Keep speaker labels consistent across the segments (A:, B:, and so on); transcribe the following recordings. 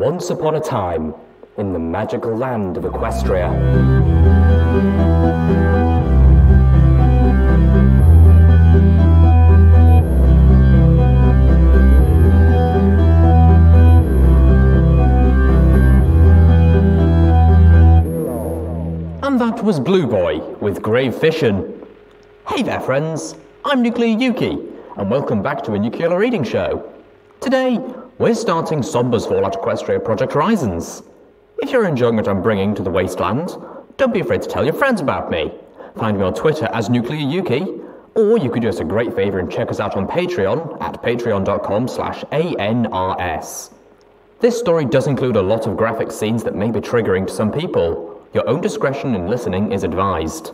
A: Once upon a time, in the magical land of Equestria. And that was BlooBoi with Grave Fission. Hey there friends, I'm Nuclear Yuki, and welcome back to a Nuclear Reading Show. Today, we're starting Somber's Fallout Equestria Project Horizons. If you're enjoying what I'm bringing to the Wasteland, don't be afraid to tell your friends about me. Find me on Twitter as Nuclear Yuki, or you could do us a great favour and check us out on Patreon at patreon.com/ANRS. This story does include a lot of graphic scenes that may be triggering to some people. Your own discretion in listening is advised.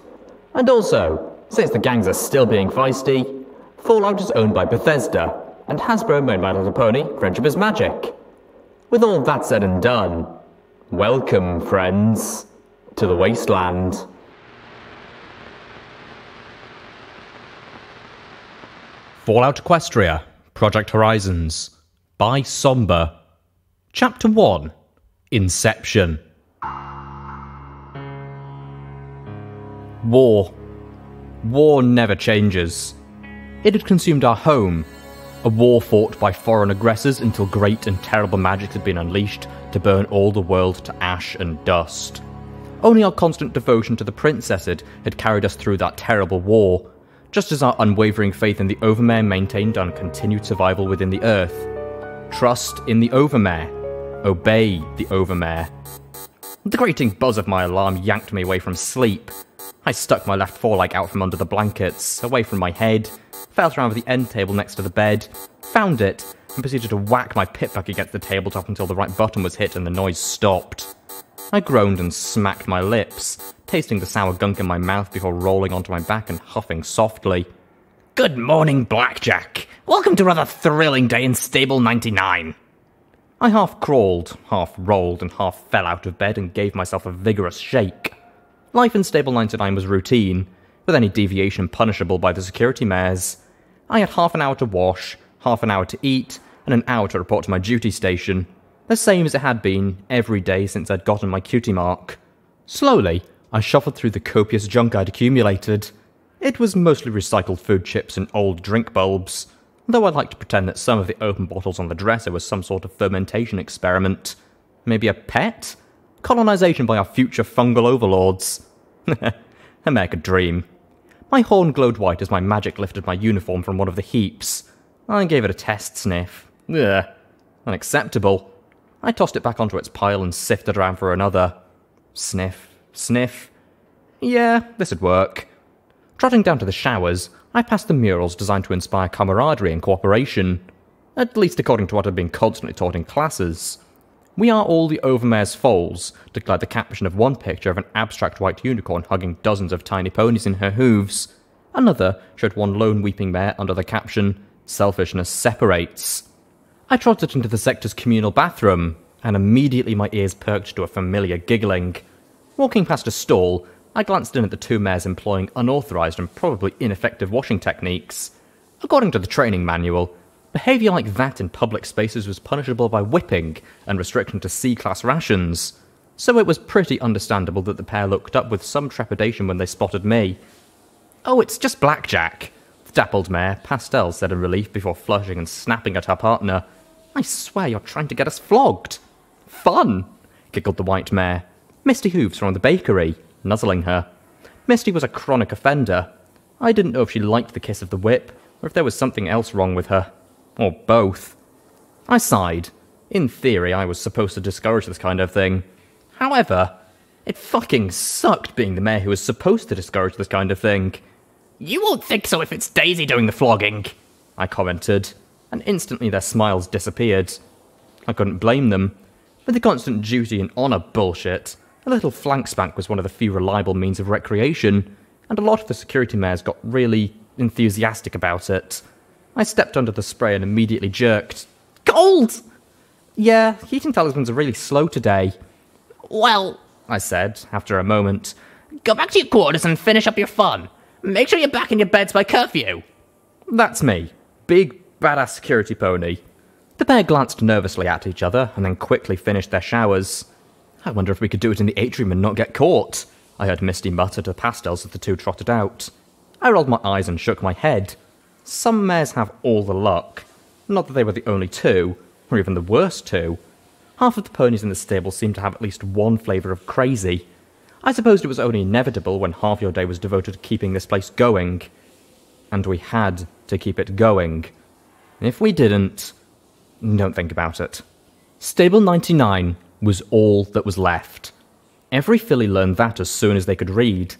A: And also, since the gangs are still being feisty, Fallout is owned by Bethesda, and Hasbro made My Little Pony, Friendship is Magic. With all that said and done, welcome, friends, to the Wasteland.
B: Fallout Equestria, Project Horizons, by Somber. Chapter 1, Inception. War. War never changes. It had consumed our home. A war fought by foreign aggressors until great and terrible magic had been unleashed to burn all the world to ash and dust. Only our constant devotion to the princess had carried us through that terrible war, just as our unwavering faith in the Overmare maintained our continued survival within the Earth. Trust in the Overmare. Obey the Overmare. The grating buzz of my alarm yanked me away from sleep. I stuck my left foreleg out from under the blankets, away from my head, felt around with the end table next to the bed, found it, and proceeded to whack my pip back against the tabletop until the right button was hit and the noise stopped. I groaned and smacked my lips, tasting the sour gunk in my mouth before rolling onto my back and huffing softly.
C: Good morning, Blackjack. Welcome to another thrilling day in Stable 99.
B: I half crawled, half rolled, and half fell out of bed and gave myself a vigorous shake. Life in Stable 99 was routine, with any deviation punishable by the security mares. I had half an hour to wash, half an hour to eat, and an hour to report to my duty station. The same as it had been every day since I'd gotten my cutie mark. Slowly, I shuffled through the copious junk I'd accumulated. It was mostly recycled food chips and old drink bulbs, though I liked to pretend that some of the open bottles on the dresser was some sort of fermentation experiment. Maybe a pet? Colonization by our future fungal overlords. America dream. My horn glowed white as my magic lifted my uniform from one of the heaps. I gave it a test sniff. Ugh. Unacceptable. I tossed it back onto its pile and sifted around for another. Sniff. Sniff. Yeah, this'd work. Trotting down to the showers, I passed the murals designed to inspire camaraderie and cooperation. At least according to what had been constantly taught in classes. We are all the Overmare's foals, declared the caption of one picture of an abstract white unicorn hugging dozens of tiny ponies in her hooves. Another showed one lone weeping mare under the caption, Selfishness Separates. I trotted into the sector's communal bathroom, and immediately my ears perked to a familiar giggling. Walking past a stall, I glanced in at the two mares employing unauthorized and probably ineffective washing techniques. According to the training manual, behaviour like that in public spaces was punishable by whipping and restriction to C-class rations, so it was pretty understandable that the pair looked up with some trepidation when they spotted me. "Oh, it's just Blackjack," the dappled mare, Pastel, said in relief before flushing and snapping at her partner. "I swear you're trying to get us flogged." "Fun," giggled the white mare. Misty Hooves from the bakery, nuzzling her. Misty was a chronic offender. I didn't know if she liked the kiss of the whip, or if there was something else wrong with her. Or both. I sighed. In theory, I was supposed to discourage this kind of thing. However, it fucking sucked being the mayor who was supposed to discourage this kind of thing.
C: You won't think so if it's Daisy doing the flogging,
B: I commented, and instantly their smiles disappeared. I couldn't blame them. With the constant duty and honour bullshit, a little flank spank was one of the few reliable means of recreation, and a lot of the security mares got really enthusiastic about it. I stepped under the spray and immediately jerked.
C: "Cold!"
B: "Yeah, heating talismans are really slow today."
C: "Well," I said, after a moment, "go back to your quarters and finish up your fun. Make sure you're back in your beds by curfew."
B: That's me. Big, badass security pony. The pair glanced nervously at each other and then quickly finished their showers. I wonder if we could do it in the atrium and not get caught, I heard Misty mutter to the pastels as the two trotted out. I rolled my eyes and shook my head. Some mares have all the luck. Not that they were the only two, or even the worst two. Half of the ponies in the stable seemed to have at least one flavour of crazy. I supposed it was only inevitable when half your day was devoted to keeping this place going. And we had to keep it going. If we didn't, don't think about it. Stable 99 was all that was left. Every filly learned that as soon as they could read.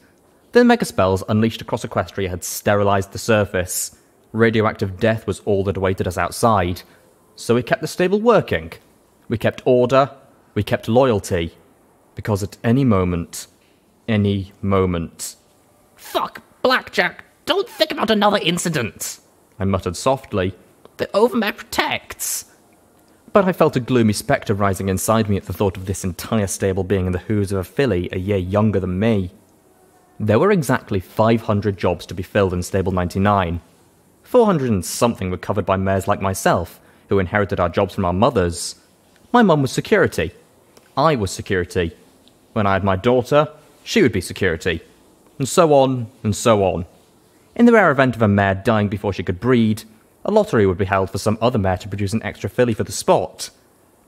B: The mega spells unleashed across Equestria had sterilised the surface. Radioactive death was all that awaited us outside. So we kept the stable working. We kept order. We kept loyalty. Because at any moment...
C: Fuck, Blackjack, don't think about another incident,
B: I muttered softly.
C: The overmare protects.
B: But I felt a gloomy spectre rising inside me at the thought of this entire stable being in the hooves of a filly a year younger than me. There were exactly 500 jobs to be filled in Stable 99. 400 and something were covered by mares like myself, who inherited our jobs from our mothers. My mum was security. I was security. When I had my daughter, she would be security. And so on, and so on. In the rare event of a mare dying before she could breed, a lottery would be held for some other mare to produce an extra filly for the spot.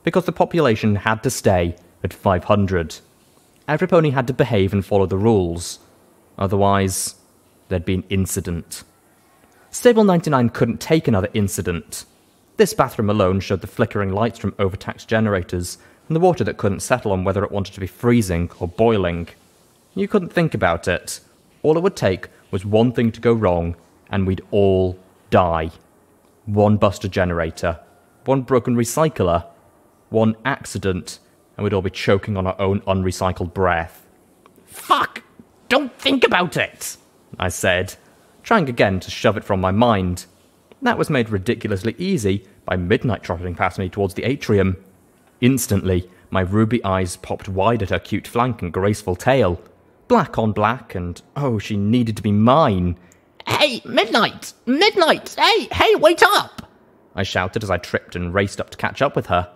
B: Because the population had to stay at 500. Every pony had to behave and follow the rules. Otherwise, there'd be an incident. Stable 99 couldn't take another incident. This bathroom alone showed the flickering lights from overtaxed generators, and the water that couldn't settle on whether it wanted to be freezing or boiling. You couldn't think about it. All it would take was one thing to go wrong, and we'd all die. One busted generator, one broken recycler, one accident, and we'd all be choking on our own unrecycled breath.
C: Fuck! Don't think about it!
B: I said, trying again to shove it from my mind. That was made ridiculously easy by Midnight trotting past me towards the atrium. Instantly, my ruby eyes popped wide at her cute flank and graceful tail. Black on black, and oh, she needed to be mine.
C: Hey, Midnight! Midnight! Hey, wait up!
B: I shouted as I tripped and raced up to catch up with her.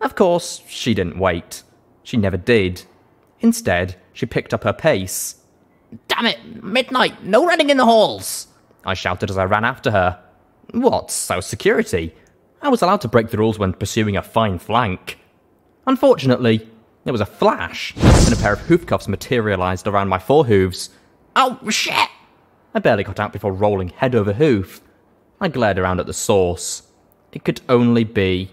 B: Of course, she didn't wait. She never did. Instead, she picked up her pace.
C: Damn it, Midnight, no running in the halls!
B: I shouted as I ran after her. What? So security? I was allowed to break the rules when pursuing a fine flank. Unfortunately, there was a flash, and a pair of hoof cuffs materialised around my forehooves.
C: Oh, shit!
B: I barely got out before rolling head over hoof. I glared around at the source. It could only be...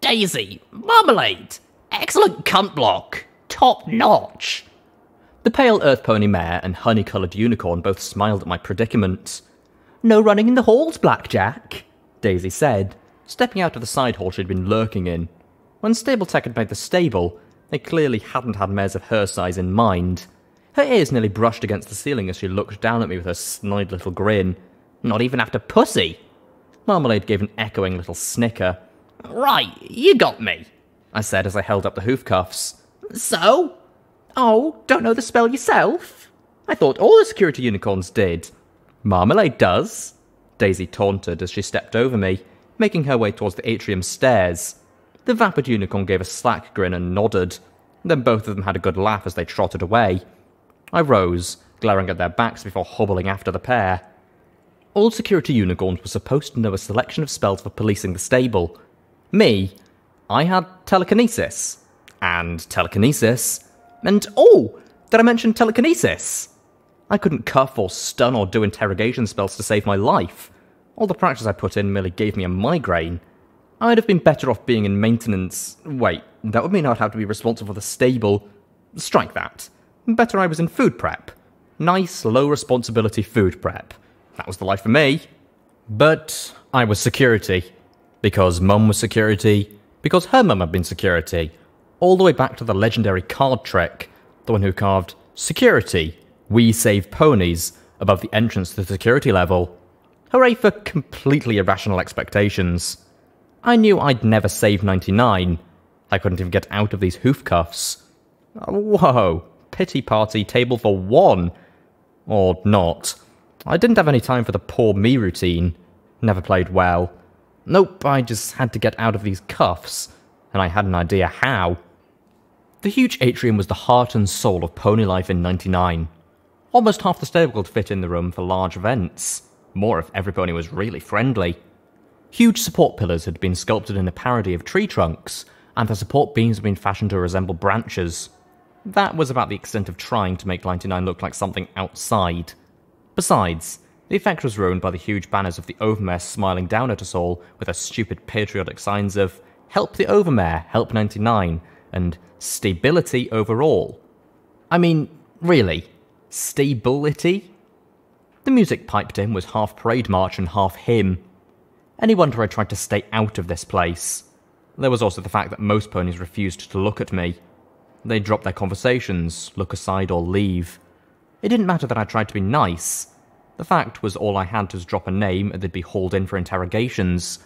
C: Daisy! Marmalade! Excellent cunt block! Top notch!
B: The pale earth pony mare and honey-coloured unicorn both smiled at my predicament. No running in the halls, Blackjack, Daisy said, stepping out of the side hall she'd been lurking in. When Stable Tech had made the stable, they clearly hadn't had mares of her size in mind. Her ears nearly brushed against the ceiling as she looked down at me with her snide little grin. Not even after Pussy! Marmalade gave an echoing little snicker.
C: Right, you got me,
B: I said as I held up the hoof cuffs.
C: So?
B: Oh, don't know the spell yourself? I thought all the security unicorns did. Marmalade does, Daisy taunted as she stepped over me, making her way towards the atrium stairs. The vapid unicorn gave a slack grin and nodded. Then both of them had a good laugh as they trotted away. I rose, glaring at their backs before hobbling after the pair. All security unicorns were supposed to know a selection of spells for policing the stable. Me, I had telekinesis. And telekinesis. And oh, did I mention telekinesis? I couldn't cuff or stun or do interrogation spells to save my life. All the practice I put in merely gave me a migraine. I'd have been better off being in maintenance. Wait, that would mean I'd have to be responsible for the stable. Strike that. Better I was in food prep. Nice, low-responsibility food prep. That was the life for me. But I was security. Because Mum was security. Because her mum had been security. All the way back to the legendary card trick. The one who carved security. We save ponies above the entrance to the security level. Hooray for completely irrational expectations. I knew I'd never save 99. I couldn't even get out of these hoof cuffs. Whoa, pity party table for one. Or not. I didn't have any time for the poor me routine. Never played well. Nope, I just had to get out of these cuffs, and I had an idea how. The huge atrium was the heart and soul of pony life in '99. Almost half the stable could fit in the room for large events. More if every pony was really friendly. Huge support pillars had been sculpted in a parody of tree trunks, and the support beams had been fashioned to resemble branches. That was about the extent of trying to make 99 look like something outside. Besides, the effect was ruined by the huge banners of the Overmare smiling down at us all with their stupid patriotic signs of "Help the Overmare, Help 99", and "Stability overall". I mean, really? Stability? The music piped in was half parade march and half hymn. Any wonder I tried to stay out of this place? There was also the fact that most ponies refused to look at me. They dropped their conversations, look aside or leave. It didn't matter that I tried to be nice. The fact was all I had was drop a name and they'd be hauled in for interrogations.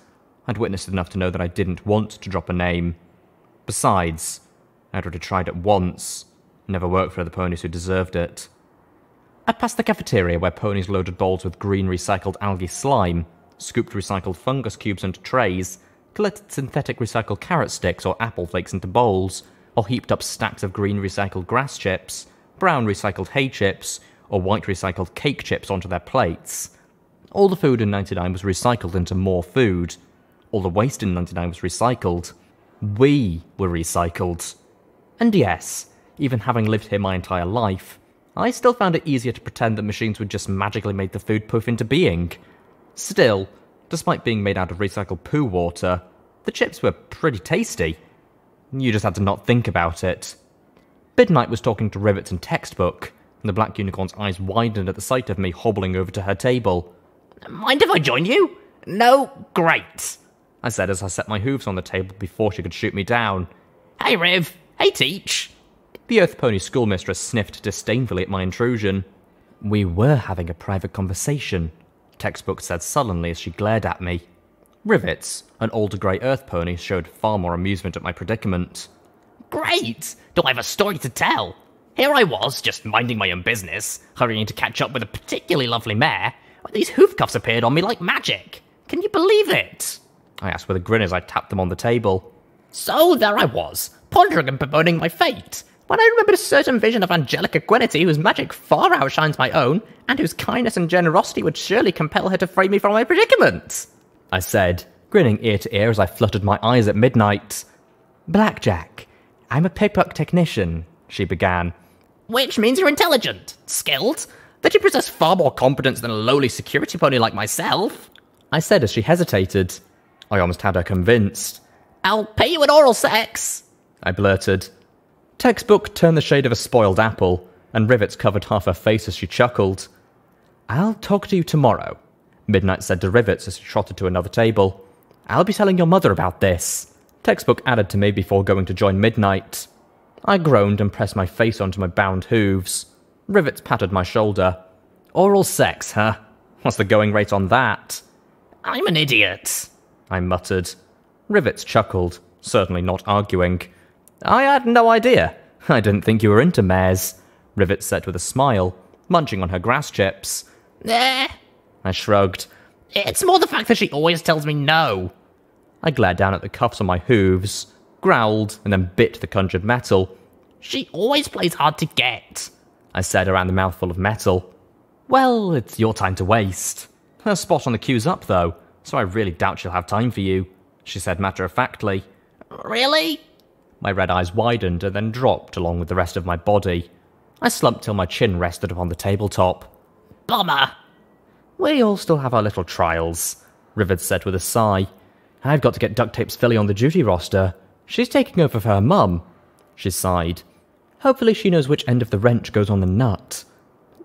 B: I'd witnessed enough to know that I didn't want to drop a name. Besides, I'd already tried it once. Never worked for the ponies who deserved it. I passed the cafeteria where ponies loaded bowls with green recycled algae slime, scooped recycled fungus cubes into trays, collected synthetic recycled carrot sticks or apple flakes into bowls, or heaped up stacks of green recycled grass chips, brown recycled hay chips, or white recycled cake chips onto their plates. All the food in 99 was recycled into more food. All the waste in 99 was recycled. We were recycled. And yes, even having lived here my entire life, I still found it easier to pretend that machines would just magically make the food poof into being. Still, despite being made out of recycled poo water, the chips were pretty tasty. You just had to not think about it. Midnight was talking to Rivets and Textbook, and the Black Unicorn's eyes widened at the sight of me hobbling over to her table.
C: Mind if I join you? No? Great.
B: I said as I set my hooves on the table before she could shoot me down.
C: Hey, Riv. Hey, Teach.
B: The Earth Pony schoolmistress sniffed disdainfully at my intrusion. We were having a private conversation, Textbook said sullenly as she glared at me. Rivets, an older grey Earth Pony, showed far more amusement at my predicament.
C: Great! Do I have a story to tell? Here I was, just minding my own business, hurrying to catch up with a particularly lovely mare, when these hoof cuffs appeared on me like magic. Can you believe it?
B: I asked with a grin as I tapped them on the table.
C: So there I was, pondering and bemoaning my fate, when I remembered a certain vision of angelic equinity whose magic far outshines my own, and whose kindness and generosity would surely compel her to free me from my predicament,
B: I said, grinning ear to ear as I fluttered my eyes at midnight. Blackjack, I'm a pickpocket technician, she began.
C: Which means you're intelligent, skilled, that you possess far more competence than a lowly security pony like myself,
B: I said as she hesitated. I almost had her convinced.
C: I'll pay you in oral sex,
B: I blurted. Textbook turned the shade of a spoiled apple, and Rivets covered half her face as she chuckled. I'll talk to you tomorrow, Midnight said to Rivets as she trotted to another table. I'll be telling your mother about this, Textbook added to me before going to join Midnight. I groaned and pressed my face onto my bound hooves. Rivets patted my shoulder. Oral sex, huh? What's the going rate on that?
C: I'm an idiot,
B: I muttered. Rivets chuckled, certainly not arguing. I had no idea. I didn't think you were into mares, Rivets said with a smile, munching on her grass chips. I shrugged.
C: It's more the fact that she always tells me no.
B: I glared down at the cuffs on my hooves, growled, and then bit the conjured metal.
C: She always plays hard to get,
B: I said around the mouthful of metal. Well, it's your time to waste. Her spot on the queue's up, though, so I really doubt she'll have time for you, she said matter-of-factly.
C: Really?
B: My red eyes widened and then dropped along with the rest of my body. I slumped till my chin rested upon the tabletop.
C: Bummer.
B: We all still have our little trials, Rivets said with a sigh. I've got to get Duct Tape's filly on the duty roster. She's taking over for her mum. She sighed. Hopefully she knows which end of the wrench goes on the nut.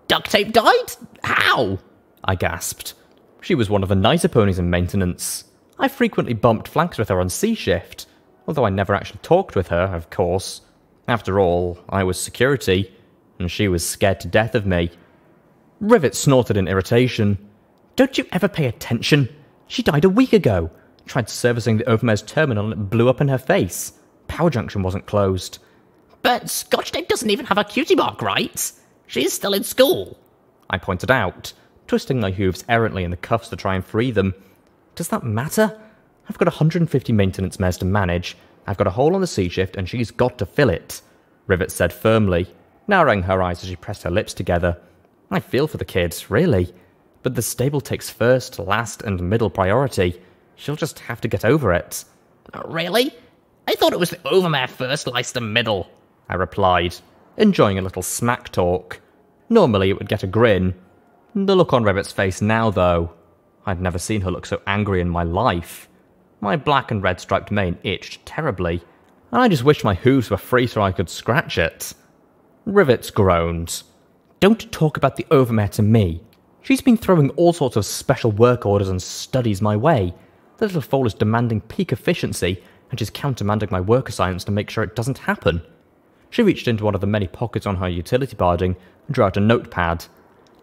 C: Duct Tape died? How?
B: I gasped. She was one of the nicer ponies in maintenance. I frequently bumped flanks with her on C shift, although I never actually talked with her, of course. After all, I was security, and she was scared to death of me. Rivet snorted in irritation. Don't you ever pay attention? She died a week ago. Tried servicing the Overmare's terminal and it blew up in her face. Power junction wasn't closed.
C: But Scotch Tape doesn't even have a cutie mark, right? She's still in school,
B: I pointed out, twisting my hooves errantly in the cuffs to try and free them. Does that matter? I've got 150 maintenance mares to manage. I've got a hole on the C shift and she's got to fill it, Rivet said firmly, narrowing her eyes as she pressed her lips together. I feel for the kids, really. But the stable takes first, last and middle priority. She'll just have to get over it.
C: Really? I thought it was the overmare first, Leicester middle,
B: I replied, enjoying a little smack talk. Normally it would get a grin. The look on Rivet's face now, though. I'd never seen her look so angry in my life. My black and red striped mane itched terribly, and I just wished my hooves were free so I could scratch it. Rivets groaned. Don't talk about the overmare to me. She's been throwing all sorts of special work orders and studies my way. The little foal is demanding peak efficiency, and she's countermanding my work assignments to make sure it doesn't happen. She reached into one of the many pockets on her utility barding and drew out a notepad.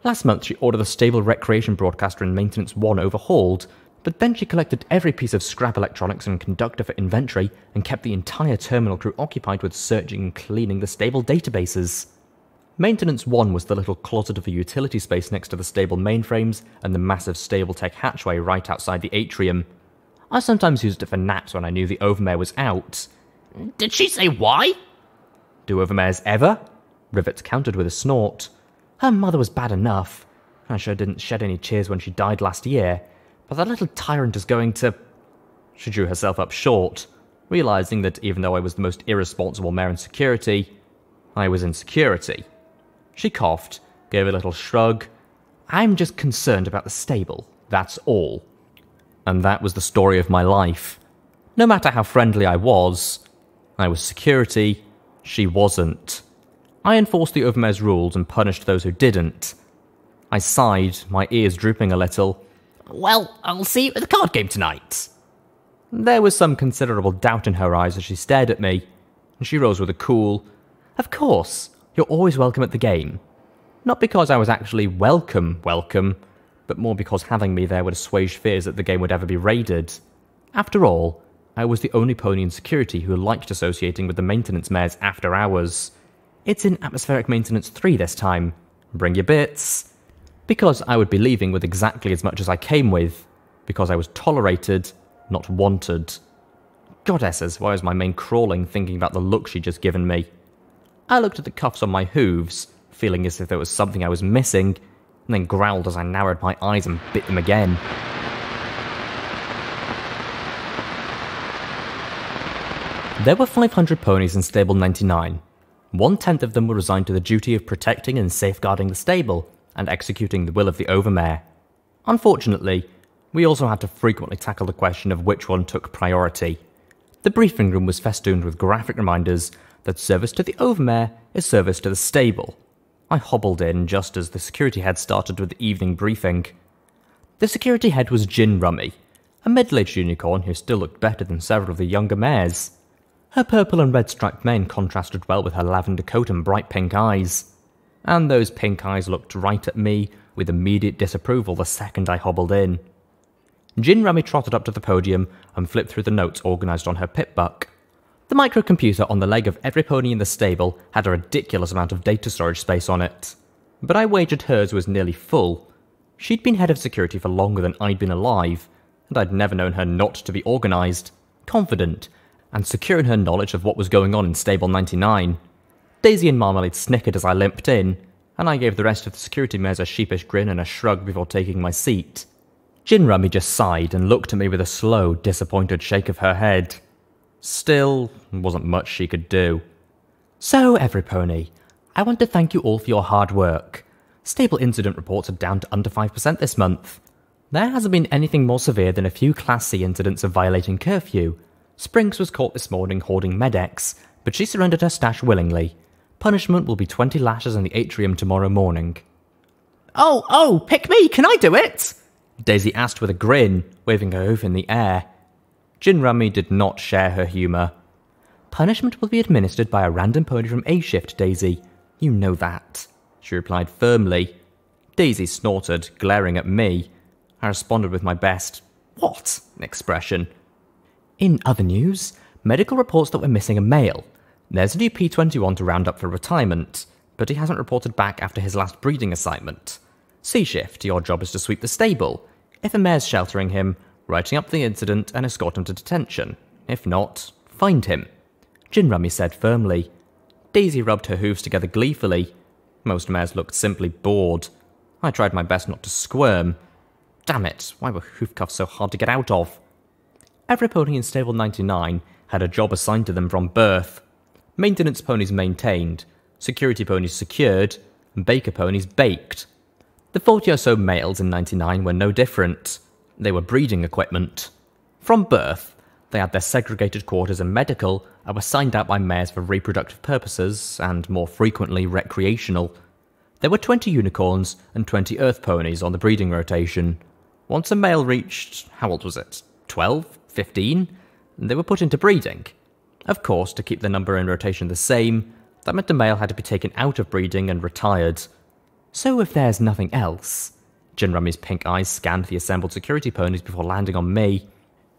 B: Last month she ordered the stable recreation broadcaster in Maintenance 1 overhauled, but then she collected every piece of scrap electronics and conductor for inventory and kept the entire terminal crew occupied with searching and cleaning the stable databases. Maintenance 1 was the little closet of a utility space next to the stable mainframes and the massive stable tech hatchway right outside the atrium. I sometimes used it for naps when I knew the overmare was out.
C: Did she say why?
B: Do overmares ever? Rivet countered with a snort. Her mother was bad enough. I sure didn't shed any tears when she died last year, but that little tyrant is going to... She drew herself up short, realising that even though I was the most irresponsible mare in security, I was in security. She coughed, gave a little shrug. I'm just concerned about the stable, that's all. And that was the story of my life. No matter how friendly I was security, she wasn't. I enforced the overmare's rules and punished those who didn't. I sighed, my ears drooping a little.
C: Well, I'll see you at the card game tonight.
B: There was some considerable doubt in her eyes as she stared at me, and she rose with a cool, Of course, you're always welcome at the game. Not because I was actually welcome, but more because having me there would assuage fears that the game would ever be raided. After all, I was the only pony in security who liked associating with the maintenance mares after hours. It's in Atmospheric Maintenance 3 this time. Bring your bits. Because I would be leaving with exactly as much as I came with. Because I was tolerated, not wanted. Goddesses, why was my mane crawling thinking about the look she'd just given me? I looked at the cuffs on my hooves, feeling as if there was something I was missing, and then growled as I narrowed my eyes and bit them again. There were 500 ponies in Stable 99. 1/10 of them were resigned to the duty of protecting and safeguarding the stable, and executing the will of the overmare. Unfortunately, we also had to frequently tackle the question of which one took priority. The briefing room was festooned with graphic reminders that service to the overmare is service to the stable. I hobbled in just as the security head started with the evening briefing. The security head was Gin Rummy, a middle-aged unicorn who still looked better than several of the younger mares. Her purple and red striped mane contrasted well with her lavender coat and bright pink eyes. And those pink eyes looked right at me with immediate disapproval the second I hobbled in. Gin Rummy trotted up to the podium and flipped through the notes organised on her pip-buck. The microcomputer on the leg of every pony in the stable had a ridiculous amount of data storage space on it. But I wagered hers was nearly full. She'd been head of security for longer than I'd been alive, and I'd never known her not to be organised, confident, and secure in her knowledge of what was going on in Stable 99. Daisy and Marmalade snickered as I limped in, and I gave the rest of the security mares a sheepish grin and a shrug before taking my seat. Gin Rummy just sighed and looked at me with a slow, disappointed shake of her head. Still, wasn't much she could do. So, every pony, I want to thank you all for your hard work. Stable incident reports are down to under 5% this month. There hasn't been anything more severe than a few Class C incidents of violating curfew. Springs was caught this morning hoarding Medex, but she surrendered her stash willingly. Punishment will be 20 lashes in the atrium tomorrow morning.
C: Oh, pick me, can I do it?
B: Daisy asked with a grin, waving her hoof in the air. Gin Rummy did not share her humour. Punishment will be administered by a random pony from A shift, Daisy. You know that, she replied firmly. Daisy snorted, glaring at me. I responded with my best, "What?" expression. In other news, medical reports that we're missing a male. There's a new P21 to round up for retirement, but he hasn't reported back after his last breeding assignment. C shift, your job is to sweep the stable. If a mare's sheltering him, writing up the incident and escort him to detention. If not, find him, Gin Rummy said firmly. Daisy rubbed her hooves together gleefully. Most mares looked simply bored. I tried my best not to squirm. Damn it, why were hoof cuffs so hard to get out of? Every pony in Stable 99 had a job assigned to them from birth. Maintenance ponies maintained, security ponies secured, and baker ponies baked. The 40 or so males in 99 were no different. They were breeding equipment. From birth, they had their segregated quarters and medical and were signed out by mares for reproductive purposes and, more frequently, recreational. There were 20 unicorns and 20 earth ponies on the breeding rotation. Once a male reached, how old was it, 12, 15? They were put into breeding. Of course, to keep the number in rotation the same, that meant the male had to be taken out of breeding and retired. So if there's nothing else... Gin Rummy's pink eyes scanned the assembled security ponies before landing on me.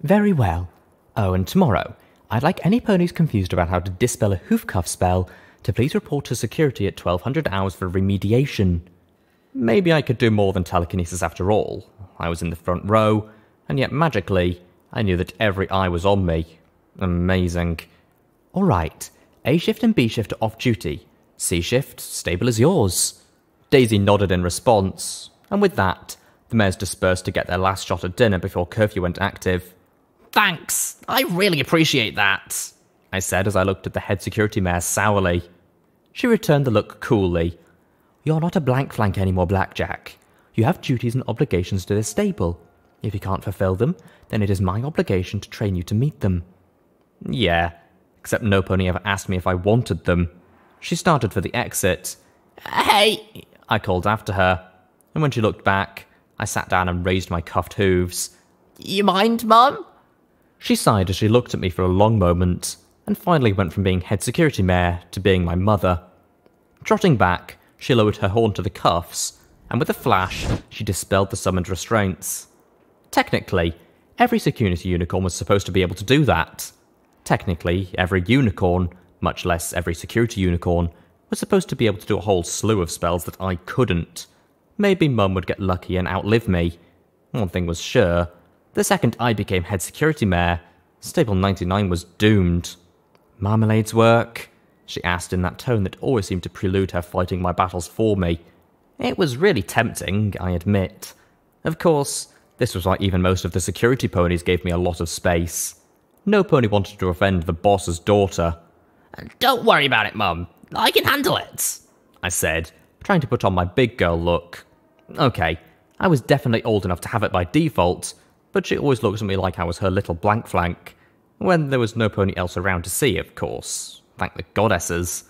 B: Very well. Oh, and tomorrow, I'd like any ponies confused about how to dispel a hoof cuff spell to please report to security at 1200 hours for remediation. Maybe I could do more than telekinesis after all. I was in the front row, and yet magically, I knew that every eye was on me. Amazing. All right, A shift and B shift are off duty. C shift, stable is yours. Daisy nodded in response, and with that, the mares dispersed to get their last shot at dinner before curfew went active.
C: Thanks, I really appreciate that,
B: I said as I looked at the head security mare sourly. She returned the look coolly. You're not a blank flank anymore, Blackjack. You have duties and obligations to this stable. If you can't fulfill them, then it is my obligation to train you to meet them. Yeah, except no pony ever asked me if I wanted them. She started for the exit.
C: Hey,
B: I called after her, and when she looked back, I sat down and raised my cuffed hooves.
C: You mind, Mum?
B: She sighed as she looked at me for a long moment, and finally went from being head security mare to being my mother. Trotting back, she lowered her horn to the cuffs, and with a flash, she dispelled the summoned restraints. Technically, every security unicorn was supposed to be able to do that. Technically, every unicorn, much less every security unicorn, was supposed to be able to do a whole slew of spells that I couldn't. Maybe Mum would get lucky and outlive me. One thing was sure, the second I became head security mare, Stable 99 was doomed. Marmalade's work? She asked in that tone that always seemed to prelude her fighting my battles for me. It was really tempting, I admit. Of course, this was why even most of the security ponies gave me a lot of space. No pony wanted to offend the boss's daughter.
C: Don't worry about it, Mum. I can handle it,
B: I said, trying to put on my big girl look. Okay, I was definitely old enough to have it by default, but she always looked at me like I was her little blank flank. When there was no pony else around to see, of course. Thank the goddesses.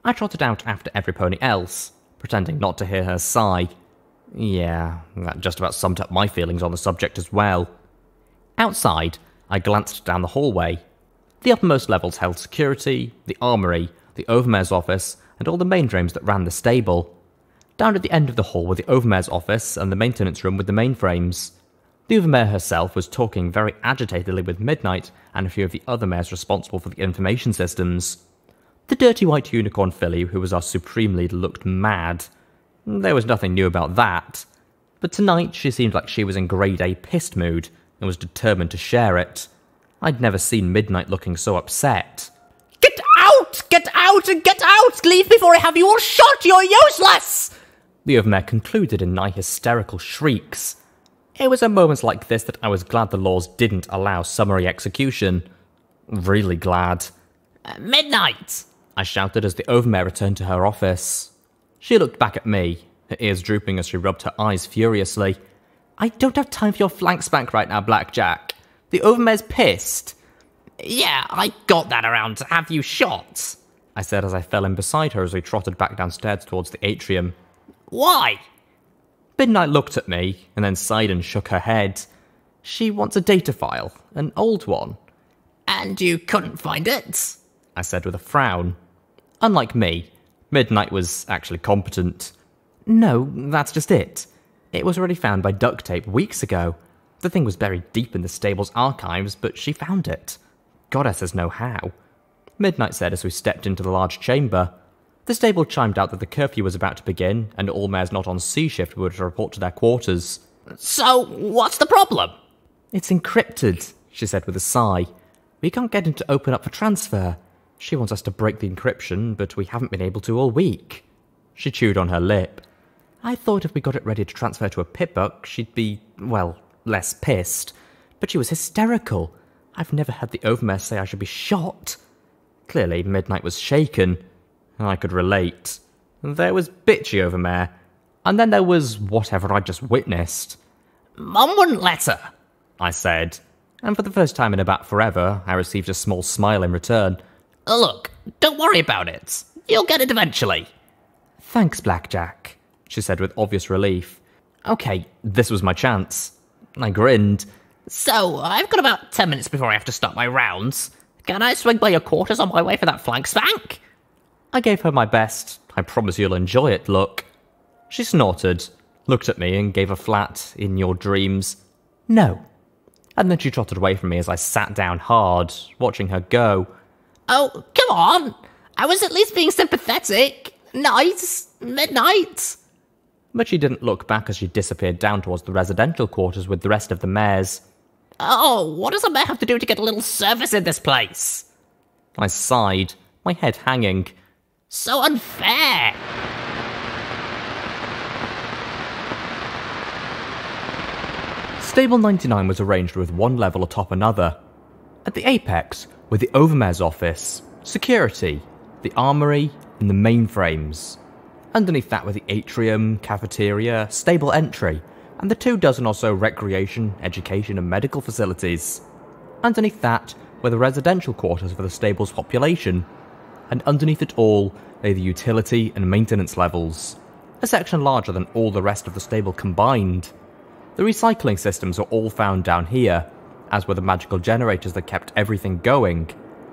B: I trotted out after every pony else, pretending not to hear her sigh. Yeah, that just about summed up my feelings on the subject as well. Outside, I glanced down the hallway. The uppermost levels held security, the armoury, the overmare's office, and all the mainframes that ran the stable. Down at the end of the hall were the overmare's office and the maintenance room with the mainframes. The overmare herself was talking very agitatedly with Midnight and a few of the other mares responsible for the information systems. The dirty white unicorn filly, who was our supreme leader, looked mad. There was nothing new about that. But tonight she seemed like she was in grade A pissed mood and was determined to share it. I'd never seen Midnight looking so upset.
C: Get out! Get out! Get out! Leave before I have you all shot! You're useless!
B: The overmare concluded in nigh hysterical shrieks. It was at moments like this that I was glad the laws didn't allow summary execution. Really glad.
C: Midnight!
B: I shouted as the overmare returned to her office. She looked back at me, her ears drooping as she rubbed her eyes furiously. I don't have time for your flank spank right now, Blackjack. The overmare's pissed.
C: Yeah, I got that around to have you shot,
B: I said as I fell in beside her as we trotted back downstairs towards the atrium.
C: Why?
B: Midnight looked at me, and then sighed and shook her head. She wants a data file, an old one.
C: And you couldn't find it?
B: I said with a frown. Unlike me, Midnight was actually competent. No, that's just it. It was already found by duct tape weeks ago. The thing was buried deep in the stable's archives, but she found it. Goddesses know how. Midnight said as we stepped into the large chamber. The stable chimed out that the curfew was about to begin, and all mares not on C shift were to report to their quarters.
C: So, what's the problem?
B: It's encrypted, she said with a sigh. We can't get him to open up for transfer. She wants us to break the encryption, but we haven't been able to all week. She chewed on her lip. I thought if we got it ready to transfer to a pitbuck, she'd be, well, less pissed. But she was hysterical. I've never had the Overmare say I should be shot. Clearly, Midnight was shaken. I could relate. There was bitchy Overmare, and then there was whatever I'd just witnessed.
C: Mum wouldn't let her,
B: I said, and for the first time in about forever, I received a small smile in return.
C: Look, don't worry about it. You'll get it eventually.
B: Thanks, Blackjack, she said with obvious relief. Okay, this was my chance. I grinned.
C: So, I've got about 10 minutes before I have to start my rounds. Can I swing by your quarters on my way for that flank spank?
B: I gave her my best, I promise you'll enjoy it look. She snorted, looked at me and gave a flat, in your dreams, no. And then she trotted away from me as I sat down hard, watching her go.
C: Oh, come on! I was at least being sympathetic. Nights, midnight.
B: But she didn't look back as she disappeared down towards the residential quarters with the rest of the mares.
C: Oh, what does a mare have to do to get a little service in this place?
B: I sighed, my head hanging.
C: So unfair!
B: Stable 99 was arranged with one level atop another. At the apex were the Overmare's office, security, the armory, and the mainframes. Underneath that were the atrium, cafeteria, stable entry, and the 24 or so recreation, education, and medical facilities. Underneath that were the residential quarters for the stable's population, and underneath it all lay the utility and maintenance levels, a section larger than all the rest of the stable combined. The recycling systems were all found down here, as were the magical generators that kept everything going,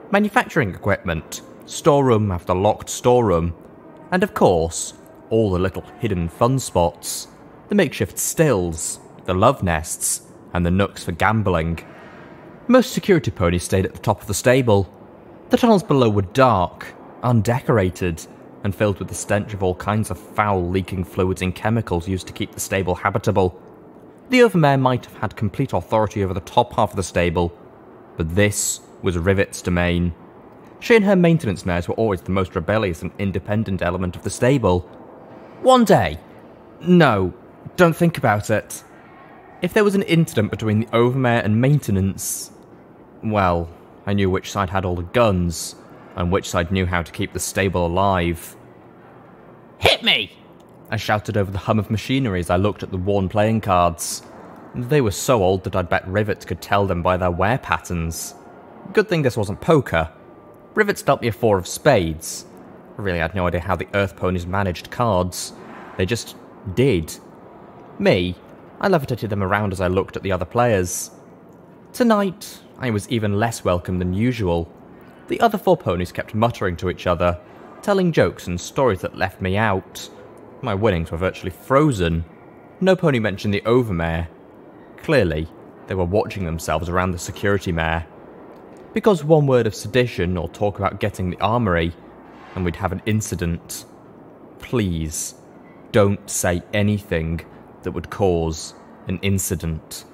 B: manufacturing equipment, storeroom after locked storeroom, and of course, all the little hidden fun spots, the makeshift stills, the love nests, and the nooks for gambling. Most security ponies stayed at the top of the stable. The tunnels below were dark, undecorated, and filled with the stench of all kinds of foul leaking fluids and chemicals used to keep the stable habitable. The Overmare might have had complete authority over the top half of the stable, but this was Rivet's domain. She and her maintenance mares were always the most rebellious and independent element of the stable. One day, no, don't think about it. If there was an incident between the Overmare and maintenance, well, I knew which side had all the guns, and which side knew how to keep the stable alive.
C: Hit me!
B: I shouted over the hum of machinery as I looked at the worn playing cards. They were so old that I'd bet Rivet could tell them by their wear patterns. Good thing this wasn't poker. Rivet's dealt me a 4 of spades. I really had no idea how the Earth ponies managed cards. They just did. Me, I levitated them around as I looked at the other players. Tonight, I was even less welcome than usual. The other 4 ponies kept muttering to each other, telling jokes and stories that left me out. My winnings were virtually frozen. No pony mentioned the Overmare. Clearly, they were watching themselves around the security mare. Because one word of sedition or talk about getting the armory, and we'd have an incident. Please, don't say anything that would cause an incident.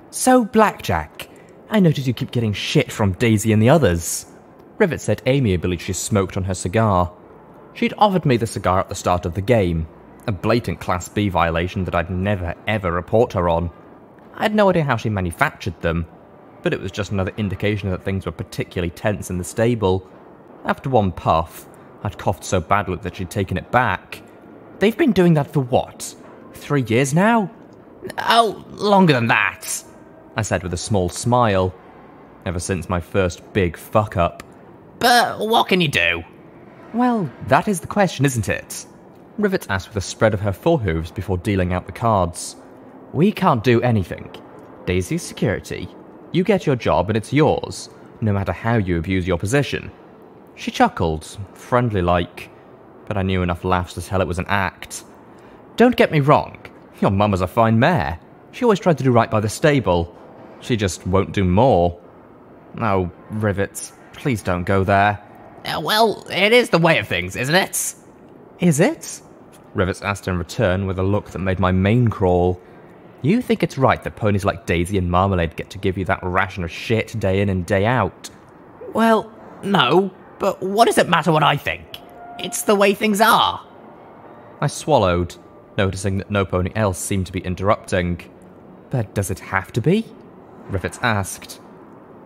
B: So, Blackjack, I notice you keep getting shit from Daisy and the others. Rivet said amiably she smoked on her cigar. She'd offered me the cigar at the start of the game, a blatant Class B violation that I'd never ever report her on. I had no idea how she manufactured them, but it was just another indication that things were particularly tense in the stable. After one puff, I'd coughed so badly that she'd taken it back. They've been doing that for what? 3 years now?
C: Oh, longer than that,
B: I said with a small smile. Ever since my first big fuck-up.
C: But what can you do?
B: Well, that is the question, isn't it? Rivet asked with a spread of her forehooves before dealing out the cards. We can't do anything. Daisy's security. You get your job and it's yours, no matter how you abuse your position. She chuckled, friendly-like, but I knew enough laughs to tell it was an act. Don't get me wrong, your mum was a fine mare. She always tried to do right by the stable. She just won't do more. Oh, Rivet, please don't go there.
C: Well, it is the way of things, isn't it?
B: Is it? Rivet asked in return with a look that made my mane crawl. You think it's right that ponies like Daisy and Marmalade get to give you that ration of shit day in and day out?
C: Well, no, but what does it matter what I think? It's the way things are.
B: I swallowed, noticing that no pony else seemed to be interrupting. But does it have to be? Rivets asked.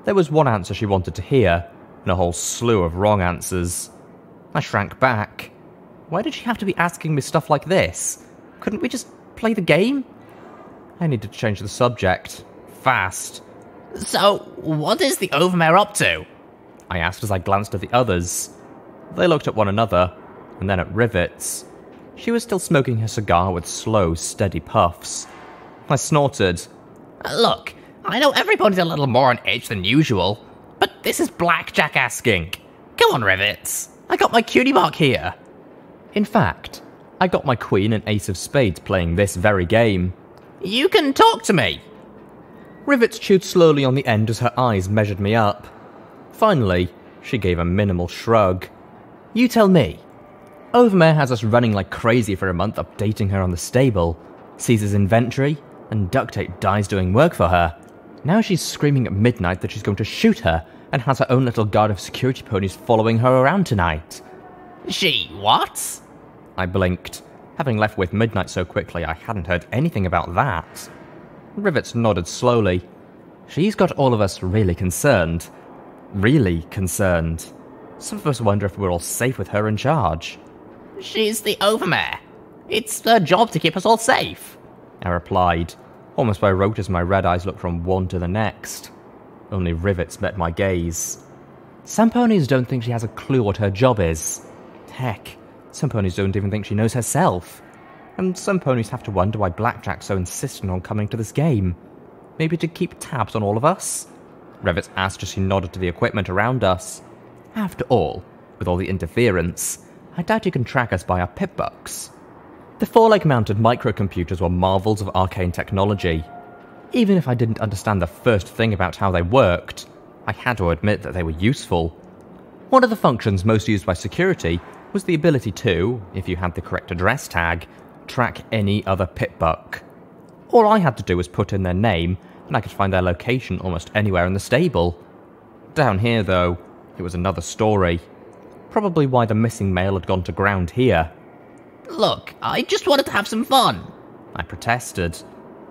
B: There was one answer she wanted to hear, and a whole slew of wrong answers. I shrank back. Why did she have to be asking me stuff like this? Couldn't we just play the game? I needed to change the subject. Fast.
C: So, what is the Overmare up to?
B: I asked as I glanced at the others. They looked at one another, and then at Rivets. She was still smoking her cigar with slow, steady puffs. I snorted.
C: Look, I know everybody's a little more on edge than usual, but this is Blackjack asking. Come on, Rivets. I got my cutie mark here.
B: In fact, I got my queen and ace of spades playing this very game.
C: You can talk to me.
B: Rivets chewed slowly on the end as her eyes measured me up. Finally, she gave a minimal shrug. You tell me. Overmare has us running like crazy for a month, updating her on the stable, seizes inventory, and Duct Tape dies doing work for her. Now she's screaming at midnight that she's going to shoot her, and has her own little guard of security ponies following her around tonight.
C: She what?
B: I blinked. Having left with midnight so quickly, I hadn't heard anything about that. Rivets nodded slowly. She's got all of us really concerned. Really concerned. Some of us wonder if we're all safe with her in charge.
C: She's the Overmare. It's her job to keep us all safe.
B: I replied, almost by rote as my red eyes looked from one to the next. Only Rivets met my gaze. Some ponies don't think she has a clue what her job is. Heck, some ponies don't even think she knows herself. And some ponies have to wonder why Blackjack's so insistent on coming to this game. Maybe to keep tabs on all of us? Rivets asked as she nodded to the equipment around us. After all, with all the interference, I doubt you can track us by our pip-bucks. The foreleg-mounted microcomputers were marvels of arcane technology. Even if I didn't understand the first thing about how they worked, I had to admit that they were useful. One of the functions most used by security was the ability to, if you had the correct address tag, track any other pip-buck. All I had to do was put in their name, and I could find their location almost anywhere in the stable. Down here, though, it was another story. Probably why the missing male had gone to ground here.
C: Look, I just wanted to have some fun.
B: I protested.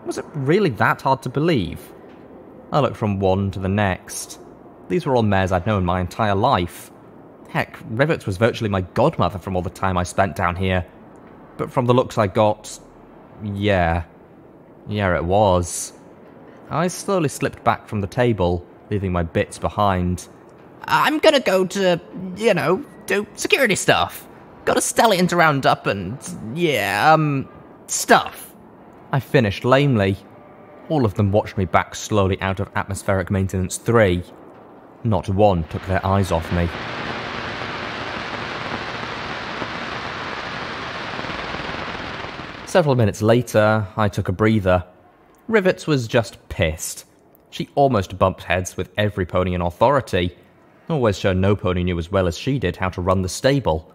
B: Was it really that hard to believe? I looked from one to the next. These were all mares I'd known my entire life. Heck, Rivets was virtually my godmother from all the time I spent down here. But from the looks I got... yeah, it was. I slowly slipped back from the table, leaving my bits behind.
C: I'm gonna go to, do security stuff. Got a stallion to round up and, stuff.
B: I finished lamely. All of them watched me back slowly out of Atmospheric Maintenance 3. Not one took their eyes off me. Several minutes later, I took a breather. Rivets was just pissed. She almost bumped heads with every pony in authority. Always sure no pony knew as well as she did how to run the stable.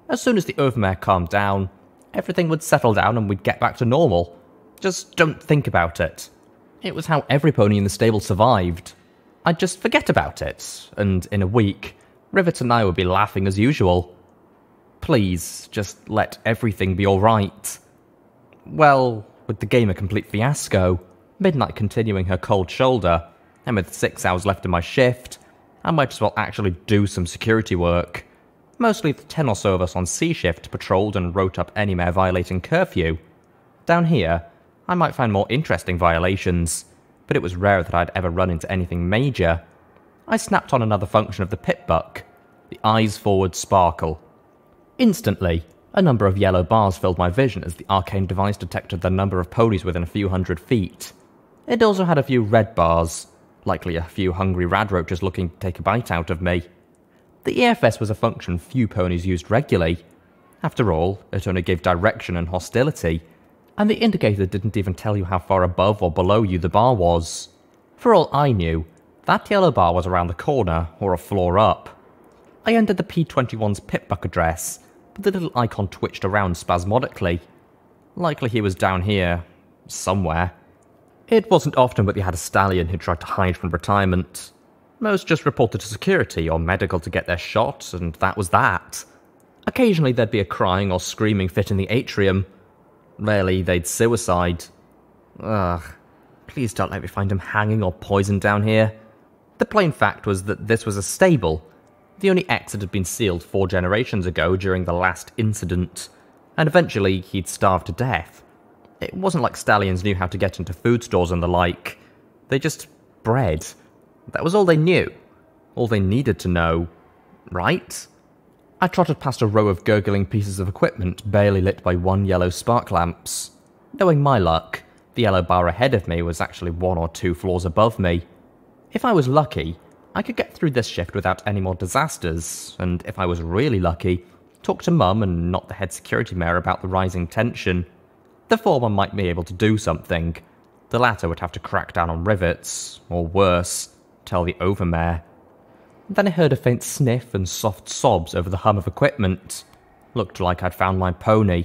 B: As soon as the Overmare calmed down, everything would settle down and we'd get back to normal. Just don't think about it. It was how every pony in the stable survived. I'd just forget about it, and in a week, Rivets and I would be laughing as usual. Please, just let everything be alright. Well, with the game a complete fiasco, Midnight continuing her cold shoulder, and with 6 hours left in my shift, I might as well actually do some security work. Mostly the 10 or so of us on C shift patrolled and wrote up any mare violating curfew. Down here, I might find more interesting violations, but it was rare that I'd ever run into anything major. I snapped on another function of the pip-buck, the eyes forward sparkle. Instantly, a number of yellow bars filled my vision as the arcane device detected the number of ponies within a few hundred feet. It also had a few red bars, likely a few hungry radroaches looking to take a bite out of me. The EFS was a function few ponies used regularly. After all, it only gave direction and hostility, and the indicator didn't even tell you how far above or below you the bar was. For all I knew, that yellow bar was around the corner or a floor up. I entered the P21's pip-buck address, but the little icon twitched around spasmodically. Likely he was down here, somewhere. It wasn't often but you had a stallion who tried to hide from retirement. Most just reported to security or medical to get their shot, and that was that. Occasionally there'd be a crying or screaming fit in the atrium. Rarely they'd suicide. Ugh. Please don't let me find him hanging or poisoned down here. The plain fact was that this was a stable. The only exit had been sealed 4 generations ago during the last incident, and eventually he'd starved to death. It wasn't like stallions knew how to get into food stores and the like. They just bred. That was all they knew. All they needed to know. Right? I trotted past a row of gurgling pieces of equipment barely lit by 1 yellow spark lamps. Knowing my luck, the yellow bar ahead of me was actually 1 or 2 floors above me. If I was lucky, I could get through this shift without any more disasters, and if I was really lucky, talk to Mum and not the head security mayor about the rising tension. The former might be able to do something. The latter would have to crack down on rivets, or worse, tell the overmare. Then I heard a faint sniff and soft sobs over the hum of equipment. Looked like I'd found my pony.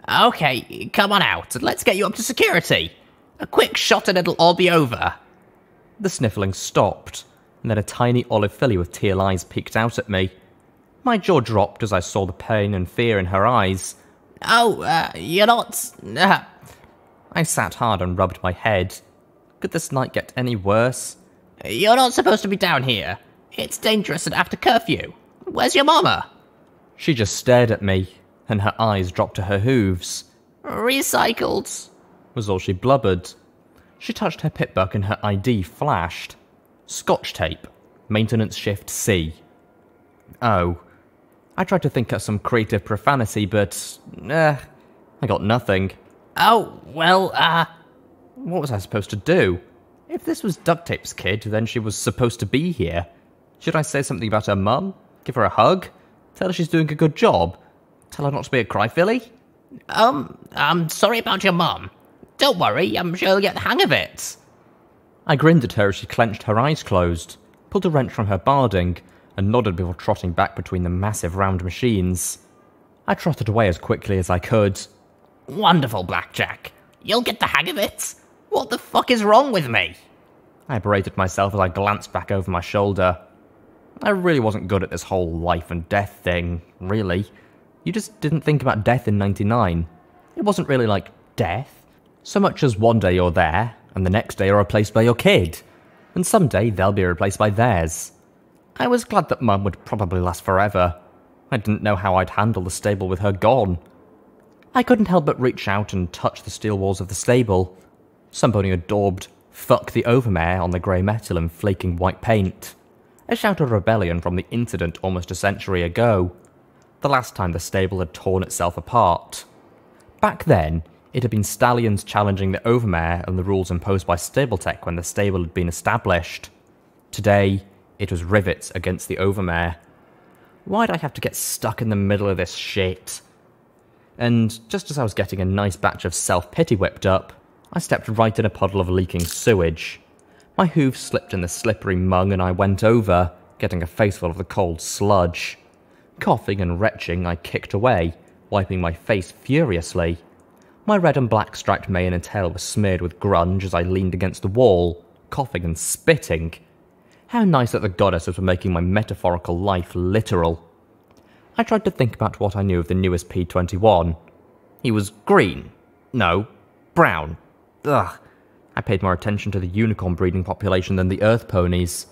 C: Okay, come on out. Let's get you up to security. A quick shot and it'll all be over.
B: The sniffling stopped, and then a tiny olive filly with teal eyes peeked out at me. My jaw dropped as I saw the pain and fear in her eyes.
C: Oh, you're not...
B: I sat hard and rubbed my head. Could this night get any worse?
C: You're not supposed to be down here. It's dangerous and after curfew. Where's your mama?
B: She just stared at me, and her eyes dropped to her hooves.
C: Recycled,
B: was all she blubbered. She touched her pitbuck and her ID flashed. Scotch tape. Maintenance shift C. Oh. I tried to think of some creative profanity, but... I got nothing.
C: Oh, well,
B: What was I supposed to do? If this was Duct Tape's kid, then she was supposed to be here. Should I say something about her mum? Give her a hug? Tell her she's doing a good job? Tell her not to be a cryfilly?
C: I'm sorry about your mum. Don't worry, I'm sure you'll get the hang of it.
B: I grinned at her as she clenched her eyes closed, pulled a wrench from her barding, and nodded before trotting back between the massive round machines. I trotted away as quickly as I could.
C: Wonderful, Blackjack. You'll get the hang of it. What the fuck is wrong with me?
B: I berated myself as I glanced back over my shoulder. I really wasn't good at this whole life and death thing, really. You just didn't think about death in 99. It wasn't really like death, so much as one day you're there, and the next day you're replaced by your kid, and someday they'll be replaced by theirs. I was glad that Mum would probably last forever. I didn't know how I'd handle the stable with her gone. I couldn't help but reach out and touch the steel walls of the stable. Somebody had daubed, "Fuck the overmare" on the grey metal and flaking white paint. A shout of rebellion from the incident almost a century ago. The last time the stable had torn itself apart. Back then, it had been stallions challenging the overmare and the rules imposed by Stabletech when the stable had been established. Today, it was rivets against the overmare. Why'd I have to get stuck in the middle of this shit? And just as I was getting a nice batch of self-pity whipped up, I stepped right in a puddle of leaking sewage. My hooves slipped in the slippery mung and I went over, getting a faceful of the cold sludge. Coughing and retching, I kicked away, wiping my face furiously. My red and black striped mane and tail were smeared with grunge as I leaned against the wall, coughing and spitting. How nice that the goddesses were making my metaphorical life literal. I tried to think about what I knew of the newest P-21. He was green. No, brown. Ugh. I paid more attention to the unicorn breeding population than the Earth ponies.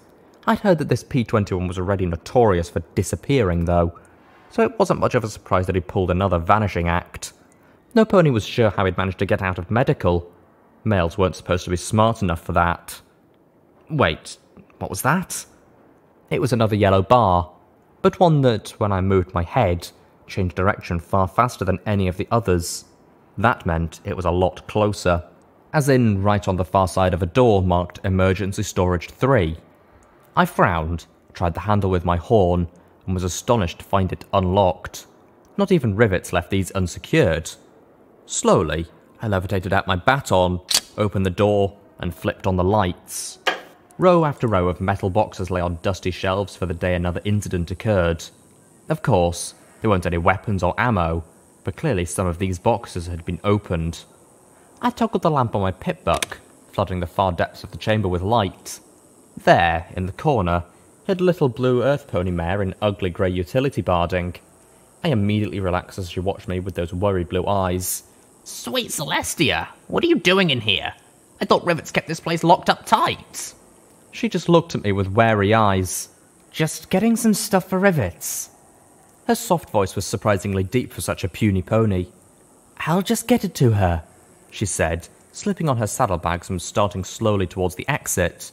B: I'd heard that this P-21 was already notorious for disappearing, though, so it wasn't much of a surprise that he pulled another vanishing act. No pony was sure how he'd managed to get out of medical. Males weren't supposed to be smart enough for that. Wait, what was that? It was another yellow bar, but one that, when I moved my head, changed direction far faster than any of the others. That meant it was a lot closer, as in right on the far side of a door marked Emergency Storage 3. I frowned, tried the handle with my horn, and was astonished to find it unlocked. Not even rivets left these unsecured. Slowly, I levitated out my baton, opened the door, and flipped on the lights. Row after row of metal boxes lay on dusty shelves for the day another incident occurred. Of course, there weren't any weapons or ammo, but clearly some of these boxes had been opened. I toggled the lamp on my pitbuck, flooding the far depths of the chamber with light. There, in the corner, hid a little blue earth pony mare in ugly grey utility barding. I immediately relaxed as she watched me with those worried blue eyes.
C: Sweet Celestia, what are you doing in here? I thought Rivets kept this place locked up tight.
B: She just looked at me with wary eyes.
C: Just getting some stuff for Rivets.
B: Her soft voice was surprisingly deep for such a puny pony.
C: I'll just get it to her,
B: she said, slipping on her saddlebags and starting slowly towards the exit.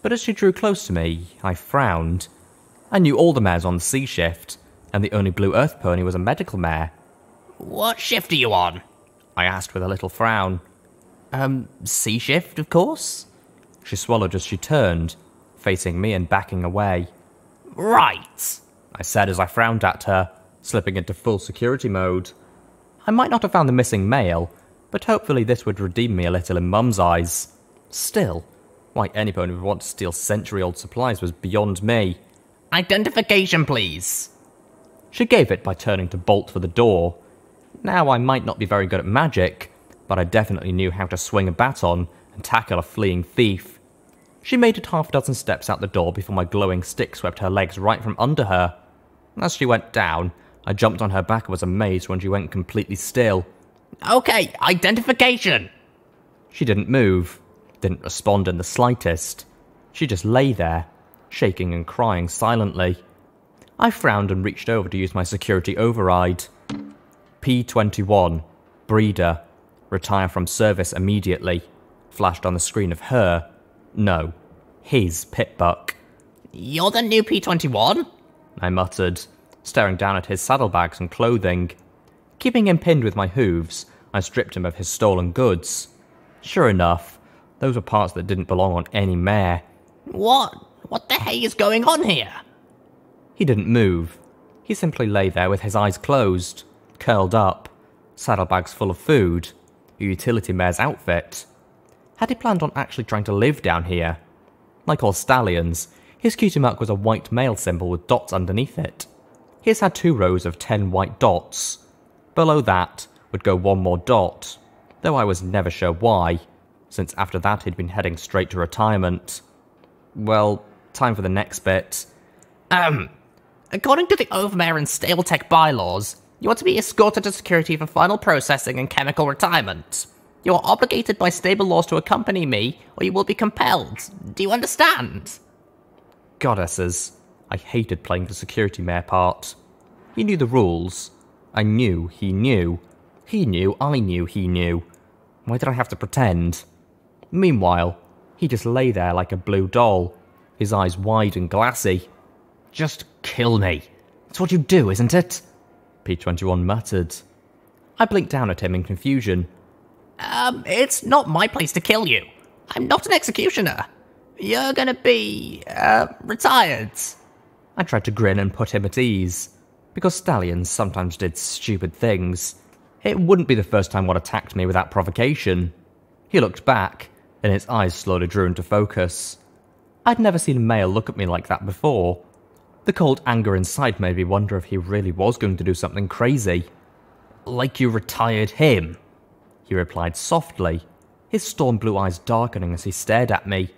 B: But as she drew close to me, I frowned. I knew all the mares on the C shift, and the only blue earth pony was a medical mare.
C: What shift are you on?
B: I asked with a little frown.
C: C shift, of course.
B: She swallowed as she turned, facing me and backing away.
C: Right,
B: I said as I frowned at her, slipping into full security mode. I might not have found the missing male, but hopefully this would redeem me a little in Mum's eyes. Still, why any pony would want to steal century-old supplies was beyond me.
C: Identification, please.
B: She gave it by turning to bolt for the door. Now, I might not be very good at magic, but I definitely knew how to swing a baton and tackle a fleeing thief. She made it half a dozen steps out the door before my glowing stick swept her legs right from under her. As she went down, I jumped on her back and was amazed when she went completely still.
C: Okay, identification!
B: She didn't move, didn't respond in the slightest. She just lay there, shaking and crying silently. I frowned and reached over to use my security override. P21, breeder, retire from service immediately, flashed on the screen of her, no, his pitbuck.
C: You're the new P21?
B: I muttered, staring down at his saddlebags and clothing. Keeping him pinned with my hooves, I stripped him of his stolen goods. Sure enough, those were parts that didn't belong on any mare.
C: What the hey is going on here?
B: He didn't move. He simply lay there with his eyes closed, curled up, saddlebags full of food, a utility mare's outfit. Had he planned on actually trying to live down here? Like all stallions, his cutie mark was a white male symbol with dots underneath it. His had 2 rows of 10 white dots. Below that would go 1 more dot, though I was never sure why, since after that he'd been heading straight to retirement. Well, time for the next bit.
C: According to the Overmare and Stable Tech bylaws, you are to be escorted to security for final processing and chemical retirement. You are obligated by stable laws to accompany me, or you will be compelled. Do you understand?
B: Goddesses, I hated playing the security mare part. He knew the rules. I knew he knew. He knew I knew he knew. Why did I have to pretend? Meanwhile, he just lay there like a blue doll, his eyes wide and glassy.
C: Just kill me. That's what you do, isn't it?
B: P21 muttered. I blinked down at him in confusion.
C: It's not my place to kill you. I'm not an executioner. You're gonna be, retired.
B: I tried to grin and put him at ease, because stallions sometimes did stupid things. It wouldn't be the first time one attacked me without provocation. He looked back, and his eyes slowly drew into focus. I'd never seen a male look at me like that before. The cold anger inside made me wonder if he really was going to do something crazy.
C: Like you retired him,
B: he replied softly, his storm blue eyes darkening as he stared at me.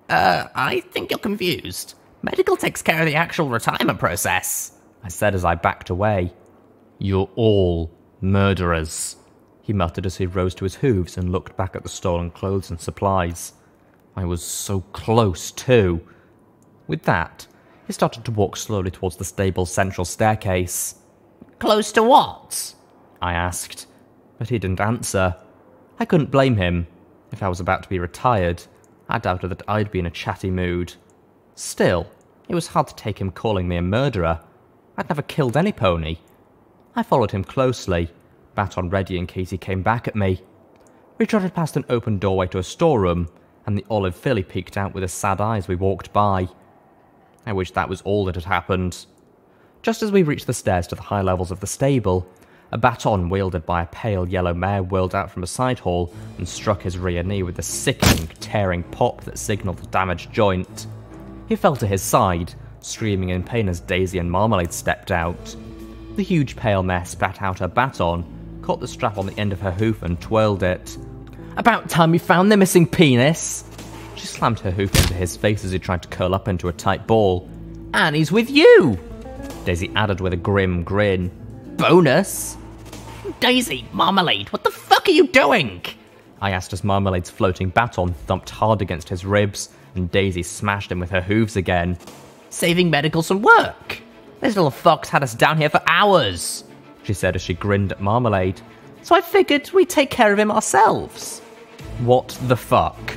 C: I think you're confused. Medical takes care of the actual retirement process,
B: I said as I backed away. You're all murderers, he muttered as he rose to his hooves and looked back at the stolen clothes and supplies. I was so close, too. With that, he started to walk slowly towards the stable's central staircase.
C: Close to what?
B: I asked, but he didn't answer. I couldn't blame him. If I was about to be retired, I doubted that I'd be in a chatty mood. Still, it was hard to take him calling me a murderer. I'd never killed any pony. I followed him closely, baton ready in case he came back at me. We trotted past an open doorway to a storeroom, and the olive filly peeked out with a sad eye as we walked by. I wish that was all that had happened. Just as we reached the stairs to the high levels of the stable, a baton wielded by a pale yellow mare whirled out from a side hall and struck his rear knee with a sickening, tearing pop that signalled a damaged joint. He fell to his side, screaming in pain as Daisy and Marmalade stepped out. The huge pale mare spat out her baton, caught the strap on the end of her hoof and twirled it. About time we found the missing penis. She slammed her hoof into his face as he tried to curl up into a tight ball. And he's with you, Daisy added with a grim grin. Bonus.
C: Daisy, Marmalade, what the fuck are you doing?
B: I asked as Marmalade's floating baton thumped hard against his ribs and Daisy smashed him with her hooves again.
C: Saving medical some work. This little fox had us down here for hours,
B: she said as she grinned at Marmalade.
C: So I figured we'd take care of him ourselves.
B: What the fuck?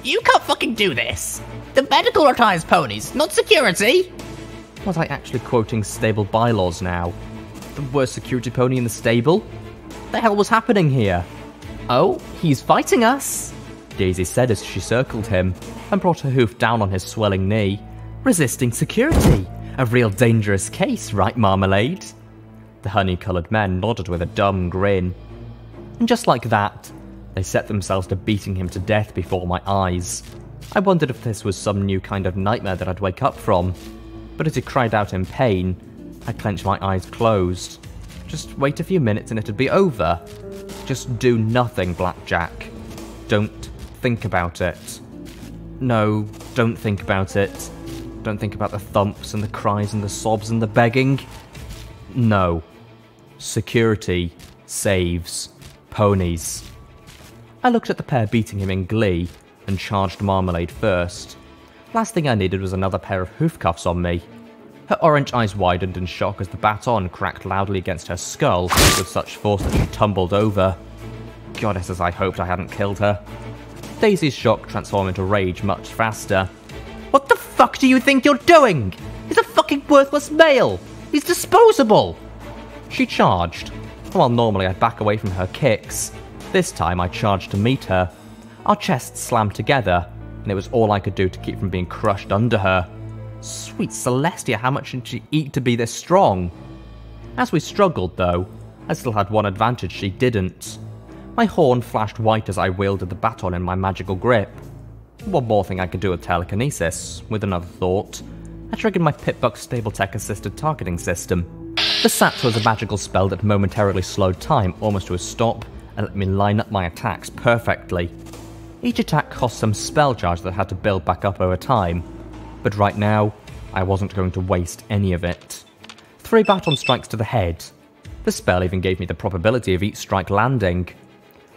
C: You can't fucking do this. The medical retires ponies, not security.
B: Was I actually quoting stable bylaws now? The worst security pony in the stable? The hell was happening here?
C: Oh, he's fighting us,
B: Daisy said as she circled him and brought her hoof down on his swelling knee. Resisting security. A real dangerous case, right, Marmalade? The honey-coloured men nodded with a dumb grin. And just like that, they set themselves to beating him to death before my eyes. I wondered if this was some new kind of nightmare that I'd wake up from. But as he cried out in pain, I clenched my eyes closed. Just wait a few minutes and it'd be over. Just do nothing, Blackjack. Don't think about it. No, don't think about it. Don't think about the thumps and the cries and the sobs and the begging. No. Security saves ponies. I looked at the pair beating him in glee and charged Marmalade first. Last thing I needed was another pair of hoof cuffs on me. Her orange eyes widened in shock as the baton cracked loudly against her skull with such force that she tumbled over. Goddess, as I hoped I hadn't killed her. Daisy's shock transformed into rage much faster.
C: What the fuck do you think you're doing? He's a fucking worthless male. He's disposable.
B: She charged. While normally I'd back away from her kicks, this time I charged to meet her. Our chests slammed together, and it was all I could do to keep from being crushed under her. Sweet Celestia, how much did she eat to be this strong? As we struggled, though, I still had one advantage she didn't. My horn flashed white as I wielded the baton in my magical grip. One more thing I could do with telekinesis, with another thought. I triggered my Pitbuck Stable-Tech assisted targeting system. The Sat was a magical spell that momentarily slowed time almost to a stop and let me line up my attacks perfectly. Each attack cost some spell charge that had to build back up over time, but right now, I wasn't going to waste any of it. 3 baton strikes to the head. The spell even gave me the probability of each strike landing.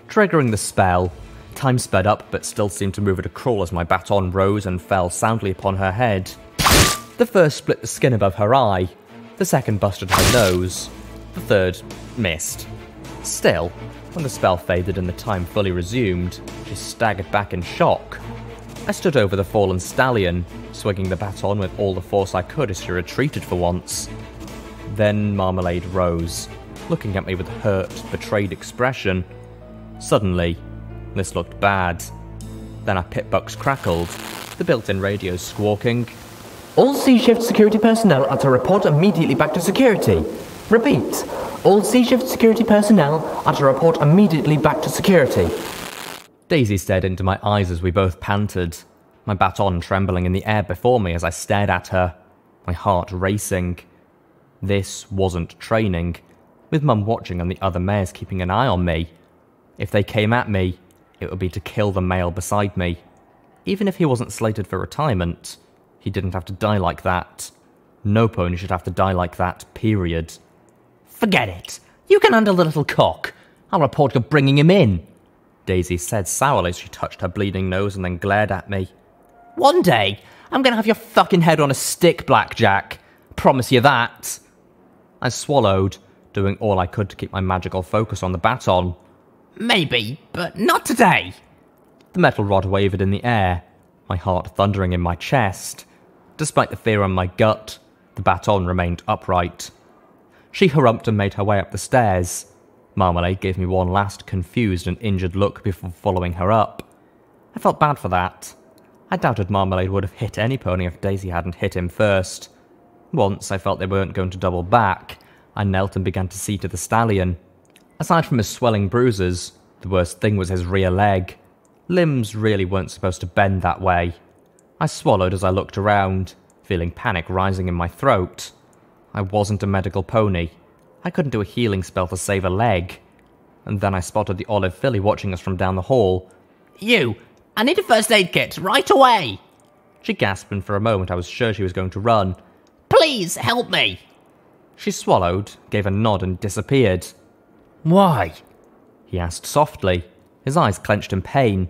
B: Triggering the spell, time sped up but still seemed to move at a crawl as my baton rose and fell soundly upon her head. The first split the skin above her eye, the second busted her nose, the third missed. Still, when the spell faded and the time fully resumed, she staggered back in shock. I stood over the fallen stallion, swinging the baton with all the force I could as she retreated for once. Then Marmalade rose, looking at me with a hurt, betrayed expression. Suddenly, this looked bad. Then our pitbucks crackled, the built-in radios squawking.
A: All C-Shift security personnel are to report immediately back to security. Repeat, all C-Shift security personnel are to report immediately back to security.
B: Daisy stared into my eyes as we both panted, my baton trembling in the air before me as I stared at her, my heart racing. This wasn't training, with Mum watching and the other mares keeping an eye on me. If they came at me, it would be to kill the male beside me. Even if he wasn't slated for retirement, he didn't have to die like that. No pony should have to die like that, period.
C: Forget it. You can handle the little cock. I'll report you're bringing him in,
B: Daisy said sourly as she touched her bleeding nose and then glared at me.
C: One day, I'm gonna have your fucking head on a stick, Blackjack. Promise you that.
B: I swallowed, doing all I could to keep my magical focus on the baton.
C: Maybe, but not today.
B: The metal rod wavered in the air, my heart thundering in my chest. Despite the fear in my gut, the baton remained upright. She harumphed and made her way up the stairs. Marmalade gave me one last confused and injured look before following her up. I felt bad for that. I doubted Marmalade would have hit any pony if Daisy hadn't hit him first. Once I felt they weren't going to double back, I knelt and began to see to the stallion. Aside from his swelling bruises, the worst thing was his rear leg. Limbs really weren't supposed to bend that way. I swallowed as I looked around, feeling panic rising in my throat. I wasn't a medical pony. I couldn't do a healing spell to save a leg. and then I spotted the olive filly watching us from down the hall.
C: You! I need a first aid kit, right away!
B: She gasped, and for a moment I was sure she was going to run.
C: Please, help me!
B: She swallowed, gave a nod, and disappeared.
C: Why?
B: He asked softly, his eyes clenched in pain.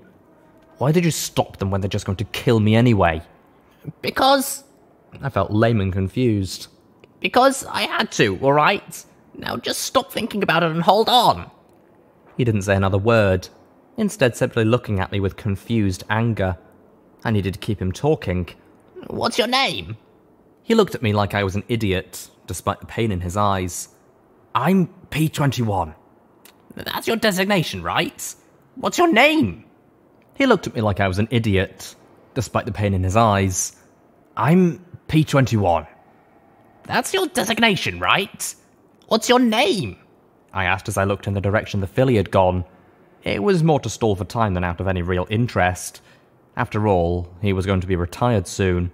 B: Why did you stop them when they're just going to kill me anyway?
C: Because...
B: I felt lame and confused.
C: Because I had to, alright? Now just stop thinking about it and hold on.
B: He didn't say another word, instead simply looking at me with confused anger. I needed to keep him talking.
C: What's your name?
B: He looked at me like I was an idiot, despite the pain in his eyes. I'm P21.
C: That's your designation, right? What's your name?
B: He looked at me like I was an idiot, despite the pain in his eyes. I'm P21.
C: That's your designation, right? What's your name?
B: I asked as I looked in the direction the filly had gone. It was more to stall for time than out of any real interest. After all, he was going to be retired soon.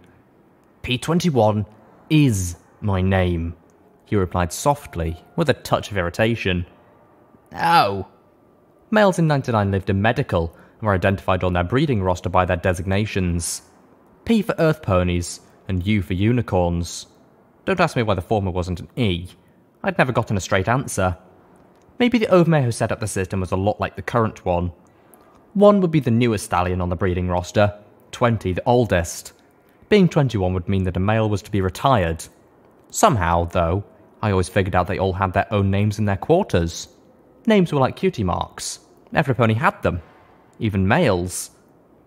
B: P21 is my name, he replied softly, with a touch of irritation.
C: Oh.
B: Males in 99 lived in medical and were identified on their breeding roster by their designations. P for earth ponies, and U for unicorns. Don't ask me why the former wasn't an E. I'd never gotten a straight answer. Maybe the overmare who set up the system was a lot like the current one. 1 would be the newest stallion on the breeding roster, 20 the oldest. Being 21 would mean that a male was to be retired. Somehow, though, I always figured out they all had their own names in their quarters. Names were like cutie marks. Every pony had them. Even males.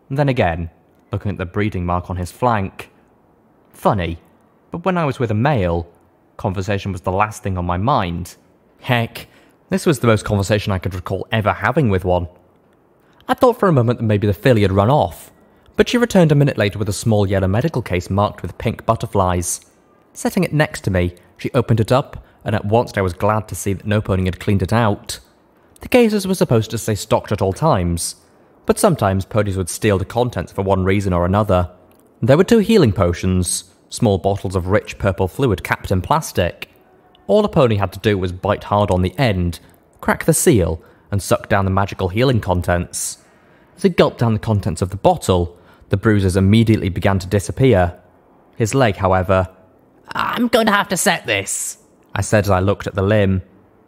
B: And then again, looking at the breeding mark on his flank. Funny, but when I was with a male, conversation was the last thing on my mind. Heck, this was the most conversation I could recall ever having with one. I thought for a moment that maybe the filly had run off, but she returned a minute later with a small yellow medical case marked with pink butterflies. Setting it next to me, she opened it up, and at once I was glad to see that no pony had cleaned it out. The cases were supposed to stay stocked at all times, but sometimes ponies would steal the contents for one reason or another. There were 2 healing potions, small bottles of rich purple fluid capped in plastic. All the pony had to do was bite hard on the end, crack the seal, and suck down the magical healing contents. As he gulped down the contents of the bottle, the bruises immediately began to disappear. His leg, however...
C: I'm going to have to set this,
B: I said as I looked at the limb.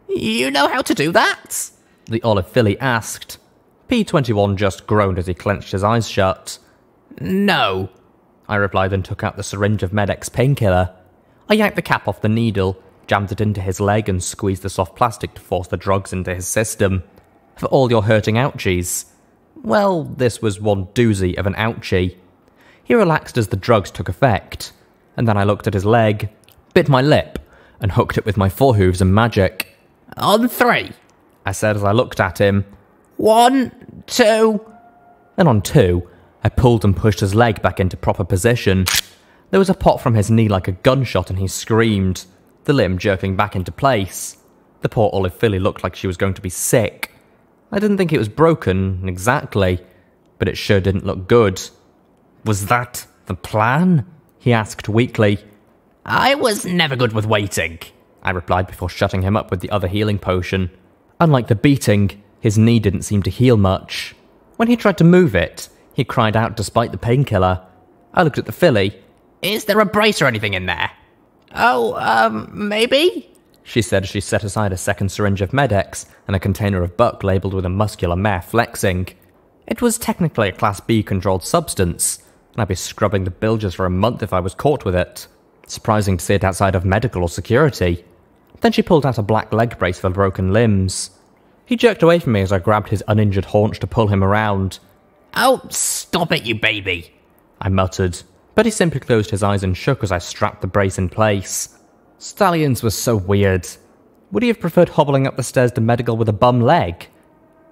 C: You know how to do that?
B: The olive filly asked. P21 just groaned as he clenched his eyes shut.
C: No,
B: I replied and took out the syringe of Med-X painkiller. I yanked the cap off the needle, jammed it into his leg and squeezed the soft plastic to force the drugs into his system. For all your hurting ouchies. Well, this was one doozy of an ouchie. He relaxed as the drugs took effect, and then I looked at his leg, bit my lip, and hooked it with my forehooves and magic.
C: On 3,
B: I said as I looked at him.
C: 1, 2...
B: Then on 2, I pulled and pushed his leg back into proper position. There was a pop from his knee like a gunshot and he screamed, the limb jerking back into place. The poor olive filly looked like she was going to be sick. I didn't think it was broken, exactly, but it sure didn't look good. Was that the plan? He asked weakly.
C: I was never good with waiting,
B: I replied before shutting him up with the other healing potion. Unlike the beating, his knee didn't seem to heal much. When he tried to move it, he cried out despite the painkiller. I looked at the filly.
C: Is there a brace or anything in there? Oh, maybe?
B: She said as she set aside a second syringe of Med-X and a container of buck labelled with a muscular mare flexing. It was technically a Class B controlled substance, and I'd be scrubbing the bilges for a month if I was caught with it. Surprising to see it outside of medical or security. Then she pulled out a black leg brace for broken limbs. He jerked away from me as I grabbed his uninjured haunch to pull him around.
C: Oh, stop it, you baby,
B: I muttered, but he simply closed his eyes and shook as I strapped the brace in place. Stallions were so weird. Would he have preferred hobbling up the stairs to medical with a bum leg?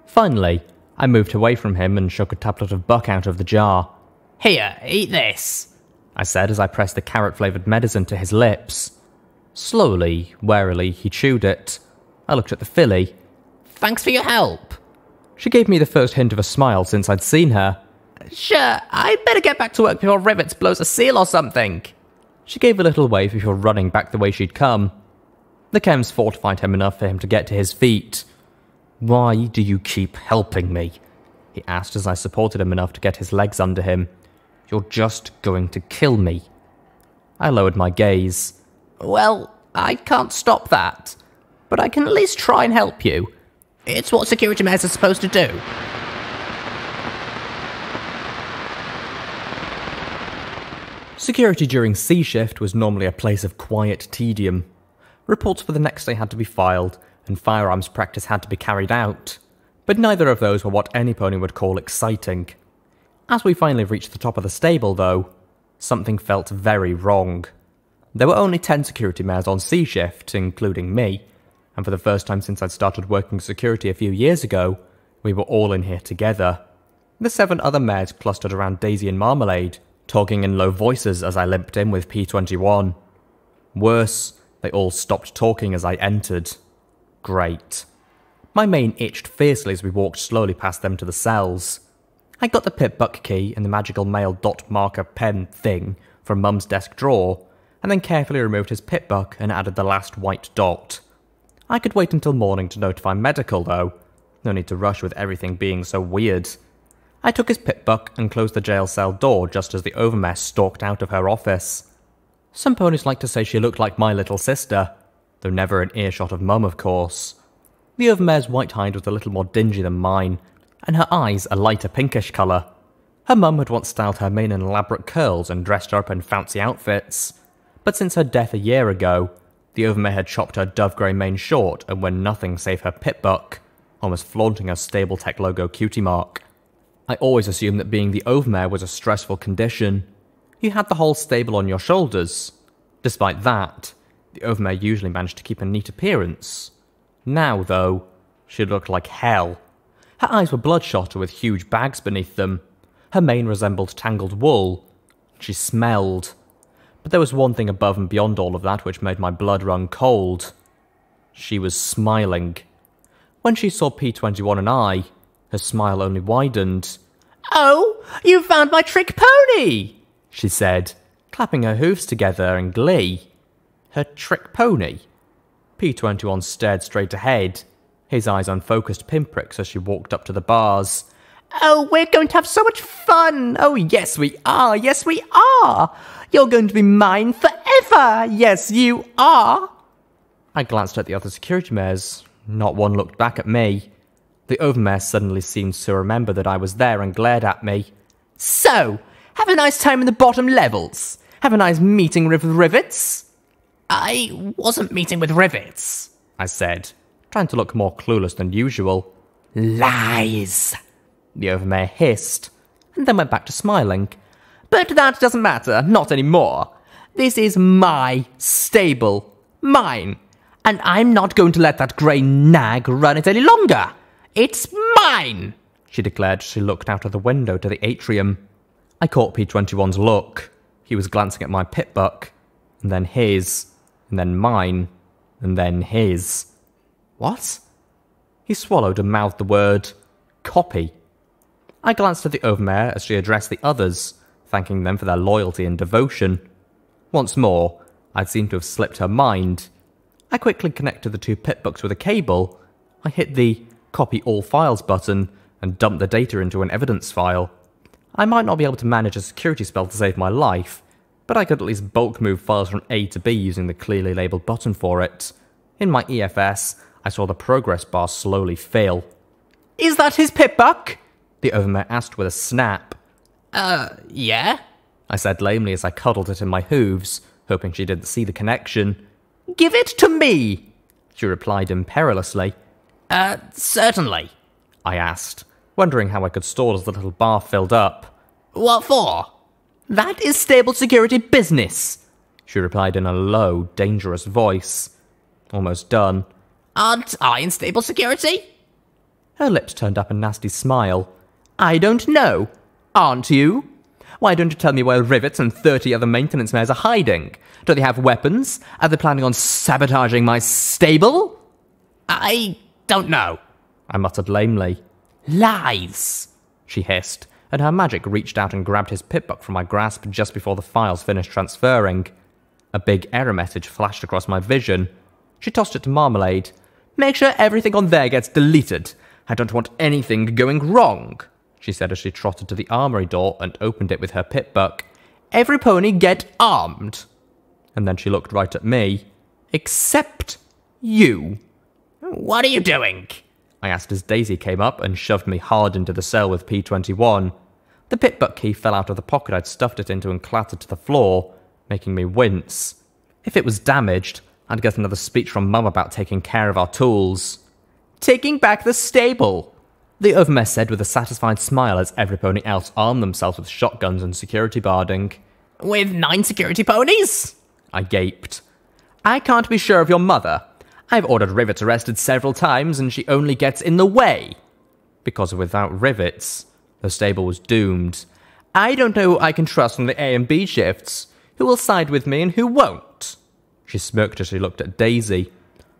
B: Finally, I moved away from him and shook a tablet of buck out of the jar.
C: Here, eat this,
B: I said as I pressed the carrot-flavoured medicine to his lips. Slowly, warily, he chewed it. I looked at the filly.
C: Thanks for your help.
B: She gave me the first hint of a smile since I'd seen her.
C: Sure, I'd better get back to work before Rivets blows a seal or something.
B: She gave a little wave before running back the way she'd come. The chems fortified him enough for him to get to his feet. "Why do you keep helping me?" he asked as I supported him enough to get his legs under him. "You're just going to kill me." I lowered my gaze.
C: Well, I can't stop that, but I can at least try and help you. It's what security measures are supposed to do.
B: Security during C shift was normally a place of quiet tedium. Reports for the next day had to be filed, and firearms practice had to be carried out, but neither of those were what any pony would call exciting. As we finally reached the top of the stable, though, something felt very wrong. There were only 10 security mares on C shift, including me, and for the first time since I'd started working security a few years ago, we were all in here together. The 7 other mares clustered around Daisy and Marmalade, talking in low voices as I limped in with P21. Worse, they all stopped talking as I entered. Great. My mane itched fiercely as we walked slowly past them to the cells. I got the pip-buck key and the magical mail dot marker pen thing from Mum's desk drawer, and then carefully removed his pip-buck and added the last white dot. I could wait until morning to notify medical, though. No need to rush with everything being so weird. I took his pip-buck and closed the jail cell door just as the overmare stalked out of her office. Some ponies like to say she looked like my little sister, though never in earshot of Mum, of course. The overmare's white hide was a little more dingy than mine, and her eyes a lighter pinkish colour. Her mum had once styled her mane in elaborate curls and dressed her up in fancy outfits, but since her death a year ago, the overmare had chopped her dove grey mane short and worn nothing save her pip-buck, almost flaunting her stable tech logo cutie mark. I always assumed that being the overmare was a stressful condition. You had the whole stable on your shoulders. Despite that, the overmare usually managed to keep a neat appearance. Now, though, she looked like hell. Her eyes were bloodshot with huge bags beneath them. Her mane resembled tangled wool. She smelled. But there was one thing above and beyond all of that which made my blood run cold. She was smiling. When she saw P21 and I, her smile only widened.
C: "Oh, you found my trick pony!"
B: she said, clapping her hooves together in glee. Her trick pony? P21 stared straight ahead, his eyes on focused pinpricks as she walked up to the bars.
C: "Oh, we're going to have so much fun! Oh, yes we are! Yes we are! You're going to be mine forever! Yes you are!"
B: I glanced at the other security mares. Not one looked back at me. The overmare suddenly seemed to remember that I was there and glared at me.
C: "So, have a nice time in the bottom levels. Have a nice meeting with Rivets." "I wasn't meeting with Rivets,"
B: I said, trying to look more clueless than usual.
C: "Lies,"
B: the overmare hissed, and then went back to smiling.
C: "But that doesn't matter, not anymore. This is my stable. Mine. And I'm not going to let that grey nag run it any longer. It's mine,"
B: she declared as she looked out of the window to the atrium. I caught P21's look. He was glancing at my pip-buck, and then his, and then mine, and then his. What? He swallowed and mouthed the word, copy. I glanced at the overmare as she addressed the others, thanking them for their loyalty and devotion. Once more, I'd seemed to have slipped her mind. I quickly connected the 2 pip-bucks with a cable. I hit the Copy All Files button and dumped the data into an evidence file. I might not be able to manage a security spell to save my life, but I could at least bulk move files from A to B using the clearly labelled button for it. In my EFS, I saw the progress bar slowly fill.
C: "Is that his pip-buck?"
B: the overmare asked with a snap.
C: Yeah?"
B: I said lamely as I cuddled it in my hooves, hoping she didn't see the connection.
C: "Give it to me,"
B: she replied imperilously.
C: Certainly,"
B: I asked, wondering how I could stall as the little bar filled up.
C: "What for?" "That is stable security business,"
B: she replied in a low, dangerous voice. Almost done.
C: "Aren't I in stable security?"
B: Her lips turned up a nasty smile.
C: "I don't know. Aren't you? Why don't you tell me where Rivets and 30 other maintenance mares are hiding? Do they have weapons? Are they planning on sabotaging my stable?" "I don't know,"
B: I muttered lamely.
C: "Lies,"
B: she hissed, and her magic reached out and grabbed his pip-buck from my grasp just before the files finished transferring. A big error message flashed across my vision. She tossed it to Marmalade. Make sure everything on there gets deleted. I don't want anything going wrong, she said as she trotted to the armory door and opened it with her pip-buck. Every pony get armed. And then she looked right at me. Except you.
C: What are you doing?
B: I asked as Daisy came up and shoved me hard into the cell with P21. The pip-buck key fell out of the pocket I'd stuffed it into and clattered to the floor, making me wince. If it was damaged, I'd get another speech from Mum about taking care of our tools. Taking back the stable, the overmare said with a satisfied smile as every pony else armed themselves with shotguns and security barding.
C: With 9 security ponies?
B: I gaped. I can't be sure of your mother. I've ordered rivets arrested several times and she only gets in the way. Because without rivets, the stable was doomed. I don't know who I can trust on the A and B shifts. Who will side with me and who won't? She smirked as she looked at Daisy.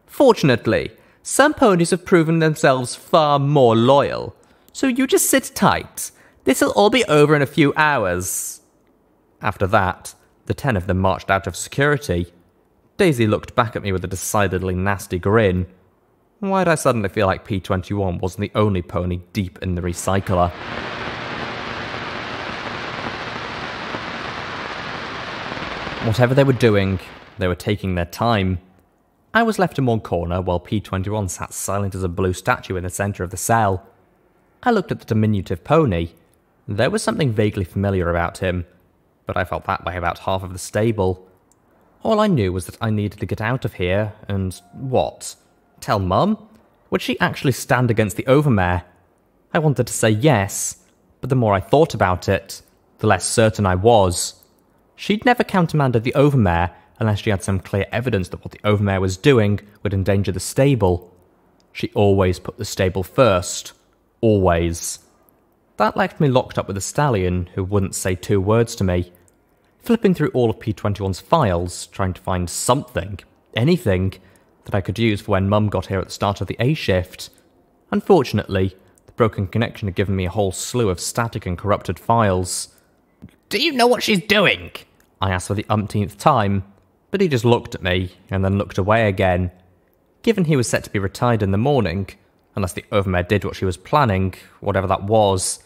B: Fortunately, some ponies have proven themselves far more loyal. So you just sit tight. This'll all be over in a few hours. After that, the 10 of them marched out of security. Daisy looked back at me with a decidedly nasty grin. Why'd I suddenly feel like P21 wasn't the only pony deep in the recycler? Whatever they were doing, they were taking their time. I was left in one corner while P21 sat silent as a blue statue in the centre of the cell. I looked at the diminutive pony. There was something vaguely familiar about him, but I felt that way about half of the stable. All I knew was that I needed to get out of here, and what? Tell Mum? Would she actually stand against the overmare? I wanted to say yes, but the more I thought about it, the less certain I was. She'd never countermanded the overmare unless she had some clear evidence that what the overmare was doing would endanger the stable. She always put the stable first. Always. That left me locked up with a stallion who wouldn't say 2 words to me. Flipping through all of P21's files, trying to find something, anything, that I could use for when Mum got here at the start of the A shift. Unfortunately, the broken connection had given me a whole slew of static and corrupted files.
C: Do you know what she's doing?
B: I asked for the umpteenth time, but he just looked at me and then looked away again. Given he was set to be retired in the morning, unless the overmare did what she was planning, whatever that was.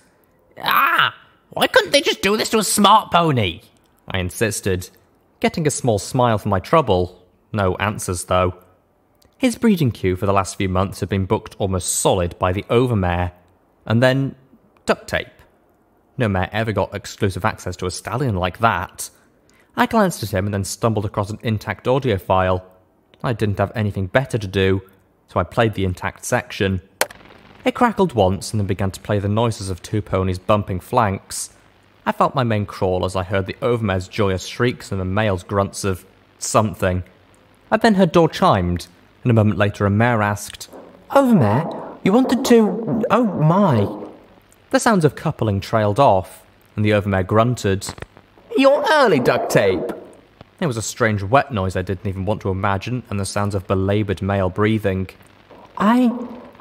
C: Why couldn't they just do this to a smart pony?
B: I insisted, getting a small smile for my trouble. No answers, though. His breeding queue for the last few months had been booked almost solid by the overmare. And then, duct tape. No mare ever got exclusive access to a stallion like that. I glanced at him and then stumbled across an intact audio file. I didn't have anything better to do, so I played the intact section. It crackled once and then began to play the noises of 2 ponies bumping flanks. I felt my mane crawl as I heard the overmare's joyous shrieks and the male's grunts of something. I then heard door chimed, and a moment later a mare asked,
A: Overmare, you wanted to... Oh my.
B: The sounds of coupling trailed off, and the overmare grunted.
A: You're early, duct tape.
B: It was a strange wet noise I didn't even want to imagine, and the sounds of belaboured male breathing.
A: I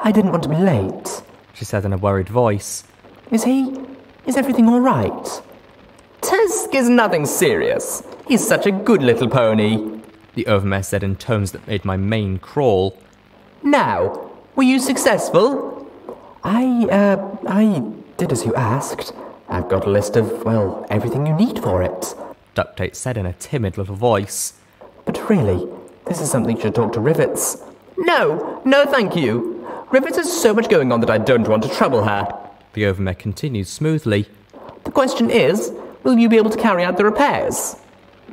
A: didn't want to be late,
B: she said in a worried voice.
A: Is everything all right? Tusk is nothing serious. He's such a good little pony,
B: the overmare said in tones that made my mane crawl.
A: Now, were you successful? I did as you asked. I've got a list of, well, everything you need for it,
B: duct tape said in a timid little voice.
A: But really, this is something you should talk to Rivets. No, thank you. Rivets has so much going on that I don't want to trouble her.
B: The overmare continued smoothly.
A: The question is, will you be able to carry out the repairs?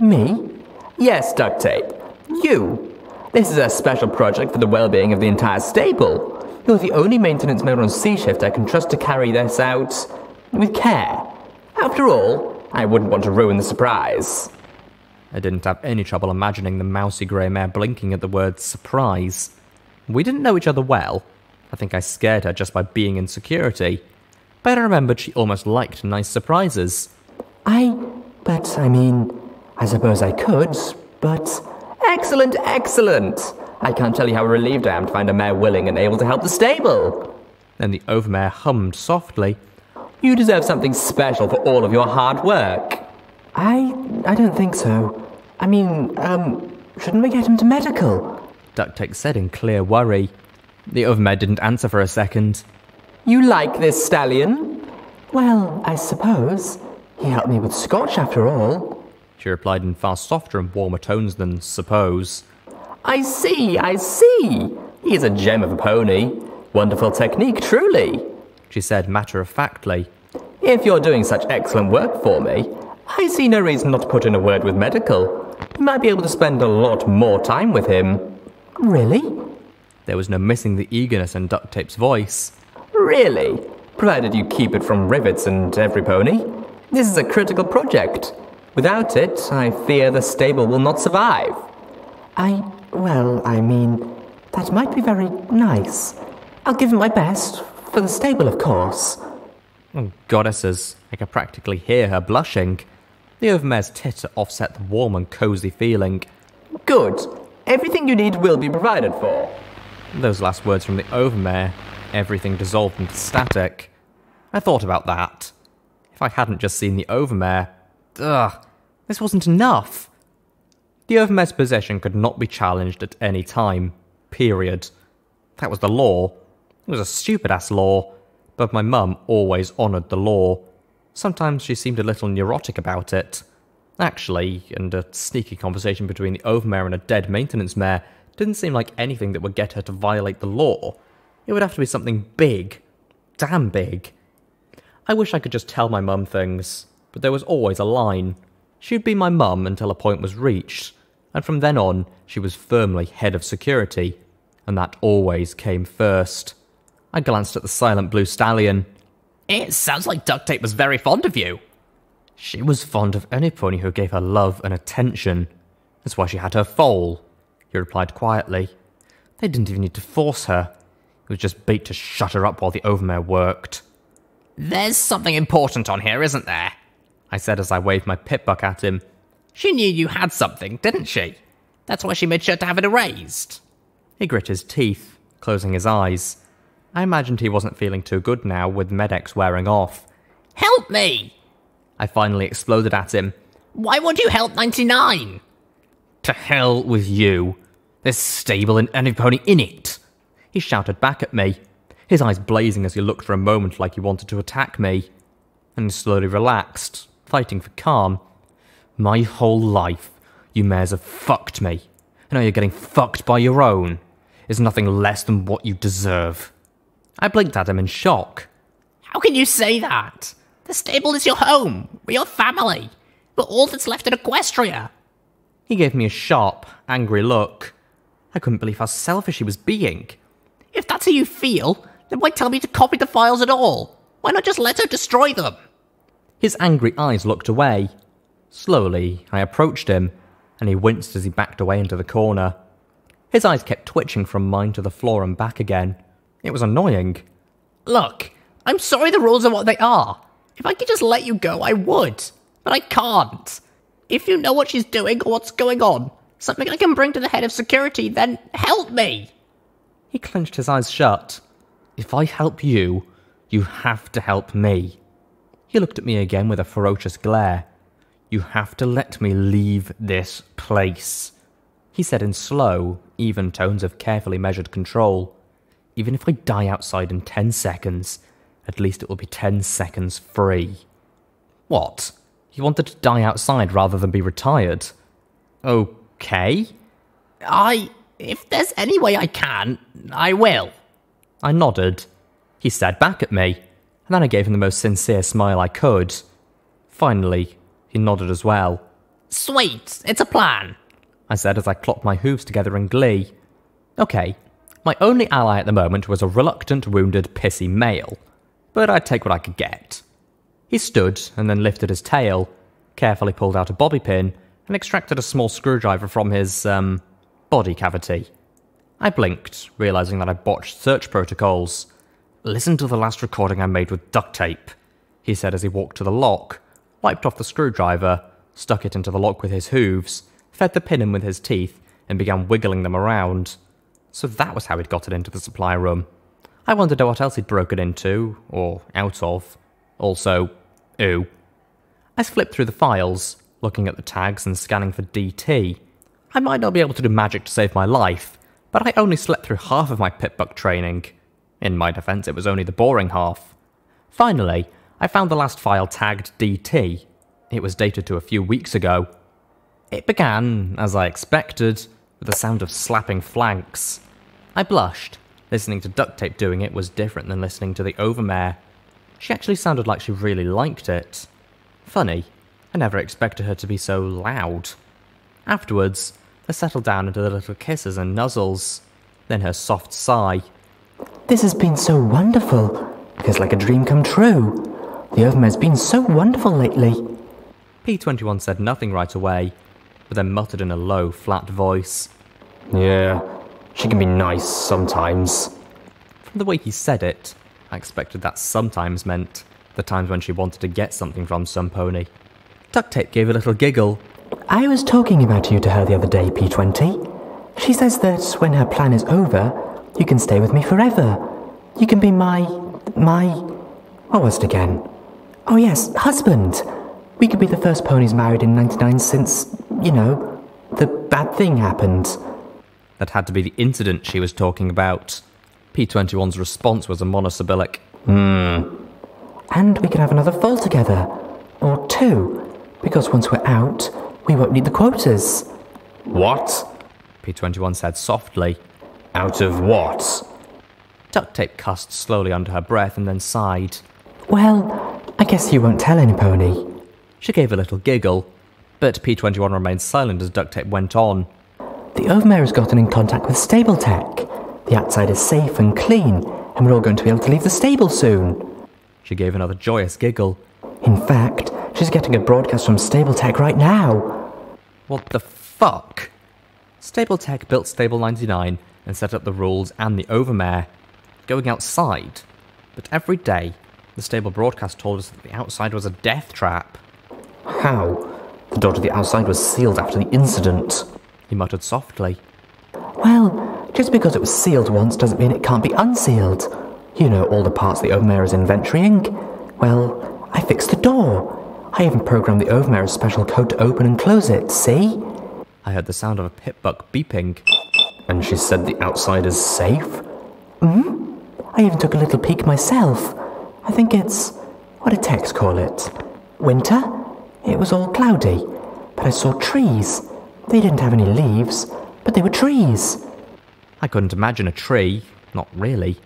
A: Me? Yes, duct tape. You. This is a special project for the well-being of the entire stable. You're the only maintenance member on C shift I can trust to carry this out with care. After all, I wouldn't want to ruin the surprise.
B: I didn't have any trouble imagining the mousy grey mare blinking at the word surprise. We didn't know each other well. I think I scared her just by being in security. But I remembered she almost liked nice surprises.
A: I suppose I could, but... Excellent! I can't tell you how relieved I am to find a mare willing and able to help the stable.
B: Then the overmare hummed softly.
A: You deserve something special for all of your hard work. I don't think so. Shouldn't we get him to medical?
B: Duct tape said in clear worry. The overmare didn't answer for a second.
A: You like this stallion? Well, I suppose. He helped me with Scotch after all.
B: She replied in far softer and warmer tones than suppose.
A: I see, I see. He is a gem of a pony. Wonderful technique, truly,
B: she said matter-of-factly.
A: If you're doing such excellent work for me, I see no reason not to put in a word with medical. You might be able to spend a lot more time with him. Really?
B: There was no missing the eagerness in Duct Tape's voice.
A: Really? Provided you keep it from rivets and every pony. This is a critical project. Without it, I fear the stable will not survive. I mean, that might be very nice. I'll give it my best, for the stable, of course.
B: Oh, goddesses, I could practically hear her blushing. The overmare's titter offset the warm and cosy feeling.
A: Good. Everything you need will be provided for.
B: Those last words from the overmare, everything dissolved into static. I thought about that. If I hadn't just seen the overmare... this wasn't enough. The overmare's position could not be challenged at any time. Period. That was the law. It was a stupid-ass law, but my mum always honoured the law. Sometimes she seemed a little neurotic about it. Actually, and a sneaky conversation between the overmare and a dead maintenance mare didn't seem like anything that would get her to violate the law. It would have to be something big. Damn big. I wish I could just tell my mum things, but there was always a line. She would be my mum until a point was reached, and from then on, she was firmly head of security, and that always came first. I glanced at the silent blue stallion.
C: It sounds like Duct Tape was very fond of you.
B: She was fond of any pony who gave her love and attention. That's why she had her foal, he replied quietly. They didn't even need to force her. It was just bait to shut her up while the overmare worked.
C: There's something important on here, isn't there?
B: I said as I waved my pip-buck at him.
C: She knew you had something, didn't she? That's why she made sure to have it erased.
B: He grit his teeth, closing his eyes. I imagined he wasn't feeling too good now, with Med-X wearing off.
C: Help me!
B: I finally exploded at him.
C: Why won't you help 99?
B: To hell with you. There's stable and any pony in it. He shouted back at me, his eyes blazing as he looked for a moment like he wanted to attack me. And slowly relaxed, fighting for calm. My whole life, you mares have fucked me. And now you're getting fucked by your own. Is nothing less than what you deserve. I blinked at him in shock.
C: How can you say that? The stable is your home. We're your family. We're all that's left in Equestria.
B: He gave me a sharp, angry look. I couldn't believe how selfish he was being.
C: If that's how you feel, then why tell me to copy the files at all? Why not just let her destroy them?
B: His angry eyes looked away. Slowly, I approached him, and he winced as he backed away into the corner. His eyes kept twitching from mine to the floor and back again. It was annoying.
C: Look, I'm sorry the rules are what they are. If I could just let you go, I would. But I can't. If you know what she's doing or what's going on, something I can bring to the head of security, then help me.
B: He clenched his eyes shut. If I help you, you have to help me. He looked at me again with a ferocious glare. You have to let me leave this place, he said in slow, even tones of carefully measured control. Even if I die outside in 10 seconds, at least it will be 10 seconds free. What? He wanted to die outside rather than be retired? Okay.
C: If there's any way I can, I will.
B: I nodded. He stared back at me, and then I gave him the most sincere smile I could. Finally, he nodded as well.
C: Sweet, it's a plan,
B: I said as I clocked my hooves together in glee. Okay, my only ally at the moment was a reluctant, wounded, pissy male, but I'd take what I could get. He stood and then lifted his tail, carefully pulled out a bobby pin, and extracted a small screwdriver from his, body cavity. I blinked, realizing that I botched search protocols. Listen to the last recording I made with duct tape, he said as he walked to the lock, wiped off the screwdriver, stuck it into the lock with his hooves, fed the pin in with his teeth, and began wiggling them around. So that was how he'd got it into the supply room. I wondered what else he'd broken into, or out of. Also, ooh. I flipped through the files, looking at the tags and scanning for DT. I might not be able to do magic to save my life, but I only slept through half of my pitbuck training. In my defense, it was only the boring half. Finally, I found the last file tagged DT. It was dated to a few weeks ago. It began, as I expected, with the sound of slapping flanks. I blushed. Listening to Duct Tape doing it was different than listening to the Overmare. She actually sounded like she really liked it. Funny, I never expected her to be so loud. Afterwards, I settled down into the little kisses and nuzzles, then her soft sigh.
A: This has been so wonderful. Feels like a dream come true. The Overmare's been so wonderful lately.
B: P21 said nothing right away, but then muttered in a low, flat voice.
A: Yeah, she can be nice sometimes.
B: From the way he said it, I expected that sometimes meant the times when she wanted to get something from some pony. Duct Tape gave a little giggle.
A: I was talking about you to her the other day, P20. She says that when her plan is over, you can stay with me forever. You can be my... what was it again? Oh yes, husband. We could be the first ponies married in 99 since, the bad thing happened.
B: That had to be the incident she was talking about. P21's response was a monosyllabic,
A: And we can have another fall together. Or two. Because once we're out, we won't need the quotas. What?
B: P21 said softly.
A: Out of what?
B: Duct Tape cussed slowly under her breath and then sighed.
A: Well, I guess you won't tell any pony.
B: She gave a little giggle, but P21 remained silent as Duct Tape went on.
A: The Overmare has gotten in contact with Stable Tech. The outside is safe and clean, and we're all going to be able to leave the stable soon.
B: She gave another joyous giggle.
A: In fact, she's getting a broadcast from Stable Tech right now.
B: What the fuck? Stable Tech built Stable 99 and set up the rules and the Overmare. Going outside. But every day, the stable broadcast told us that the outside was a death trap.
A: How? The door to the outside was sealed after the incident.
B: He muttered softly.
A: Well, just because it was sealed once doesn't mean it can't be unsealed. You know all the parts the Overmare is inventorying. Well, I fixed the door. I even programmed the Overmare's special code to open and close it, see?
B: I heard the sound of a pitbuck beeping.
A: And she said the outside is safe? I even took a little peek myself. I think it's... what did Tex call it? Winter? It was all cloudy, but I saw trees. They didn't have any leaves, but they were trees.
B: I couldn't imagine a tree. Not really.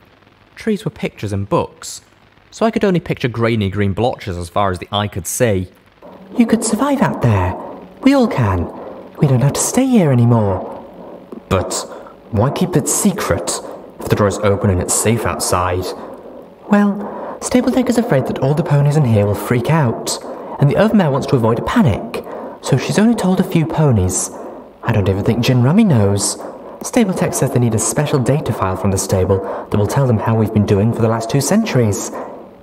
B: Trees were pictures in books, so I could only picture grainy green blotches as far as the eye could see.
A: You could survive out there. We all can. We don't have to stay here anymore. But why keep it secret if the door is open and it's safe outside? Well, Stable Tech is afraid that all the ponies in here will freak out, and the Overmare wants to avoid a panic, so she's only told a few ponies. I don't even think Gin Rummy knows. Stable Tech says they need a special data file from the stable that will tell them how we've been doing for the last 2 centuries.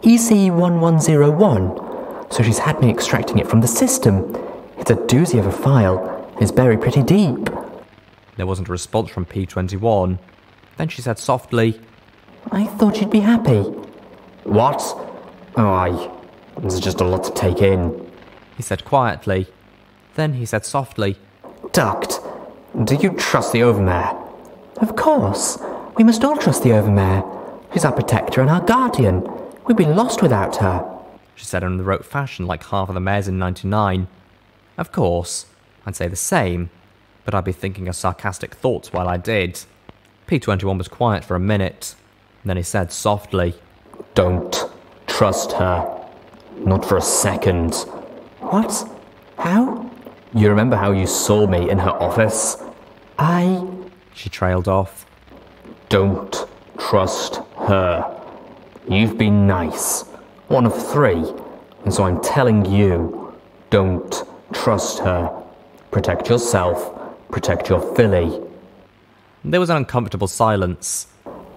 A: EC1101. So she's had me extracting it from the system. It's a doozy of a file. It's buried pretty deep.
B: There wasn't a response from P21. Then she said softly,
A: I thought you'd be happy. What? Oh, there's just a lot to take in.
B: He said quietly. Then he said softly,
A: Duct, do you trust the Overmare? Of course. We must all trust the Overmare. She's our protector and our guardian. We'd be lost without her.
B: She said in the rote fashion like half of the mares in 99. Of course, I'd say the same, but I'd be thinking of sarcastic thoughts while I did. P21 was quiet for a minute. Then he said softly,
A: Don't trust her. Not for a second. What? How? You remember how you saw me in her office? She trailed off. Don't trust her. You've been nice. One of 3. And so I'm telling you, don't trust her. Protect yourself. Protect your filly.
B: There was an uncomfortable silence.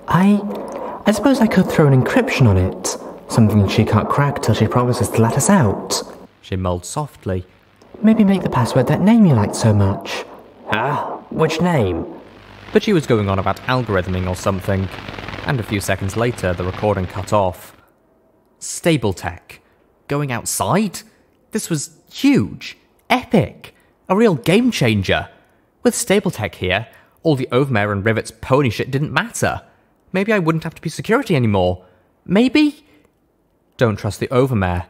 A: I suppose I could throw an encryption on it. Something she can't crack till she promises to let us out.
B: She mulled softly.
A: Maybe make the password that name you liked so much. Which name?
B: But she was going on about algorithming or something. And a few seconds later, the recording cut off. Stable Tech. Going outside? This was huge. Epic. A real game changer. With Stable Tech here, all the Overmare and Rivet's pony shit didn't matter. Maybe I wouldn't have to be security anymore. Maybe... Don't trust the Overmare.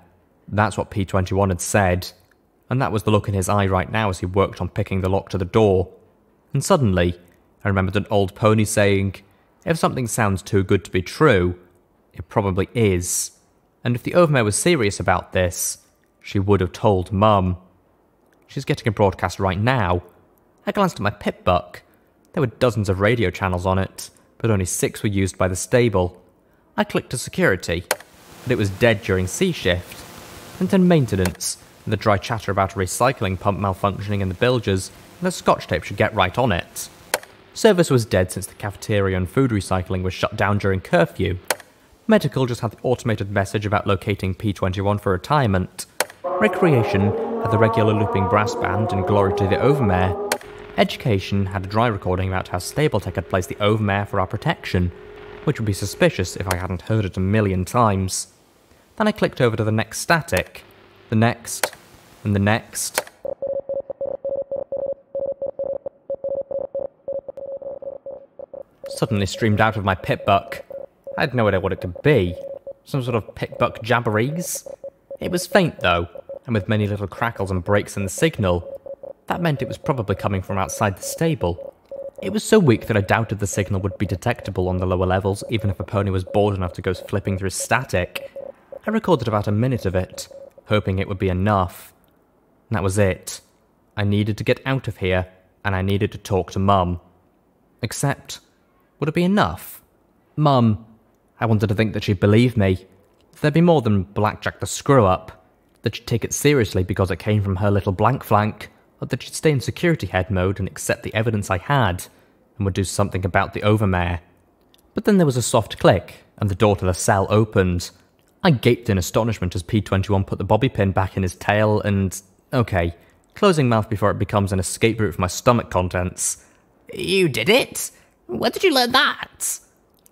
B: That's what P21 had said. And that was the look in his eye right now as he worked on picking the lock to the door. And suddenly, I remembered an old pony saying, if something sounds too good to be true, it probably is. And if the Overmare was serious about this, she would have told Mum. She's getting a broadcast right now. I glanced at my pip buck. There were dozens of radio channels on it, but only 6 were used by the stable. I clicked to security, but it was dead during C shift. And then maintenance, and the dry chatter about a recycling pump malfunctioning in the bilges, and the scotch tape should get right on it. Service was dead since the cafeteria and food recycling was shut down during curfew. Medical just had the automated message about locating P21 for retirement. Recreation had the regular looping brass band and glory to the Overmare. Education had a dry recording about how Stabletech had placed the Overmare for our protection, which would be suspicious if I hadn't heard it a million times. Then I clicked over to the next static, the next, and the next. Suddenly streamed out of my pip buck. I had no idea what it could be. Some sort of pip buck jabberies? It was faint though, and with many little crackles and breaks in the signal. That meant it was probably coming from outside the stable. It was so weak that I doubted the signal would be detectable on the lower levels, even if a pony was bored enough to go flipping through static. I recorded about a minute of it, hoping it would be enough. And that was it. I needed to get out of here, and I needed to talk to Mum. Except, would it be enough? Mum, I wanted to think that she'd believe me. That there'd be more than Blackjack the screw-up. That she'd take it seriously because it came from her little blank flank. Or that she'd stay in security head mode and accept the evidence I had, and would do something about the Overmare. But then there was a soft click, and the door to the cell opened. I gaped in astonishment as P21 put the bobby pin back in his tail and... okay, closing mouth before it becomes an escape route for my stomach contents.
C: You did it? Where did you learn that?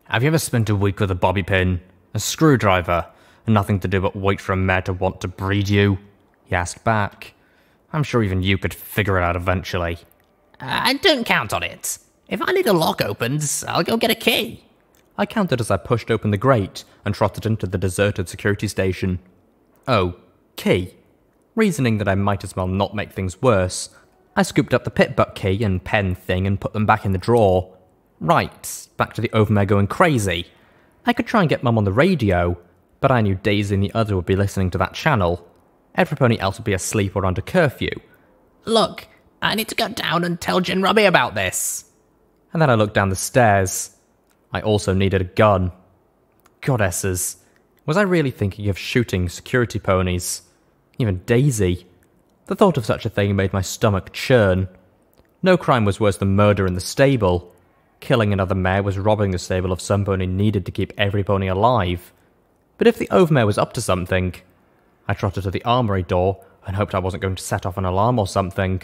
B: Have you ever spent a week with a bobby pin? A screwdriver? And nothing to do but wait for a mare to want to breed you? He asked back. I'm sure even you could figure it out eventually.
C: I don't count on it. If I need a lock opened, I'll go get a key.
B: I counted as I pushed open the grate and trotted into the deserted security station. Oh, key. Reasoning that I might as well not make things worse, I scooped up the pit butt key and pen thing and put them back in the drawer. Right, back to the Overmare going crazy. I could try and get Mum on the radio, but I knew Daisy and the other would be listening to that channel. Everybody else would be asleep or under curfew.
C: Look, I need to go down and tell Jin Robbie about this.
B: And then I looked down the stairs. I also needed a gun. Goddesses, was I really thinking of shooting security ponies? Even Daisy? The thought of such a thing made my stomach churn. No crime was worse than murder in the stable. Killing another mare was robbing the stable of some pony needed to keep every pony alive. But if the Overmare was up to something... I trotted to the armory door and hoped I wasn't going to set off an alarm or something.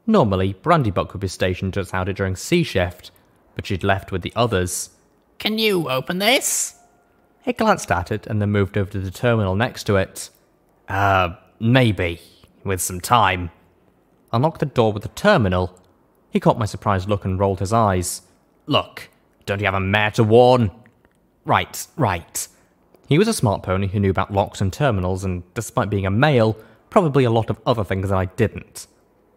B: Normally, Brandybuck would be stationed just out it during C shift, but she'd left with the others.
C: Can you open this?
B: He glanced at it and then moved over to the terminal next to it. Maybe, with some time. I unlocked the door with the terminal. He caught my surprised look and rolled his eyes. Look, don't you have a mare to warn? Right. He was a smart pony who knew about locks and terminals, and despite being a male, probably a lot of other things that I didn't.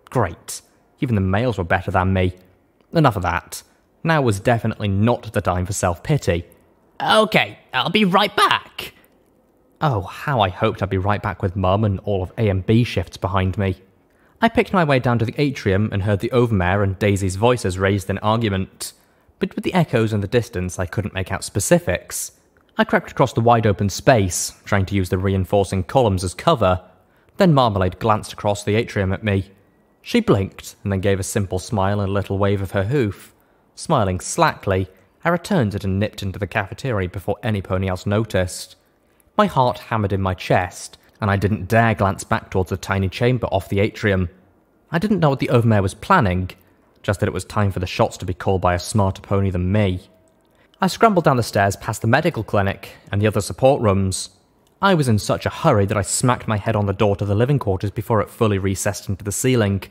B: Great. Even the males were better than me. Enough of that. Now was definitely not the time for self-pity.
C: Okay, I'll be right back.
B: Oh, how I hoped I'd be right back with Mum and all of A and B shifts behind me. I picked my way down to the atrium and heard the Overmare and Daisy's voices raised in argument. But with the echoes in the distance, I couldn't make out specifics. I crept across the wide-open space, trying to use the reinforcing columns as cover. Then Marmalade glanced across the atrium at me. She blinked, and then gave a simple smile and a little wave of her hoof. Smiling slackly, I returned it and nipped into the cafeteria before any pony else noticed. My heart hammered in my chest, and I didn't dare glance back towards the tiny chamber off the atrium. I didn't know what the Overmare was planning, just that it was time for the shots to be called by a smarter pony than me. I scrambled down the stairs past the medical clinic and the other support rooms. I was in such a hurry that I smacked my head on the door to the living quarters before it fully recessed into the ceiling.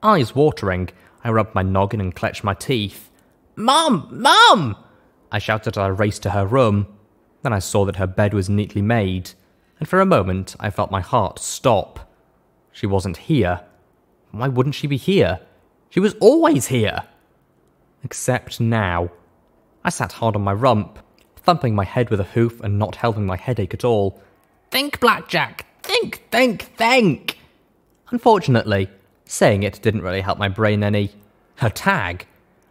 B: Eyes watering, I rubbed my noggin and clenched my teeth. "Mum! Mum!" I shouted as I raced to her room. Then I saw that her bed was neatly made, and for a moment I felt my heart stop. She wasn't here. Why wouldn't she be here? She was always here! Except now. I sat hard on my rump, thumping my head with a hoof and not helping my headache at all. "Think, Blackjack! Think, think, think!" Unfortunately, saying it didn't really help my brain any. Her tag!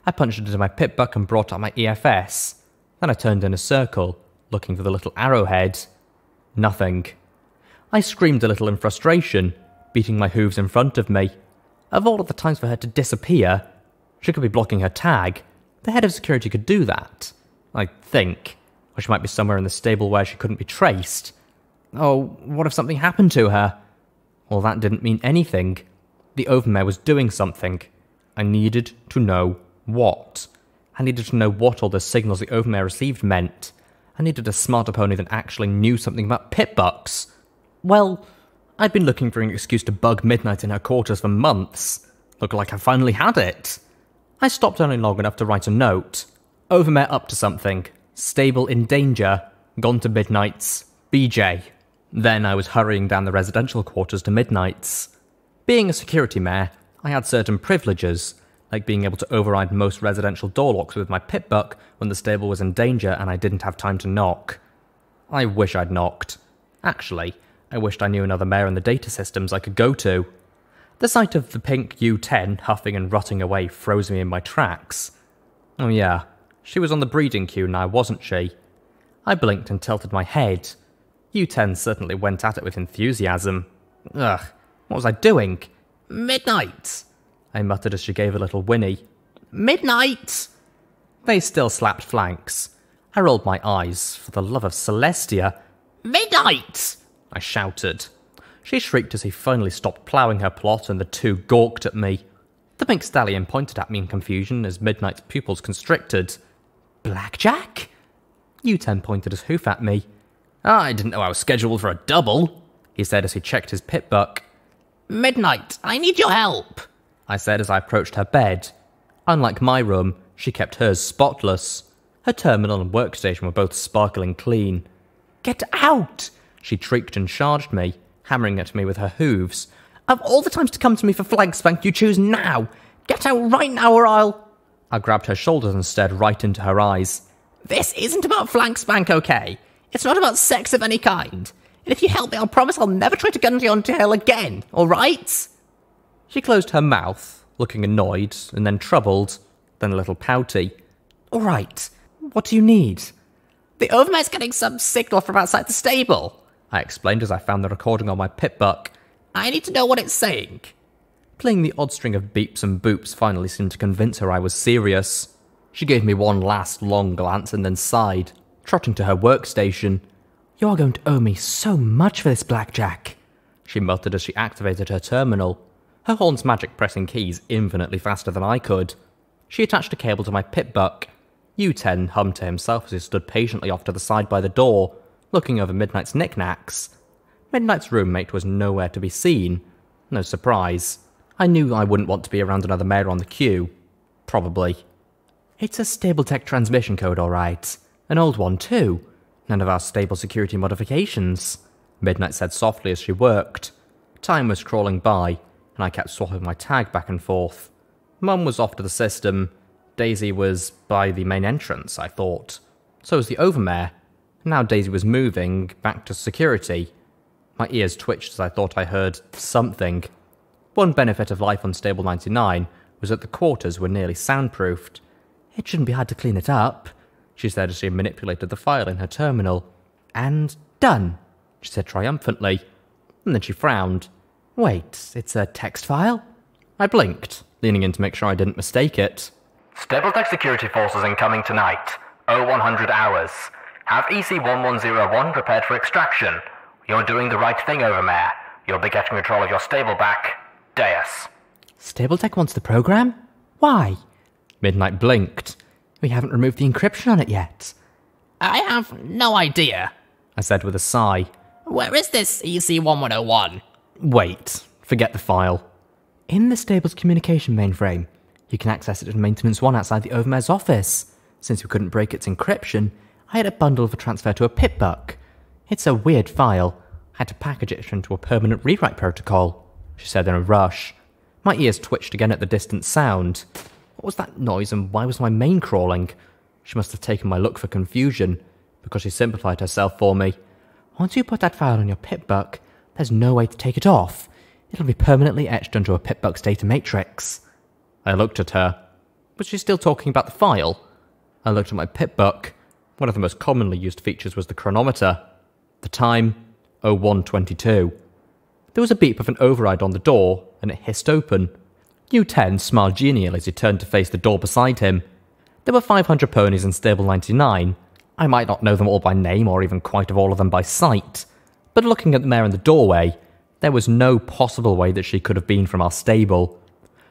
B: I punched it into my pip buck and brought out my EFS. Then I turned in a circle, looking for the little arrowhead. Nothing. I screamed a little in frustration, beating my hooves in front of me. Of all of the times for her to disappear, she could be blocking her tag. The head of security could do that, I think. Or she might be somewhere in the stable where she couldn't be traced. Oh, what if something happened to her? Well, that didn't mean anything. The overmare was doing something. I needed to know what. I needed to know what all the signals the overmare received meant. I needed a smarter pony that actually knew something about pit bucks. Well, I'd been looking for an excuse to bug Midnight in her quarters for months. Looked like I finally had it. I stopped only long enough to write a note. Overmare up to something. Stable in danger. Gone to Midnight's. BJ. Then I was hurrying down the residential quarters to Midnight's. Being a security mare, I had certain privileges, like being able to override most residential door locks with my pit buck when the stable was in danger and I didn't have time to knock. I wish I'd knocked. Actually, I wished I knew another mare in the data systems I could go to. The sight of the pink U10 huffing and rotting away froze me in my tracks. Oh yeah, she was on the breeding queue now, wasn't she? I blinked and tilted my head. U10 certainly went at it with enthusiasm. Ugh, what was I doing? "Midnight!" I muttered as she gave a little whinny. "Midnight!" They still slapped flanks. I rolled my eyes. For the love of Celestia. "Midnight!" I shouted. She shrieked as he finally stopped ploughing her plot and the two gawked at me. The pink stallion pointed at me in confusion as Midnight's pupils constricted. "Blackjack?" U10 pointed his hoof at me. "I didn't know I was scheduled for a double," he said as he checked his pit buck. "Midnight, I need your help," I said as I approached her bed. Unlike my room, she kept hers spotless. Her terminal and workstation were both sparkling clean. "Get out!" she shrieked and charged me, hammering at me with her hooves. "Of all the times to come to me for flag spank, you choose now! Get out right now or I'll—" I grabbed her shoulders and stared right into her eyes. "This isn't about flag spank, okay? It's not about sex of any kind. And if you help me, I'll promise I'll never try to gun to your tail again, alright?" She closed her mouth, looking annoyed, and then troubled, then a little pouty. "Alright, what do you need?" "The overmare's getting some signal from outside the stable," I explained as I found the recording on my pit buck. "I need to know what it's saying." Playing the odd string of beeps and boops finally seemed to convince her I was serious. She gave me one last long glance and then sighed, trotting to her workstation. "You are going to owe me so much for this, Blackjack," she muttered as she activated her terminal, her horn's magic pressing keys infinitely faster than I could. She attached a cable to my pit buck. U10 hummed to himself as he stood patiently off to the side by the door, looking over Midnight's knickknacks. Midnight's roommate was nowhere to be seen. No surprise. I knew I wouldn't want to be around another mare on the queue. Probably. "It's a stable tech transmission code, alright. An old one, too. None of our stable security modifications," Midnight said softly as she worked. Time was crawling by, and I kept swapping my tag back and forth. Mum was off to the system. Daisy was by the main entrance, I thought. So was the overmare. Now Daisy was moving back to security. My ears twitched as I thought I heard something. One benefit of life on Stable 99 was that the quarters were nearly soundproofed. "It shouldn't be hard to clean it up," she said as she manipulated the file in her terminal. "And done," she said triumphantly. And then she frowned. "Wait, it's a text file?" I blinked, leaning in to make sure I didn't mistake it.
D: "Stable Tech Security Forces incoming tonight. 0100 hours. Have EC-1101 prepared for extraction. You're doing the right thing, Overmare. You'll be getting control of your stable back. Deus."
C: "Stable Tech wants the program? Why?"
B: Midnight blinked.
C: "We haven't removed the encryption on it yet."
D: "I have no idea,"
B: I said with a sigh.
D: "Where is this EC-1101?
B: Wait, forget the file.
C: "In the stable's communication mainframe.
B: You can access it in Maintenance 1 outside the Overmare's office. Since we couldn't break its encryption, I had it bundled for transfer to a PipBuck. It's a weird file. I had to package it into a permanent rewrite protocol," she said in a rush. My ears twitched again at the distant sound. What was that noise and why was my mane crawling? She must have taken my look for confusion, because she simplified herself for me. "Once you put that file on your PipBuck, there's no way to take it off. It'll be permanently etched onto a PipBuck's data matrix." I looked at her. Was she still talking about the file? I looked at my PipBuck. One of the most commonly used features was the chronometer. The time, 01:22. There was a beep of an override on the door, and it hissed open. U10 smiled genially as he turned to face the door beside him. There were 500 ponies in Stable 99. I might not know them all by name or even quite of all of them by sight, but looking at the mare in the doorway, there was no possible way that she could have been from our stable.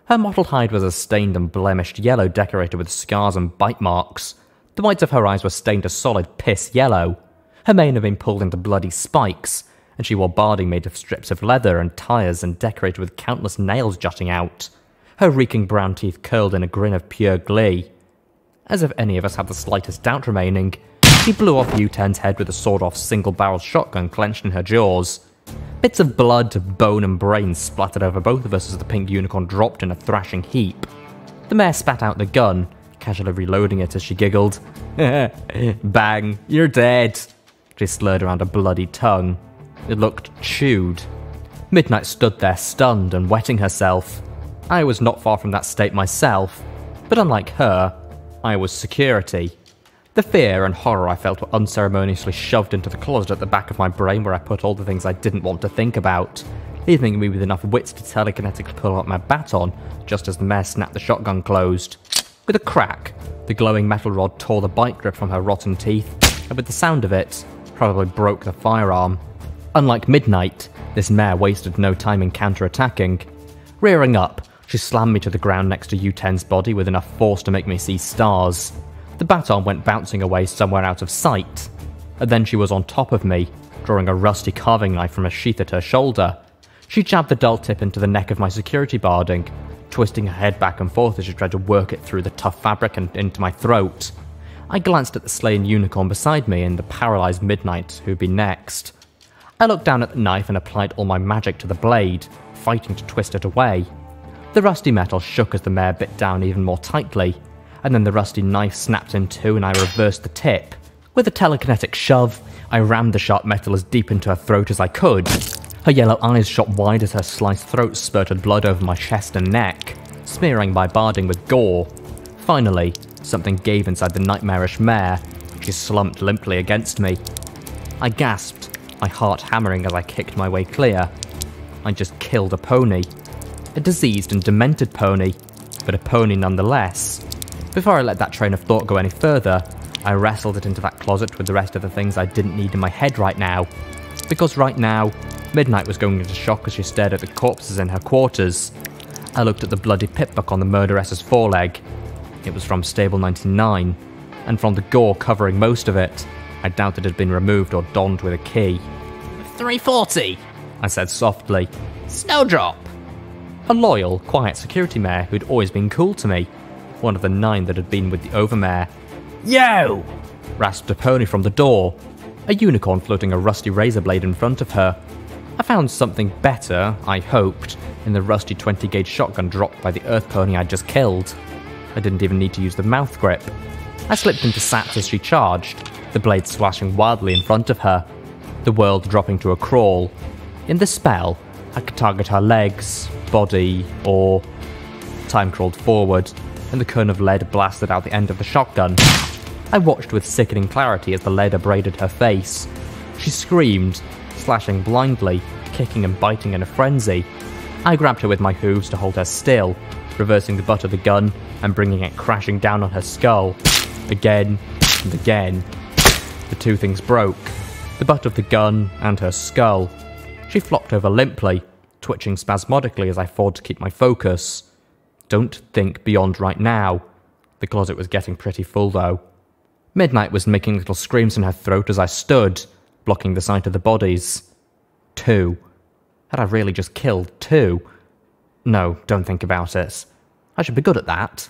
B: Her mottled hide was a stained and blemished yellow decorated with scars and bite marks. The whites of her eyes were stained a solid piss yellow. Her mane had been pulled into bloody spikes, and she wore barding made of strips of leather and tyres and decorated with countless nails jutting out. Her reeking brown teeth curled in a grin of pure glee. As if any of us had the slightest doubt remaining, she blew off U10's head with a sawed-off single-barrel shotgun clenched in her jaws. Bits of blood, bone and brains splattered over both of us as the pink unicorn dropped in a thrashing heap. The mare spat out the gun, casually reloading it as she giggled. "Bang, you're dead," she slurred around a bloody tongue. It looked chewed. Midnight stood there stunned and wetting herself. I was not far from that state myself, but unlike her, I was security. The fear and horror I felt were unceremoniously shoved into the closet at the back of my brain where I put all the things I didn't want to think about, leaving me with enough wits to telekinetically pull out my baton just as the mare snapped the shotgun closed. With a crack, the glowing metal rod tore the bite grip from her rotten teeth, and with the sound of it, probably broke the firearm. Unlike Midnight, this mare wasted no time in counter-attacking. Rearing up, she slammed me to the ground next to U10's body with enough force to make me see stars. The baton went bouncing away somewhere out of sight, and then she was on top of me, drawing a rusty carving knife from a sheath at her shoulder. She jabbed the dull tip into the neck of my security barding, twisting her head back and forth as she tried to work it through the tough fabric and into my throat. I glanced at the slain unicorn beside me and the paralysed Midnight who'd be next. I looked down at the knife and applied all my magic to the blade, fighting to twist it away. The rusty metal shook as the mare bit down even more tightly, and then the rusty knife snapped in two and I reversed the tip. With a telekinetic shove, I rammed the sharp metal as deep into her throat as I could. Her yellow eyes shot wide as her sliced throat spurted blood over my chest and neck, smearing my barding with gore. Finally, something gave inside the nightmarish mare. She slumped limply against me. I gasped, my heart hammering as I kicked my way clear. I just killed a pony. A diseased and demented pony, but a pony nonetheless. Before I let that train of thought go any further, I wrestled it into that closet with the rest of the things I didn't need in my head right now. Because right now, Midnight was going into shock as she stared at the corpses in her quarters. I looked at the bloody PipBuck on the murderess's foreleg. It was from Stable 99, and from the gore covering most of it, I doubt it had been removed or donned with a key.
C: 340,
B: I said softly.
C: Snowdrop.
B: A loyal, quiet security mare who'd always been cool to me. One of the 9 that had been with the overmare. "Yo!" rasped a pony from the door, a unicorn floating a rusty razor blade in front of her. I found something better, I hoped, in the rusty 20-gauge shotgun dropped by the earth pony I'd just killed. I didn't even need to use the mouth grip. I slipped into sats as she charged, the blade slashing wildly in front of her, the world dropping to a crawl. In the spell, I could target her legs, body, or... Time crawled forward, and the cone of lead blasted out the end of the shotgun. I watched with sickening clarity as the lead abraded her face. She screamed, slashing blindly, kicking and biting in a frenzy. I grabbed her with my hooves to hold her still, reversing the butt of the gun and bringing it crashing down on her skull. Again and again. The two things broke, the butt of the gun and her skull. She flopped over limply, twitching spasmodically as I fought to keep my focus. Don't think beyond right now. The closet was getting pretty full though. Midnight was making little screams in her throat as I stood, blocking the sight of the bodies. 2. Had I really just killed 2? No, don't think about it. I should be good at that.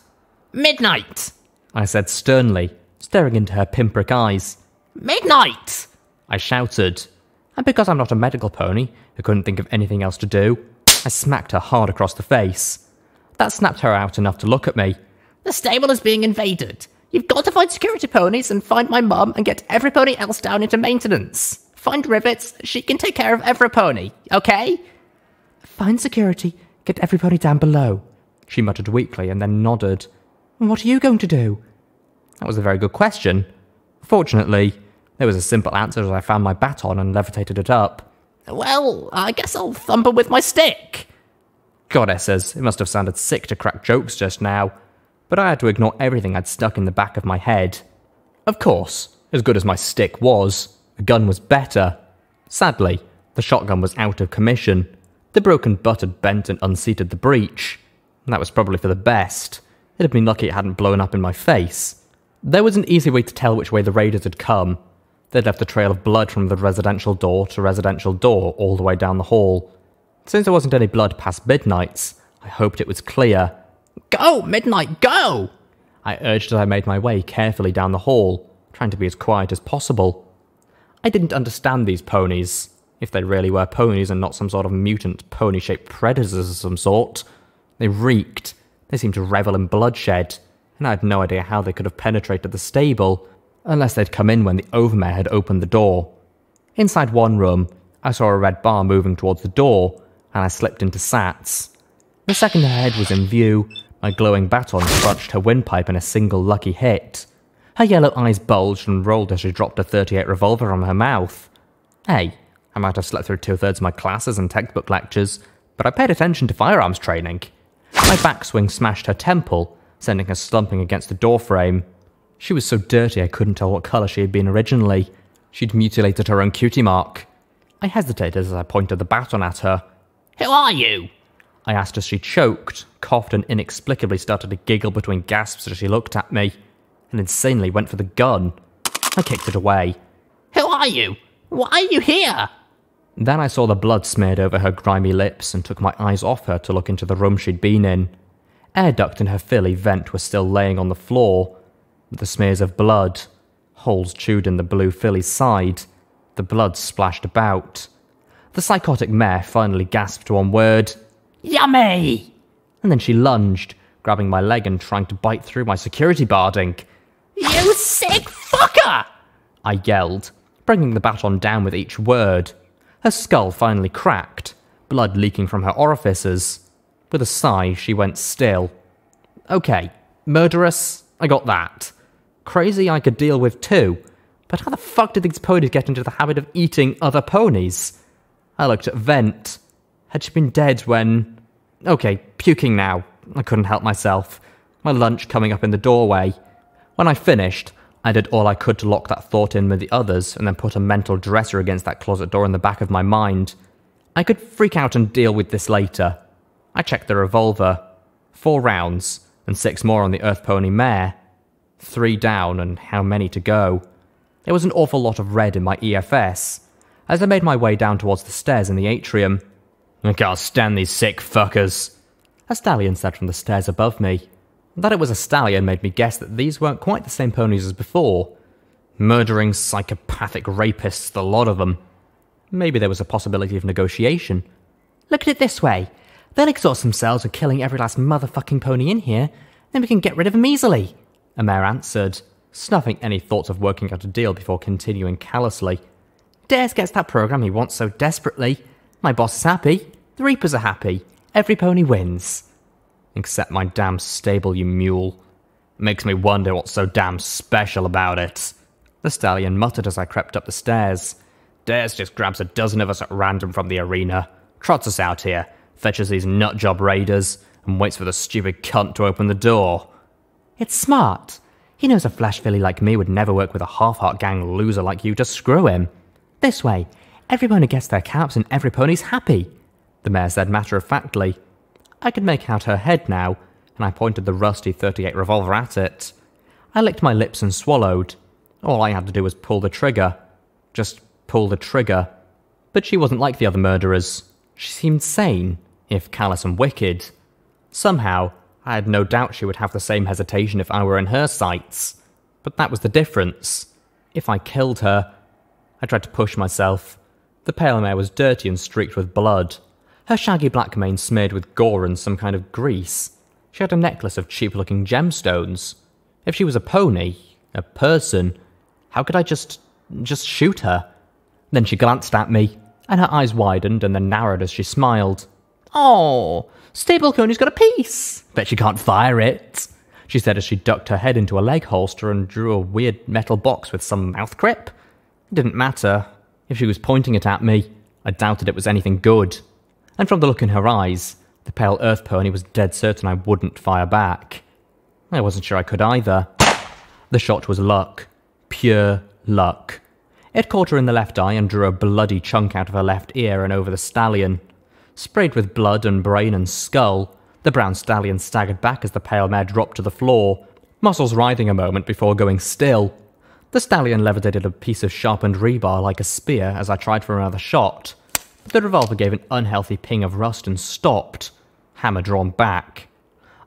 C: Midnight!
B: I said sternly, staring into her pinprick eyes.
C: Midnight!
B: I shouted. And because I'm not a medical pony who couldn't think of anything else to do, I smacked her hard across the face. That snapped her out enough to look at me.
C: The stable is being invaded. You've got to find security ponies and find my mum and get every pony else down into maintenance. Find Rivets, she can take care of every pony, okay?
B: Find security, get every pony down below, she muttered weakly and then nodded. What are you going to do? That was a very good question. Fortunately, there was a simple answer as I found my baton and levitated it up.
C: Well, I guess I'll thump her with my stick.
B: Goddesses, it must have sounded sick to crack jokes just now, but I had to ignore everything I'd stuck in the back of my head. Of course, as good as my stick was, the gun was better. Sadly, the shotgun was out of commission. The broken butt had bent and unseated the breech. That was probably for the best. It had been lucky it hadn't blown up in my face. There was an easy way to tell which way the raiders had come. They'd left a trail of blood from the residential door to residential door all the way down the hall. Since there wasn't any blood past midnights, I hoped it was clear.
C: Go, Midnight, go!
B: I urged as I made my way carefully down the hall, trying to be as quiet as possible. I didn't understand these ponies, if they really were ponies and not some sort of mutant pony-shaped predators of some sort. They reeked. They seemed to revel in bloodshed, and I had no idea how they could have penetrated the stable, unless they'd come in when the overmare had opened the door. Inside one room, I saw a red bar moving towards the door, and I slipped into Sats. The second her head was in view, my glowing baton scratched her windpipe in a single lucky hit. Her yellow eyes bulged and rolled as she dropped a .38 revolver from her mouth. Hey, I might have slept through 2/3 of my classes and textbook lectures, but I paid attention to firearms training. My backswing smashed her temple, sending her slumping against the doorframe. She was so dirty I couldn't tell what colour she had been originally. She'd mutilated her own cutie mark. I hesitated as I pointed the baton at her.
C: Who are you?
B: I asked as she choked, coughed and inexplicably started to giggle between gasps as she looked at me, and insanely went for the gun. I kicked it away.
C: Who are you? Why are you here?
B: Then I saw the blood smeared over her grimy lips and took my eyes off her to look into the room she'd been in. Air duct and her filly vent were still laying on the floor, with the smears of blood, holes chewed in the blue filly's side, the blood splashed about. The psychotic mare finally gasped one word.
C: Yummy!
B: And then she lunged, grabbing my leg and trying to bite through my security barding.
C: You sick fucker!
B: I yelled, bringing the baton down with each word. Her skull finally cracked, blood leaking from her orifices. With a sigh, she went still. Okay, murderous, I got that. Crazy I could deal with too, but how the fuck did these ponies get into the habit of eating other ponies? I looked at Vent. Had she been dead when... Okay, puking now. I couldn't help myself. My lunch coming up in the doorway. When I finished, I did all I could to lock that thought in with the others and then put a mental dresser against that closet door in the back of my mind. I could freak out and deal with this later. I checked the revolver. 4 rounds, and 6 more on the Earth Pony mare. 3 down, and how many to go? There was an awful lot of red in my EFS. As I made my way down towards the stairs in the atrium, I can't stand these sick fuckers, a stallion said from the stairs above me. That it was a stallion made me guess that these weren't quite the same ponies as before. Murdering, psychopathic rapists, the lot of them. Maybe there was a possibility of negotiation. Look at it this way. They'll exhaust themselves with killing every last motherfucking pony in here, then we can get rid of them easily, a mare answered, snuffing any thoughts of working out a deal before continuing callously. Dares gets that program he wants so desperately. My boss is happy. The Reapers are happy. Every pony wins. Except my damn stable, you mule. Makes me wonder what's so damn special about it. The stallion muttered as I crept up the stairs. Dares just grabs a dozen of us at random from the arena, trots us out here, fetches these nutjob raiders, and waits for the stupid cunt to open the door. It's smart. He knows a flash filly like me would never work with a half-heart gang loser like you to screw him. This way, every pony gets their caps and every pony's happy, the mare said matter-of-factly. I could make out her head now, and I pointed the rusty .38 revolver at it. I licked my lips and swallowed. All I had to do was pull the trigger. Just pull the trigger. But she wasn't like the other murderers. She seemed sane, if callous and wicked. Somehow, I had no doubt she would have the same hesitation if I were in her sights. But that was the difference. If I killed her... I tried to push myself. The pale mare was dirty and streaked with blood. Her shaggy black mane smeared with gore and some kind of grease. She had a necklace of cheap-looking gemstones. If she was a pony, a person, how could I just shoot her? Then she glanced at me, and her eyes widened and then narrowed as she smiled. "Oh, stable pony's got a piece. Bet she can't fire it," she said as she ducked her head into a leg holster and drew a weird metal box with some mouth grip. It didn't matter. If she was pointing it at me, I doubted it was anything good. And from the look in her eyes, the pale earth pony was dead certain I wouldn't fire back. I wasn't sure I could either. The shot was luck. Pure luck. It caught her in the left eye and drew a bloody chunk out of her left ear and over the stallion. Sprayed with blood and brain and skull, the brown stallion staggered back as the pale mare dropped to the floor, muscles writhing a moment before going still. The stallion levitated a piece of sharpened rebar like a spear as I tried for another shot, but the revolver gave an unhealthy ping of rust and stopped, hammer drawn back.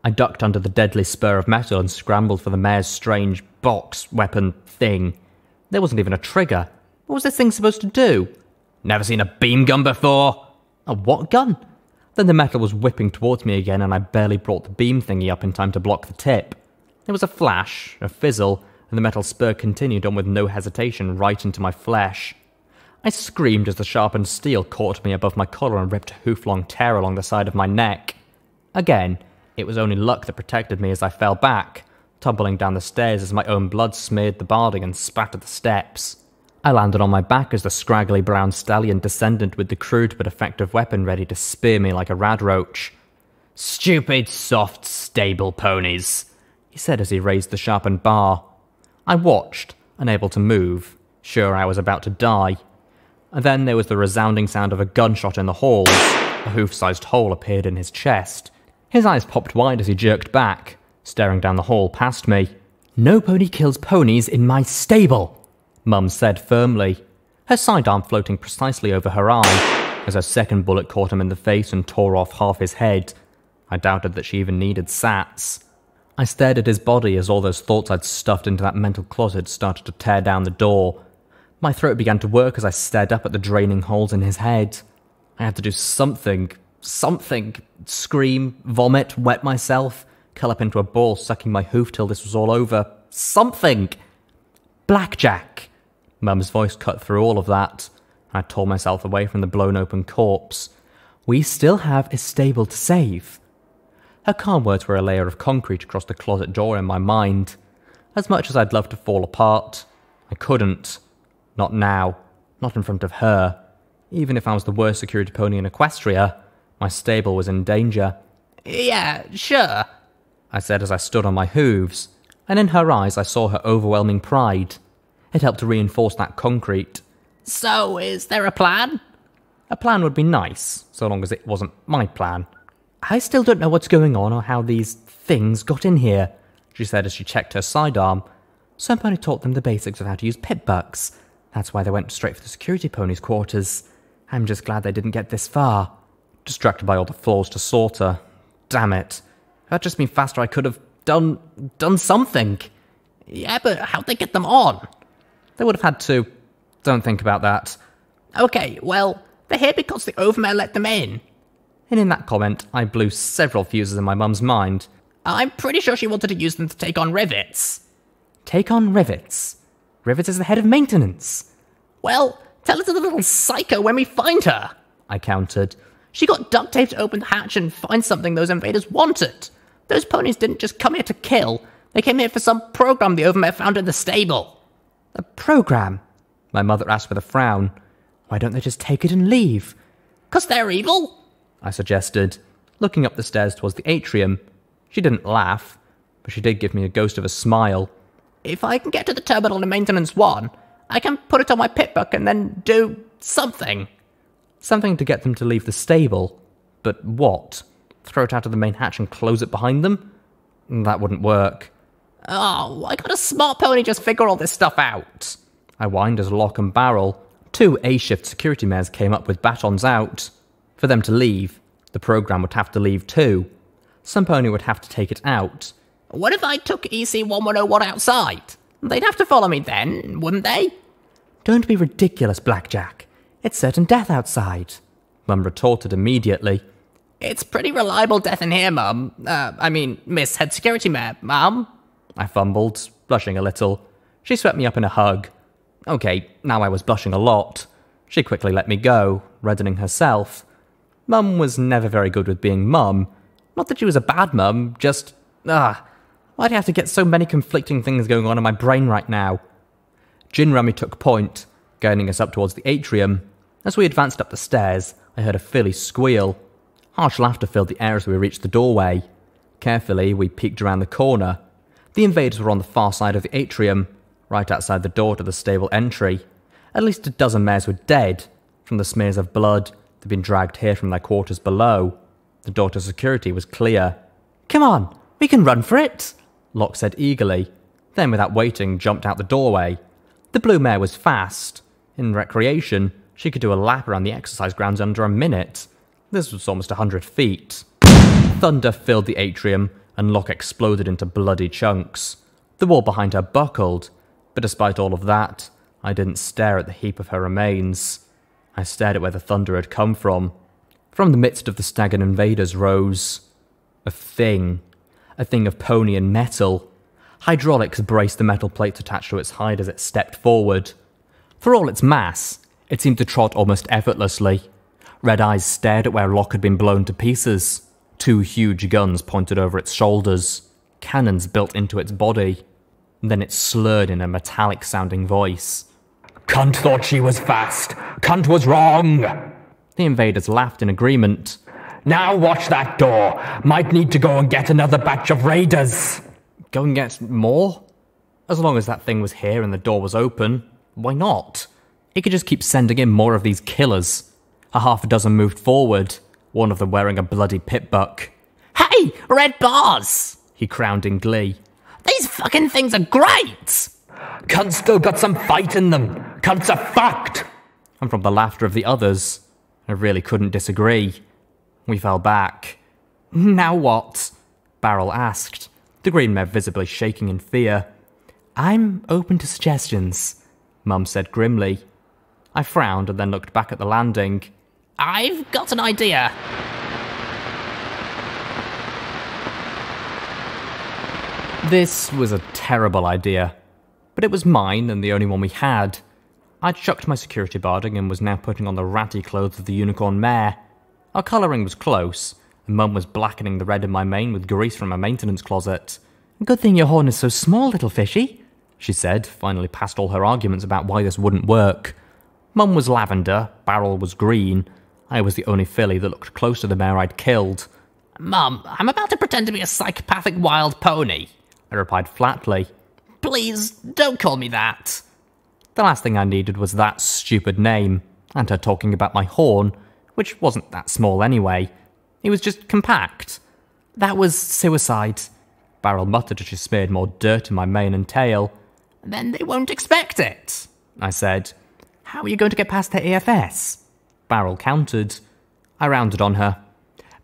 B: I ducked under the deadly spur of metal and scrambled for the mare's strange box weapon thing. There wasn't even a trigger. What was this thing supposed to do? Never seen a beam gun before? A what gun? Then the metal was whipping towards me again and I barely brought the beam thingy up in time to block the tip. There was a flash, a fizzle, and the metal spur continued on with no hesitation right into my flesh. I screamed as the sharpened steel caught me above my collar and ripped a hoof-long tear along the side of my neck. Again, it was only luck that protected me as I fell back, tumbling down the stairs as my own blood smeared the barding and spattered the steps. I landed on my back as the scraggly brown stallion descended with the crude but effective weapon ready to spear me like a radroach. "Stupid, soft, stable ponies," he said as he raised the sharpened bar. I watched, unable to move, sure I was about to die. And then there was the resounding sound of a gunshot in the halls. A hoof-sized hole appeared in his chest. His eyes popped wide as he jerked back, staring down the hall past me. "No pony kills ponies in my stable," Mum said firmly, her sidearm floating precisely over her eye, as her second bullet caught him in the face and tore off half his head. I doubted that she even needed sats. I stared at his body as all those thoughts I'd stuffed into that mental closet started to tear down the door. My throat began to work as I stared up at the draining holes in his head. I had to do something. Scream, vomit, wet myself, curl up into a ball, sucking my hoof till this was all over. Something! Blackjack! Mum's voice cut through all of that. I tore myself away from the blown-open corpse. "We still have a stable to save." Her calm words were a layer of concrete across the closet door in my mind. As much as I'd love to fall apart, I couldn't. Not now. Not in front of her. Even if I was the worst security pony in Equestria, my stable was in danger.
C: "Yeah, sure,"
B: I said as I stood on my hooves, and in her eyes I saw her overwhelming pride. It helped to reinforce that concrete.
C: "So, is there a plan?"
B: A plan would be nice, so long as it wasn't my plan. "I still don't know what's going on or how these things got in here," she said as she checked her sidearm. "Somebody taught them the basics of how to use pit bucks. That's why they went straight for the security pony's quarters. I'm just glad they didn't get this far." Distracted by all the flaws to sort her. Damn it. If I'd just been faster, I could have done something.
C: "Yeah, but how'd they get them on?"
B: They would have had to. Don't think about that.
C: "Okay, well, they're here because the Overmare let them in."
B: And in that comment, I blew several fuses in my mum's mind.
C: "I'm pretty sure she wanted to use them to take on Rivets."
B: Take on Rivets? Rivets is the head of maintenance.
C: "Well, tell her to the little psycho when we find her,"
B: I countered.
C: "She got duct tape to open the hatch and find something those invaders wanted. Those ponies didn't just come here to kill. They came here for some program the Overmare found in the stable."
B: "A program?" My mother asked with a frown. "Why don't they just take it and leave?"
C: "'Cause they're evil,"
B: I suggested, looking up the stairs towards the atrium. She didn't laugh, but she did give me a ghost of a smile.
C: "If I can get to the terminal in Maintenance 1, I can put it on my pit buck and then do something."
B: Something to get them to leave the stable. But what? Throw it out of the main hatch and close it behind them? That wouldn't work.
C: "Oh, why can't a smart pony just figure all this stuff out?"
B: I whined as lock and barrel. 2 A-shift security mares came up with batons out. For them to leave, the program would have to leave too. Some pony would have to take it out.
C: What if I took EC1101 outside? They'd have to follow me then, wouldn't they?
B: Don't be ridiculous, Blackjack. It's certain death outside, Mum retorted immediately.
C: It's pretty reliable death in here, Mum. Miss Head Security Mare, Mum.
B: I fumbled, blushing a little. She swept me up in a hug. Okay, now I was blushing a lot. She quickly let me go, reddening herself. Mum was never very good with being Mum. Not that she was a bad mum, just... why do I have to get so many conflicting things going on in my brain right now? Gin Rummy took point, guiding us up towards the atrium. As we advanced up the stairs, I heard a filly squeal. Harsh laughter filled the air as we reached the doorway. Carefully, we peeked around the corner. The invaders were on the far side of the atrium, right outside the door to the stable entry. At least a dozen mares were dead. From the smears of blood, they'd been dragged here from their quarters below. The door to security was clear.
C: Come on, we can run for it,
B: Locke said eagerly, then without waiting jumped out the doorway. The blue mare was fast. In recreation, she could do a lap around the exercise grounds under a minute. This was almost 100 feet. Thunder filled the atrium, and Locke exploded into bloody chunks. The wall behind her buckled, but despite all of that, I didn't stare at the heap of her remains. I stared at where the thunder had come from. From the midst of the staggered invaders rose a thing of pony and metal. Hydraulics braced the metal plates attached to its hide as it stepped forward. For all its mass, it seemed to trot almost effortlessly. Red eyes stared at where Locke had been blown to pieces. 2 huge guns pointed over its shoulders, cannons built into its body. Then it slurred in a metallic-sounding voice.
A: Cunt thought she was fast. Cunt was wrong.
B: The invaders laughed in agreement.
A: Now watch that door. Might need to go and get another batch of raiders.
B: Go and get more? As long as that thing was here and the door was open, why not? It could just keep sending in more of these killers. A half a dozen moved forward, one of them wearing a bloody pip-buck.
C: Hey, red bars!
B: He crowned in glee.
C: These fucking things are great!
A: Cunts still got some fight in them. Cunts are fucked.
B: And from the laughter of the others, I really couldn't disagree. We fell back. Now what? Barrel asked, the green mare visibly shaking in fear. I'm open to suggestions, Mum said grimly. I frowned and then looked back at the landing.
C: I've got an idea.
B: This was a terrible idea, but it was mine and the only one we had. I'd chucked my security barding and was now putting on the ratty clothes of the unicorn mare. Our colouring was close, and Mum was blackening the red in my mane with grease from a maintenance closet. Good thing your horn is so small, little fishy, she said, finally past all her arguments about why this wouldn't work. Mum was lavender, Barrel was green. I was the only filly that looked close to the mare I'd killed.
C: Mum, I'm about to pretend to be a psychopathic wild pony,
B: I replied flatly.
C: Please, don't call me that.
B: The last thing I needed was that stupid name, and her talking about my horn, which wasn't that small anyway. It was just compact. That was suicide, Barrel muttered as she smeared more dirt in my mane and tail.
C: Then they won't expect it,
B: I said. How are you going to get past their EFS? Barrel countered. I rounded on her.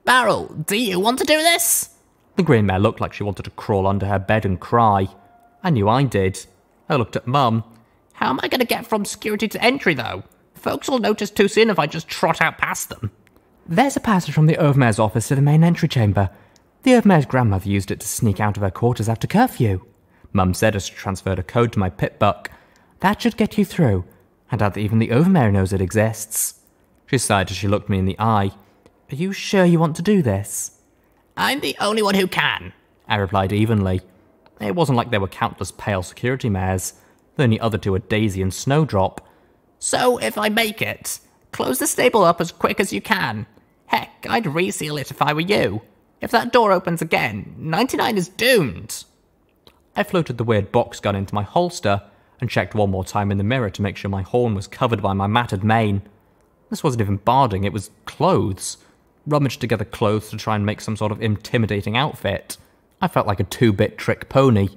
C: Barrel, do you want to do this?
B: The green mare looked like she wanted to crawl under her bed and cry. I knew I did. I looked at Mum.
C: How am I going to get from security to entry, though? Folks will notice too soon if I just trot out past them.
B: There's a passage from the Overmare's office to the main entry chamber. The Overmare's grandmother used it to sneak out of her quarters after curfew, Mum said as she transferred a code to my pip-buck. That should get you through. I doubt that even the Overmare knows it exists. She sighed as she looked me in the eye. Are you sure you want to do this?
C: I'm the only one who can,
B: I replied evenly. It wasn't like there were countless pale security mares. The only other two were Daisy and Snowdrop.
C: So if I make it, close the stable up as quick as you can. Heck, I'd reseal it if I were you. If that door opens again, 99 is doomed.
B: I floated the weird box gun into my holster and checked one more time in the mirror to make sure my horn was covered by my matted mane. This wasn't even barding, it was clothes. Rummaged together clothes to try and make some sort of intimidating outfit. I felt like a 2-bit trick pony.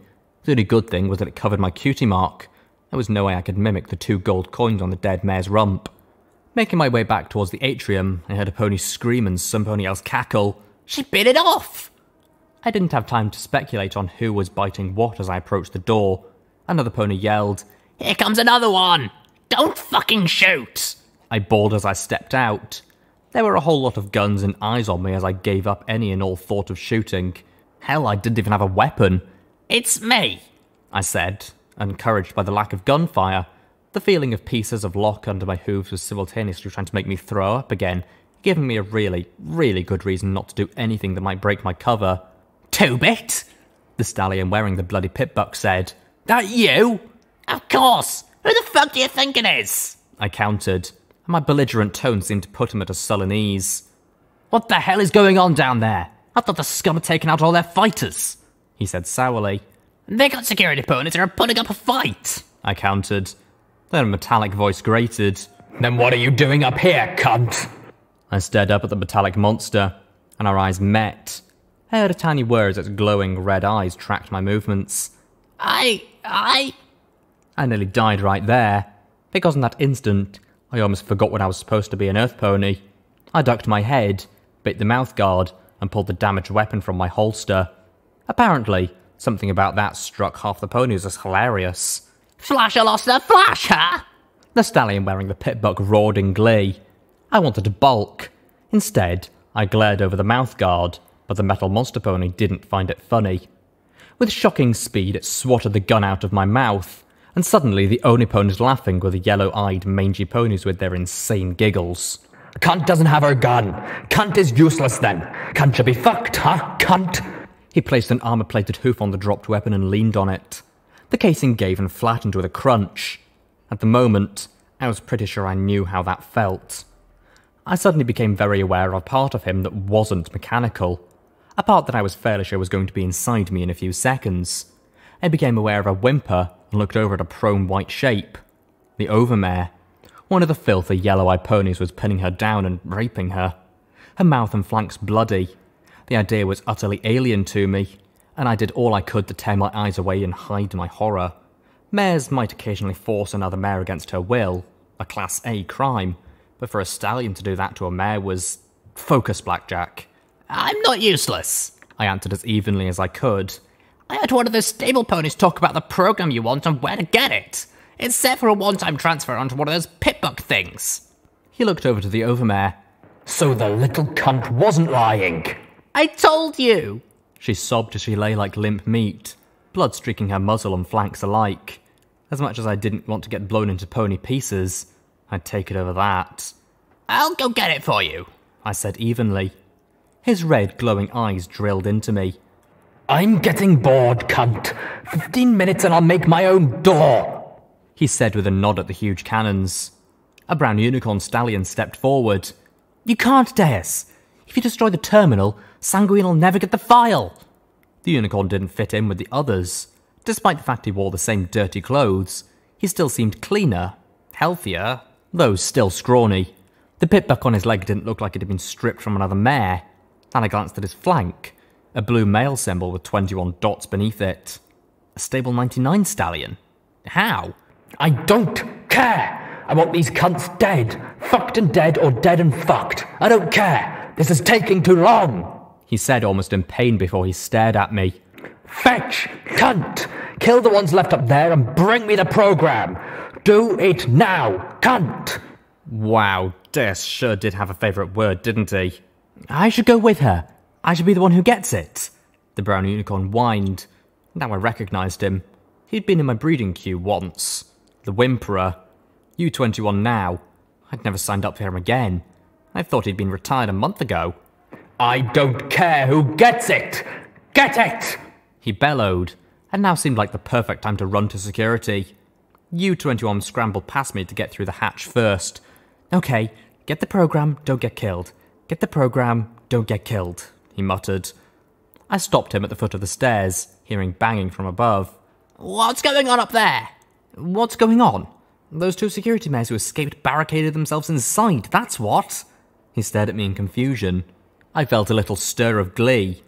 B: The only good thing was that it covered my cutie mark. There was no way I could mimic the 2 gold coins on the dead mare's rump. Making my way back towards the atrium, I heard a pony scream and some pony else cackle.
C: She bit it off!
B: I didn't have time to speculate on who was biting what as I approached the door. Another pony yelled,
C: "Here comes another one! Don't fucking shoot!"
B: I bawled as I stepped out. There were a whole lot of guns and eyes on me as I gave up any and all thought of shooting. Hell, I didn't even have a weapon.
C: "It's me,"
B: I said, encouraged by the lack of gunfire. The feeling of pieces of lock under my hooves was simultaneously trying to make me throw up again, giving me a really, really good reason not to do anything that might break my cover.
C: "Two-bit?"
B: The stallion wearing the bloody pip-buck said. "That you?"
C: "Of course! Who the fuck do you think it is?"
B: I countered, and my belligerent tone seemed to put him at a sullen ease. "What the hell is going on down there? I thought the scum had taken out all their fighters," he said sourly.
C: "They got security ponies and are putting up a fight,"
B: I countered. Then a metallic voice grated.
A: Then what are you doing up here, cunt?
B: I stared up at the metallic monster, and our eyes met. I heard a tiny whir as its glowing red eyes tracked my movements.
C: I
B: nearly died right there, because in that instant, I almost forgot when I was supposed to be an earth pony. I ducked my head, bit the mouth guard, and pulled the damaged weapon from my holster. Apparently, something about that struck half the ponies as hilarious.
C: "Flash a lost a flash, huh?"
B: The stallion wearing the pip-buck roared in glee. I wanted to balk. Instead, I glared over the mouth guard, but the metal monster pony didn't find it funny. With shocking speed, it swatted the gun out of my mouth, and suddenly the only ponies laughing were the yellow-eyed, mangy ponies with their insane giggles.
A: Cunt doesn't have her gun. Cunt is useless then. Cunt should be fucked, huh, cunt?
B: He placed an armor-plated hoof on the dropped weapon and leaned on it. The casing gave and flattened with a crunch. At the moment, I was pretty sure I knew how that felt. I suddenly became very aware of a part of him that wasn't mechanical. A part that I was fairly sure was going to be inside me in a few seconds. I became aware of a whimper and looked over at a prone white shape. The overmare. One of the filthy yellow-eyed ponies was pinning her down and raping her. Her mouth and flanks bloody. The idea was utterly alien to me, and I did all I could to tear my eyes away and hide my horror. Mares might occasionally force another mare against her will, a Class A crime, but for a stallion to do that to a mare was... Focus, Blackjack.
C: "I'm not useless,"
B: I answered as evenly as I could.
C: "I had one of those stable ponies talk about the program you want and where to get it. It's set for a one-time transfer onto one of those pip-buck things."
B: He looked over to the overmare.
A: So the little cunt wasn't lying.
C: "I told you!"
B: She sobbed as she lay like limp meat, blood streaking her muzzle and flanks alike. As much as I didn't want to get blown into pony pieces, I'd take it over that.
C: "I'll go get it for you,"
B: I said evenly. His red, glowing eyes drilled into me.
A: I'm getting bored, cunt. 15 minutes and I'll make my own door,
B: he said with a nod at the huge cannons. A brown unicorn stallion stepped forward. You can't, Deus. If you destroy the terminal, Sanguine will never get the file. The unicorn didn't fit in with the others. Despite the fact he wore the same dirty clothes, he still seemed cleaner, healthier, though still scrawny. The pip-buck on his leg didn't look like it had been stripped from another mare. Then I glanced at his flank, a blue male symbol with 21 dots beneath it. A stable 99 stallion. How?
A: I don't care. I want these cunts dead. Fucked and dead or dead and fucked. I don't care. This is taking too long,
B: he said almost in pain before he stared at me.
A: Fetch, cunt. Kill the ones left up there and bring me the program. Do it now, cunt.
B: Wow, Deus sure did have a favourite word, didn't he? I should go with her. I should be the one who gets it. The brown unicorn whined. Now I recognised him. He'd been in my breeding queue once. The Whimperer. U21 now. I'd never signed up for him again. I thought he'd been retired a month ago.
A: I don't care who gets it. Get it!
B: He bellowed, and now seemed like the perfect time to run to security. U21 scrambled past me to get through the hatch first. Okay, get the program, don't get killed. Get the program, don't get killed, he muttered. I stopped him at the foot of the stairs, hearing banging from above.
C: What's going on up there?
B: What's going on? Those two security mares who escaped barricaded themselves inside, that's what. He stared at me in confusion. I felt a little stir of glee.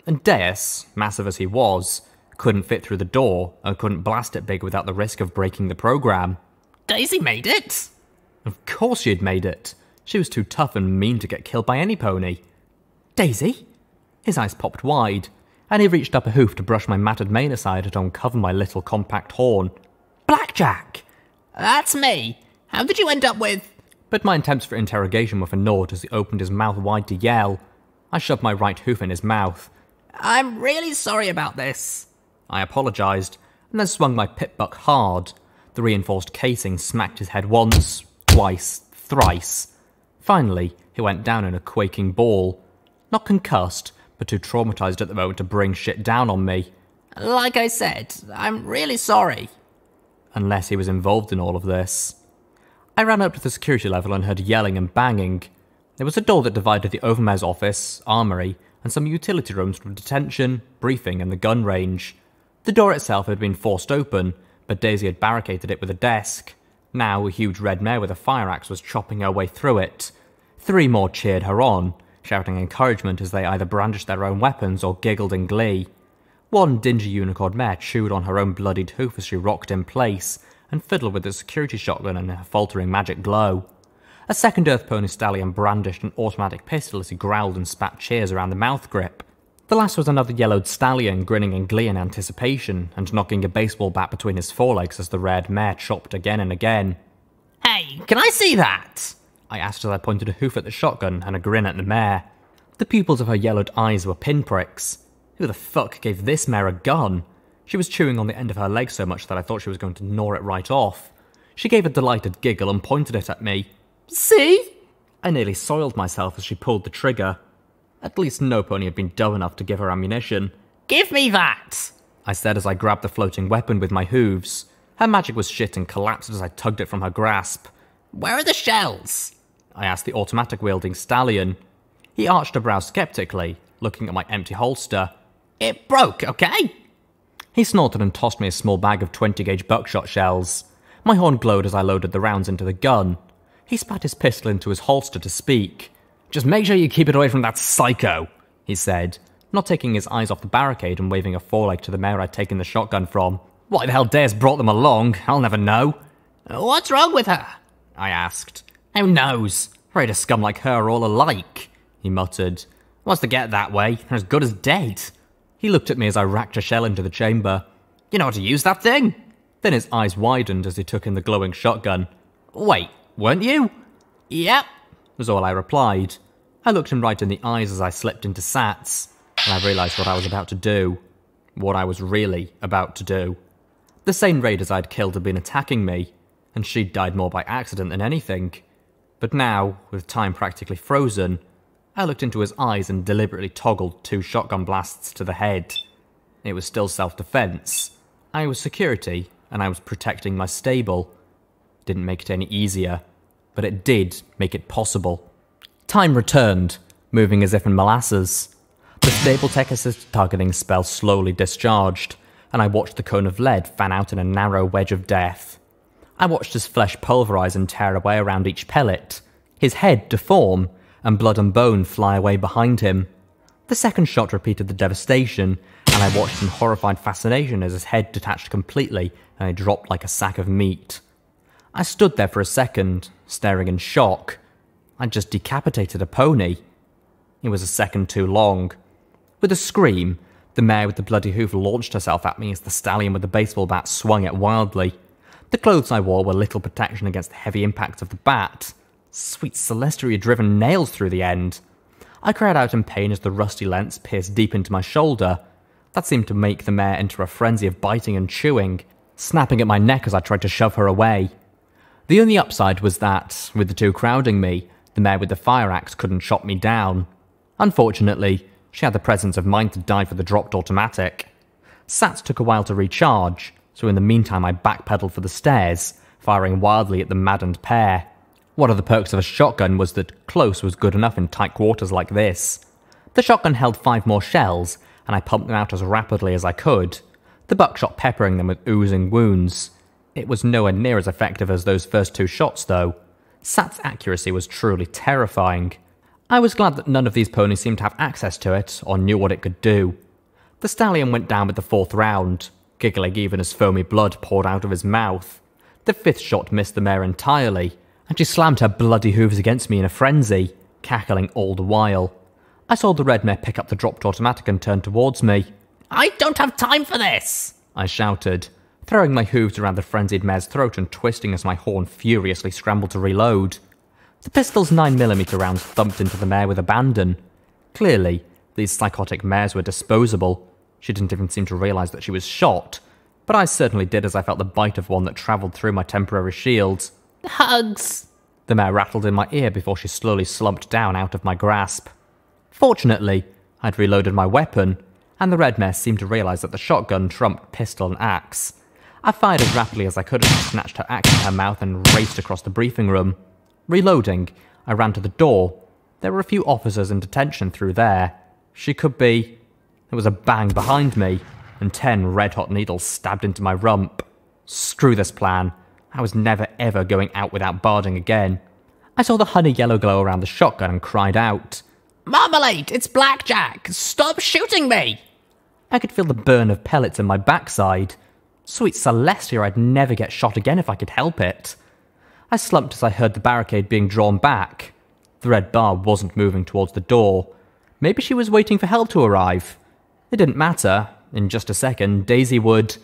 B: And Deus, massive as he was, couldn't fit through the door and couldn't blast it big without the risk of breaking the program.
C: Daisy made it?
B: Of course she had made it. She was too tough and mean to get killed by any pony. Daisy? His eyes popped wide, and he reached up a hoof to brush my matted mane aside to uncover my little compact horn.
C: Blackjack! That's me. How did you end up with...
B: But my attempts for interrogation were for naught as he opened his mouth wide to yell. I shoved my right hoof in his mouth.
C: I'm really sorry about this.
B: I apologised, and then swung my pip buck hard. The reinforced casing smacked his head once, twice, thrice. Finally, he went down in a quaking ball. Not concussed, but too traumatised at the moment to bring shit down on me.
C: Like I said, I'm really sorry.
B: Unless he was involved in all of this. I ran up to the security level and heard yelling and banging. There was a door that divided the Overmayor's office, armoury, and some utility rooms from detention, briefing, and the gun range. The door itself had been forced open, but Daisy had barricaded it with a desk. Now a huge red mare with a fire axe was chopping her way through it. 3 more cheered her on, shouting encouragement as they either brandished their own weapons or giggled in glee. One dingy unicorn mare chewed on her own bloodied hoof as she rocked in place, and fiddled with the security shotgun and her faltering magic glow. A second Earth Pony stallion brandished an automatic pistol as he growled and spat cheers around the mouth grip. The last was another yellowed stallion grinning in glee and anticipation, and knocking a baseball bat between his forelegs as the red mare chopped again and again.
C: Hey, can I see that?
B: I asked as I pointed a hoof at the shotgun and a grin at the mare. The pupils of her yellowed eyes were pinpricks. Who the fuck gave this mare a gun? She was chewing on the end of her leg so much that I thought she was going to gnaw it right off. She gave a delighted giggle and pointed it at me.
C: See?
B: I nearly soiled myself as she pulled the trigger. At least no pony had been dumb enough to give her ammunition.
C: Give me that!
B: I said as I grabbed the floating weapon with my hooves. Her magic was shit and collapsed as I tugged it from her grasp.
C: Where are the shells?
B: I asked the automatic-wielding stallion. He arched a brow skeptically, looking at my empty holster.
C: It broke, okay?
B: He snorted and tossed me a small bag of 20-gauge buckshot shells. My horn glowed as I loaded the rounds into the gun. He spat his pistol into his holster to speak. "Just make sure you keep it away from that psycho," he said, not taking his eyes off the barricade and waving a foreleg to the mare I'd taken the shotgun from. "Why the hell dares brought them along? I'll never know."
C: What's wrong with her?
B: I asked. "Who knows? Afraid a scum like her are all alike," he muttered. "Wants to get that way, they're as good as dead." He looked at me as I racked a shell into the chamber. "You know how to use that thing?" Then his eyes widened as he took in the glowing shotgun. "Wait, weren't you?"
C: Yep,
B: was all I replied. I looked him right in the eyes as I slipped into Sats, and I realised what I was about to do. What I was really about to do. The same raiders I'd killed had been attacking me, and she'd died more by accident than anything. But now, with time practically frozen, I looked into his eyes and deliberately toggled 2 shotgun blasts to the head. It was still self-defense. I was security, and I was protecting my stable. Didn't make it any easier, but it did make it possible. Time returned, moving as if in molasses. The stable tech assisted targeting spell slowly discharged, and I watched the cone of lead fan out in a narrow wedge of death. I watched his flesh pulverise and tear away around each pellet, his head deform, and blood and bone fly away behind him. The second shot repeated the devastation, and I watched in horrified fascination as his head detached completely and he dropped like a sack of meat. I stood there for a second, staring in shock. I'd just decapitated a pony. It was a second too long. With a scream, the mare with the bloody hoof launched herself at me as the stallion with the baseball bat swung it wildly. The clothes I wore were little protection against the heavy impact of the bat. Sweet Celestia had driven nails through the end. I cried out in pain as the rusty lance pierced deep into my shoulder. That seemed to make the mare enter a frenzy of biting and chewing, snapping at my neck as I tried to shove her away. The only upside was that, with the 2 crowding me, the mare with the fire axe couldn't chop me down. Unfortunately, she had the presence of mind to die for the dropped automatic. Sats took a while to recharge, so in the meantime I backpedaled for the stairs, firing wildly at the maddened pair. One of the perks of a shotgun was that close was good enough in tight quarters like this. The shotgun held 5 more shells, and I pumped them out as rapidly as I could, the buckshot peppering them with oozing wounds. It was nowhere near as effective as those first 2 shots, though. Sat's accuracy was truly terrifying. I was glad that none of these ponies seemed to have access to it, or knew what it could do. The stallion went down with the 4th round, giggling even as foamy blood poured out of his mouth. The 5th shot missed the mare entirely, and she slammed her bloody hooves against me in a frenzy, cackling all the while. I saw the red mare pick up the dropped automatic and turn towards me.
C: I don't have time for this!
B: I shouted, throwing my hooves around the frenzied mare's throat and twisting as my horn furiously scrambled to reload. The pistol's 9mm rounds thumped into the mare with abandon. Clearly, these psychotic mares were disposable. She didn't even seem to realise that she was shot, but I certainly did as I felt the bite of one that travelled through my temporary shield.
C: Hugs!
B: The mare rattled in my ear before she slowly slumped down out of my grasp. Fortunately, I'd reloaded my weapon, and the red mare seemed to realise that the shotgun trumped pistol and axe. I fired as rapidly as I could as she snatched her axe in her mouth and raced across the briefing room. Reloading, I ran to the door. There were a few officers in detention through there. She could be... There was a bang behind me, and 10 red-hot needles stabbed into my rump. Screw this plan. I was never ever going out without barding again. I saw the honey yellow glow around the shotgun and cried out.
C: Marmalade, it's Blackjack! Stop shooting me!
B: I could feel the burn of pellets in my backside. Sweet Celestia, I'd never get shot again if I could help it. I slumped as I heard the barricade being drawn back. The red bar wasn't moving towards the door. Maybe she was waiting for help to arrive. It didn't matter. In just a second, Daisy would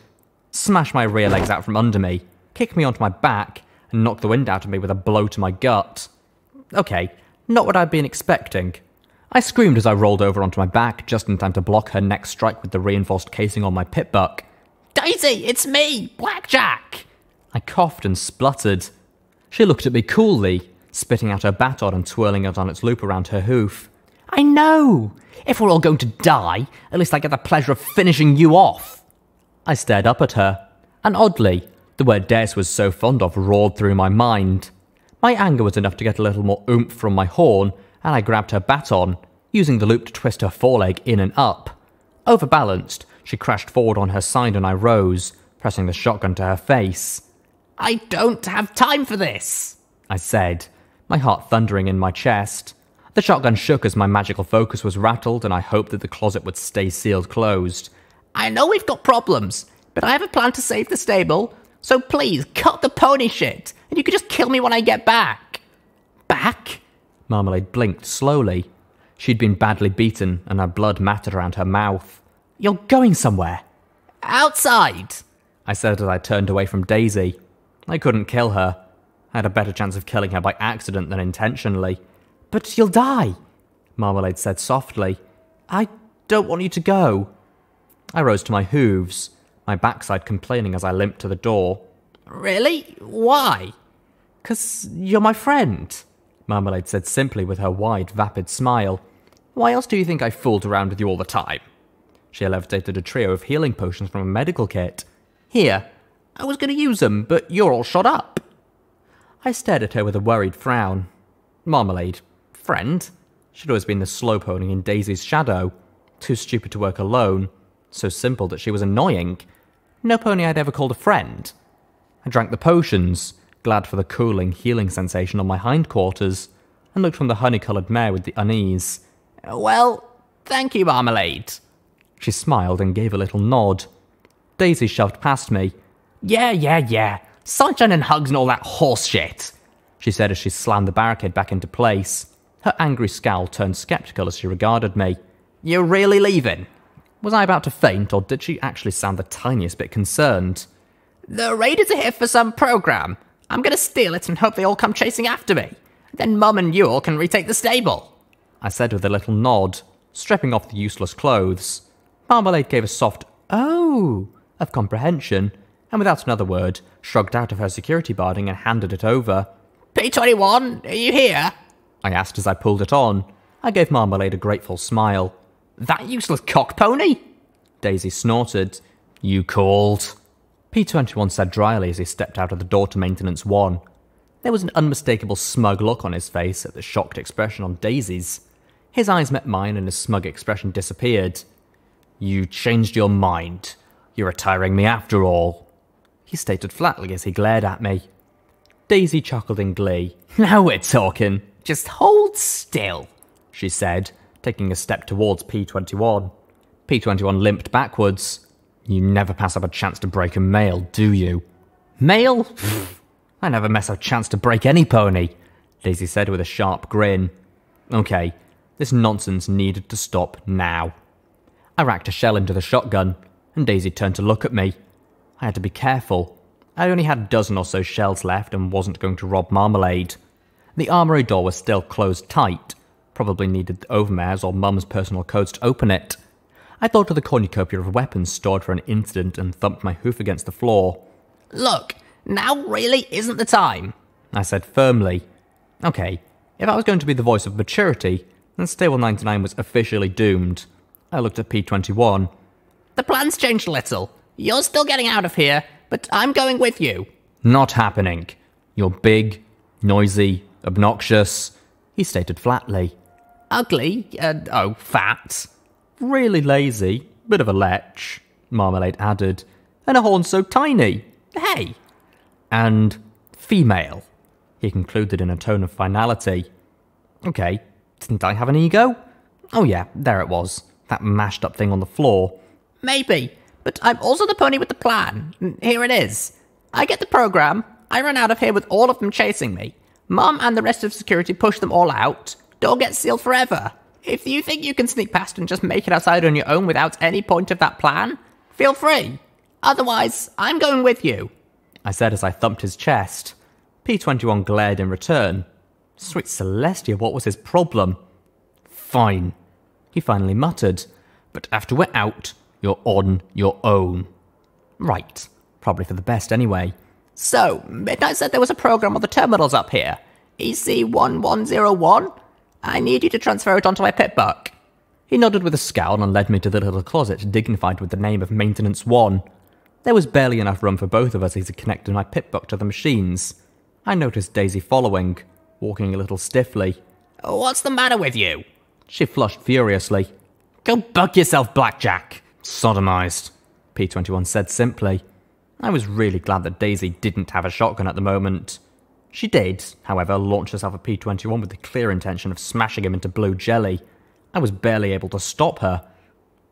B: smash my rear legs out from under me, kick me onto my back, and knock the wind out of me with a blow to my gut. Okay, not what I'd been expecting. I screamed as I rolled over onto my back, just in time to block her next strike with the reinforced casing on my pit buck.
C: Daisy, it's me, Blackjack!
B: I coughed and spluttered. She looked at me coolly, spitting out her baton and twirling it on its loop around her hoof.
C: I know! If we're all going to die, at least I get the pleasure of finishing you off!
B: I stared up at her, and oddly, the word Des was so fond of roared through my mind. My anger was enough to get a little more oomph from my horn, and I grabbed her baton, using the loop to twist her foreleg in and up. Overbalanced, she crashed forward on her side and I rose, pressing the shotgun to her face.
C: I don't have time for this,
B: I said, my heart thundering in my chest. The shotgun shook as my magical focus was rattled, and I hoped that the closet would stay sealed closed.
C: I know we've got problems, but I have a plan to save the stable, so please cut the pony shit, and you can just kill me when I get back.
B: Back? Marmalade blinked slowly. She'd been badly beaten, and her blood mattered around her mouth. You're going somewhere?
C: Outside,
B: I said as I turned away from Daisy. I couldn't kill her. I had a better chance of killing her by accident than intentionally. But you'll die, Marmalade said softly. I don't want you to go. I rose to my hooves, my backside complaining as I limped to the door.
C: Really? Why?
B: 'Cause you're my friend, Marmalade said simply with her wide, vapid smile. Why else do you think I fooled around with you all the time? She levitated a trio of healing potions from a medical kit. Here, I was going to use them, but you're all shot up. I stared at her with a worried frown. Marmalade, friend? She'd always been the slow pony in Daisy's shadow. Too stupid to work alone. So simple that she was annoying. No pony I'd ever called a friend. I drank the potions, glad for the cooling, healing sensation on my hindquarters, and looked from the honey-coloured mare with the unease.
C: Well, thank you, Marmalade.
B: She smiled and gave a little nod. Daisy shoved past me.
C: Yeah. Sunshine and hugs and all that horse shit,
B: she said as she slammed the barricade back into place. Her angry scowl turned sceptical as she regarded me.
C: You're really leaving?
B: Was I about to faint, or did she actually sound the tiniest bit concerned?
C: The raiders are here for some program. I'm going to steal it and hope they all come chasing after me. Then Mum and you all can retake the stable,
B: I said with a little nod, stripping off the useless clothes. Marmalade gave a soft "oh" of comprehension, and without another word, shrugged out of her security barding and handed it over.
C: P21, are you here?
B: I asked as I pulled it on. I gave Marmalade a grateful smile.
C: That useless cock pony?
B: Daisy snorted. You called? P21 said dryly as he stepped out of the door to Maintenance 1. There was an unmistakable smug look on his face at the shocked expression on Daisy's. His eyes met mine and his smug expression disappeared. You changed your mind. You're retiring me after all, he stated flatly as he glared at me. Daisy chuckled in glee. Now we're talking.
C: Just hold still,
B: she said, taking a step towards P21. P21 limped backwards. You never pass up a chance to break a mail, do you? Mail? I never mess up a chance to break any pony, Daisy said with a sharp grin. Okay, this nonsense needed to stop now. I racked a shell into the shotgun, and Daisy turned to look at me. I had to be careful. I only had a dozen or so shells left and wasn't going to rob Marmalade. The armoury door was still closed tight. Probably needed the overmare's or Mum's personal codes to open it. I thought of the cornucopia of weapons stored for an incident and thumped my hoof against the floor.
C: Look, now really isn't the time,
B: I said firmly. Okay, if I was going to be the voice of maturity, then Stable 99 was officially doomed. I looked at P21.
C: The plan's changed a little. You're still getting out of here, but I'm going with you.
B: Not happening. You're big, noisy, obnoxious, he stated flatly.
C: Ugly, fat.
B: Really lazy, bit of a lech, Marmalade added. And a horn so tiny.
C: Hey.
B: And female, he concluded in a tone of finality. Okay, didn't I have an ego? Oh yeah, there it was. That mashed up thing on the floor.
C: Maybe, but I'm also the pony with the plan. Here it is. I get the program. I run out of here with all of them chasing me. Mum and the rest of security push them all out. Door gets sealed forever. If you think you can sneak past and just make it outside on your own without any point of that plan, feel free. Otherwise, I'm going with you,
B: I said as I thumped his chest. P21 glared in return. Sweet Celestia, what was his problem? Fine, he finally muttered. But after we're out, you're on your own. Right, probably for the best anyway.
C: So, Midnight said there was a program on the terminals up here. EC1101? I need you to transfer it onto my pitbuck.
B: He nodded with a scowl and led me to the little closet dignified with the name of Maintenance 1. There was barely enough room for both of us as he connected my pitbuck to the machines. I noticed Daisy following, walking a little stiffly.
C: What's the matter with you?
B: She flushed furiously.
C: Go bug yourself, Blackjack.
B: Sodomized, P21 said simply. I was really glad that Daisy didn't have a shotgun at the moment. She did, however, launch herself at P21 with the clear intention of smashing him into blue jelly. I was barely able to stop her.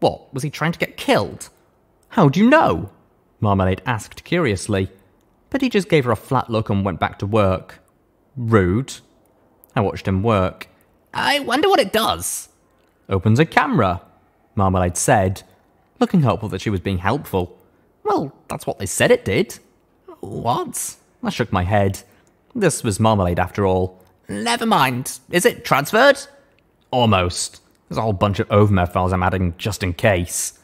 B: What, was he trying to get killed? How do you know? Marmalade asked curiously. But he just gave her a flat look and went back to work. Rude. I watched him work.
C: I wonder what it does.
B: Opens a camera, Marmalade said, looking hopeful that she was being helpful. Well, that's what they said it did.
C: What?
B: I shook my head. This was Marmalade after all.
C: Never mind. Is it transferred?
B: Almost. There's a whole bunch of Overmare files I'm adding just in case.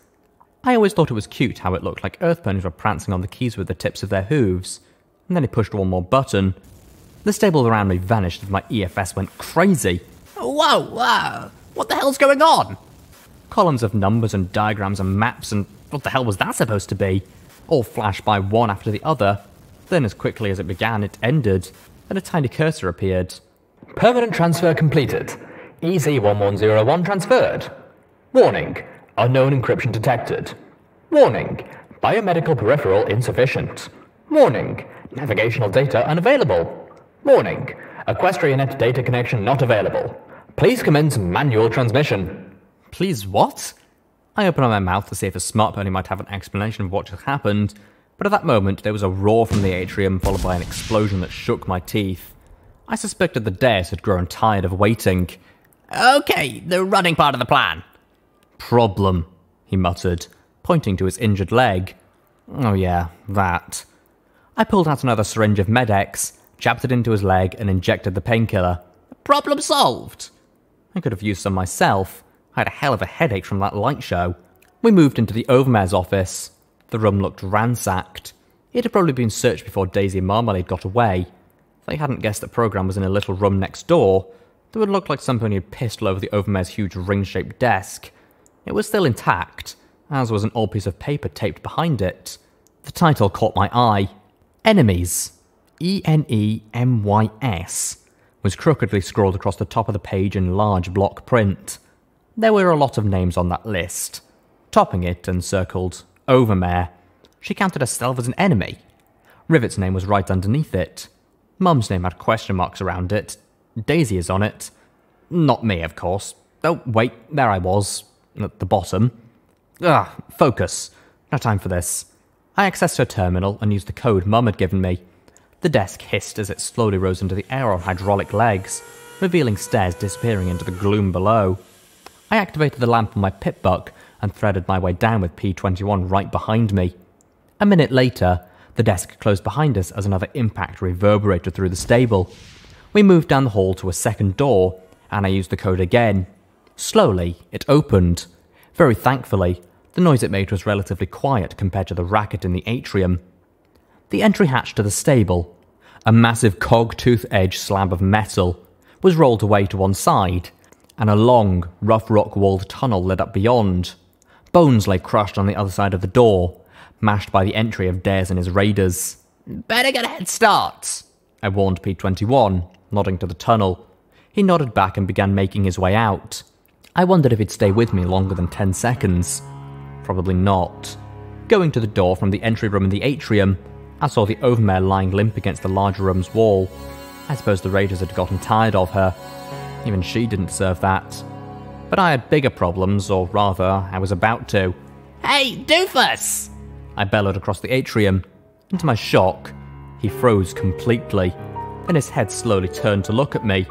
B: I always thought it was cute how it looked like Earth ponies were prancing on the keys with the tips of their hooves. And then he pushed one more button. The stable around me vanished as my EFS went crazy.
C: Whoa. What the hell's going on?
B: Columns of numbers and diagrams and maps and what the hell was that supposed to be? All flashed by one after the other. Then as quickly as it began, it ended, and a tiny cursor appeared.
A: Permanent transfer completed. EC1101 transferred. Warning, unknown encryption detected. Warning, biomedical peripheral insufficient. Warning, navigational data unavailable. Warning, Equestria net data connection not available. Please commence manual transmission.
B: Please what? I opened my mouth to see if a smart pony might have an explanation of what just happened, but at that moment there was a roar from the atrium followed by an explosion that shook my teeth. I suspected the dais had grown tired of waiting.
C: Okay, the running part of the plan.
B: Problem, he muttered, pointing to his injured leg. Oh yeah, that. I pulled out another syringe of Med-X, jabbed it into his leg and injected the painkiller.
C: Problem solved.
B: I could have used some myself. I had a hell of a headache from that light show. We moved into the Overmare's office. The room looked ransacked. It had probably been searched before Daisy and Marmalade got away. If they hadn't guessed the program was in a little room next door, it would look like somebody had pissed all over the Overmare's huge ring-shaped desk. It was still intact, as was an old piece of paper taped behind it. The title caught my eye. Enemies. ENEMYS. Was crookedly scrawled across the top of the page in large block print. There were a lot of names on that list. Topping it and circled Overmare. She counted herself as an enemy. Rivet's name was right underneath it. Mum's name had question marks around it. Daisy is on it. Not me, of course. Oh, wait, there I was. At the bottom. Focus. No time for this. I accessed her terminal and used the code Mum had given me. The desk hissed as it slowly rose into the air on hydraulic legs, revealing stairs disappearing into the gloom below. I activated the lamp on my pitbuck and threaded my way down with P21 right behind me. A minute later, the desk closed behind us as another impact reverberated through the stable. We moved down the hall to a second door, and I used the code again. Slowly, it opened. Very thankfully, the noise it made was relatively quiet compared to the racket in the atrium. The entry hatch to the stable, a massive cog-tooth-edged slab of metal, was rolled away to one side, and a long, rough rock-walled tunnel led up beyond. Bones lay crushed on the other side of the door, mashed by the entry of Dares and his raiders.
C: Better get a head start,
B: I warned P21, nodding to the tunnel. He nodded back and began making his way out. I wondered if he'd stay with me longer than 10 seconds. Probably not. Going to the door from the entry room in the atrium, I saw the overmare lying limp against the large room's wall. I suppose the raiders had gotten tired of her. Even she didn't deserve that. But I had bigger problems, or rather, I was about to.
C: Hey, Doofus!
B: I bellowed across the atrium. And to my shock, he froze completely. Then his head slowly turned to look at me.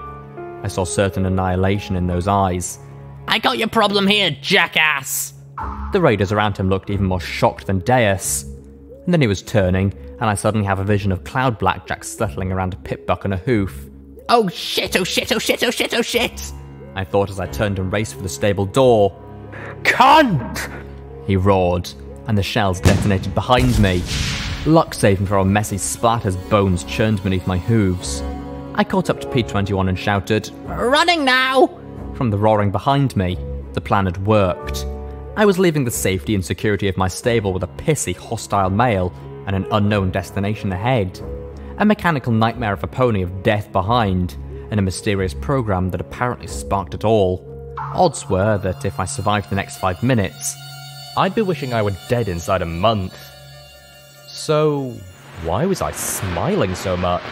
B: I saw certain annihilation in those eyes.
C: I got your problem here, jackass!
B: The raiders around him looked even more shocked than Deus. And then he was turning, and I suddenly have a vision of Cloud Blackjack settling around a pip-buck and a hoof.
C: Oh shit, oh shit, oh shit, oh shit, oh shit!
B: I thought as I turned and raced for the stable door.
A: Cunt!
B: He roared, and the shells detonated behind me. Luck saving for a messy splat as bones churned beneath my hooves. I caught up to P21 and shouted,
C: Running now!
B: From the roaring behind me. The plan had worked. I was leaving the safety and security of my stable with a pissy, hostile male and an unknown destination ahead. A mechanical nightmare of a pony of death behind, and a mysterious program that apparently sparked it all. Odds were that if I survived the next 5 minutes, I'd be wishing I were dead inside a month. So, why was I smiling so much?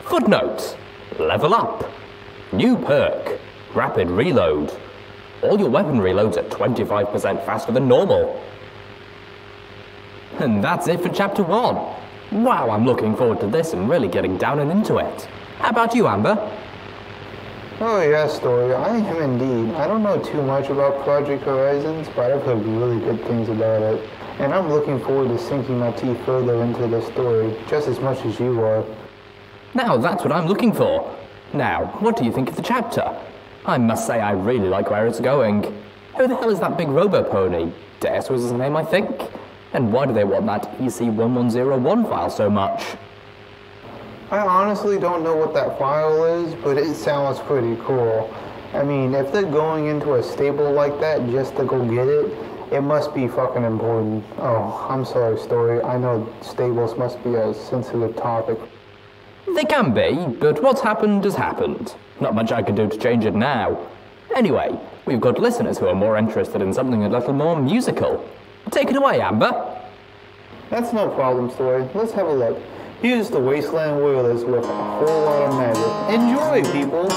A: Footnote. Level up. New perk. Rapid reload. All your weapon reloads are 25% faster than normal. And that's it for Chapter 1. Wow, I'm looking forward to this and really getting down and into it. How about you, Amber?
E: Oh yeah, Story, I am indeed. I don't know too much about Project Horizons, but I've heard really good things about it. And I'm looking forward to sinking my teeth further into the story, just as much as you are.
A: Now that's what I'm looking for. Now, what do you think of the chapter? I must say I really like where it's going. Who the hell is that big robo-pony? Deus was his name, I think. And why do they want that EC1101 file so much?
E: I honestly don't know what that file is, but it sounds pretty cool. I mean, if they're going into a stable like that just to go get it, it must be fucking important. Oh, I'm sorry, Story. I know stables must be a sensitive topic.
A: They can be, but what's happened has happened. Not much I can do to change it now. Anyway, we've got listeners who are more interested in something a little more musical. Take it away, Amber.
E: That's no problem, Story. Let's have a look. Here's the Wasteland Wailers with a whole lot of magic. Enjoy, people!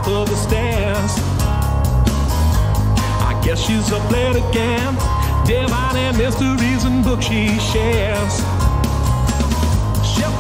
F: Of the stairs, I guess she's up late again, divining mysteries and books she shares. She'll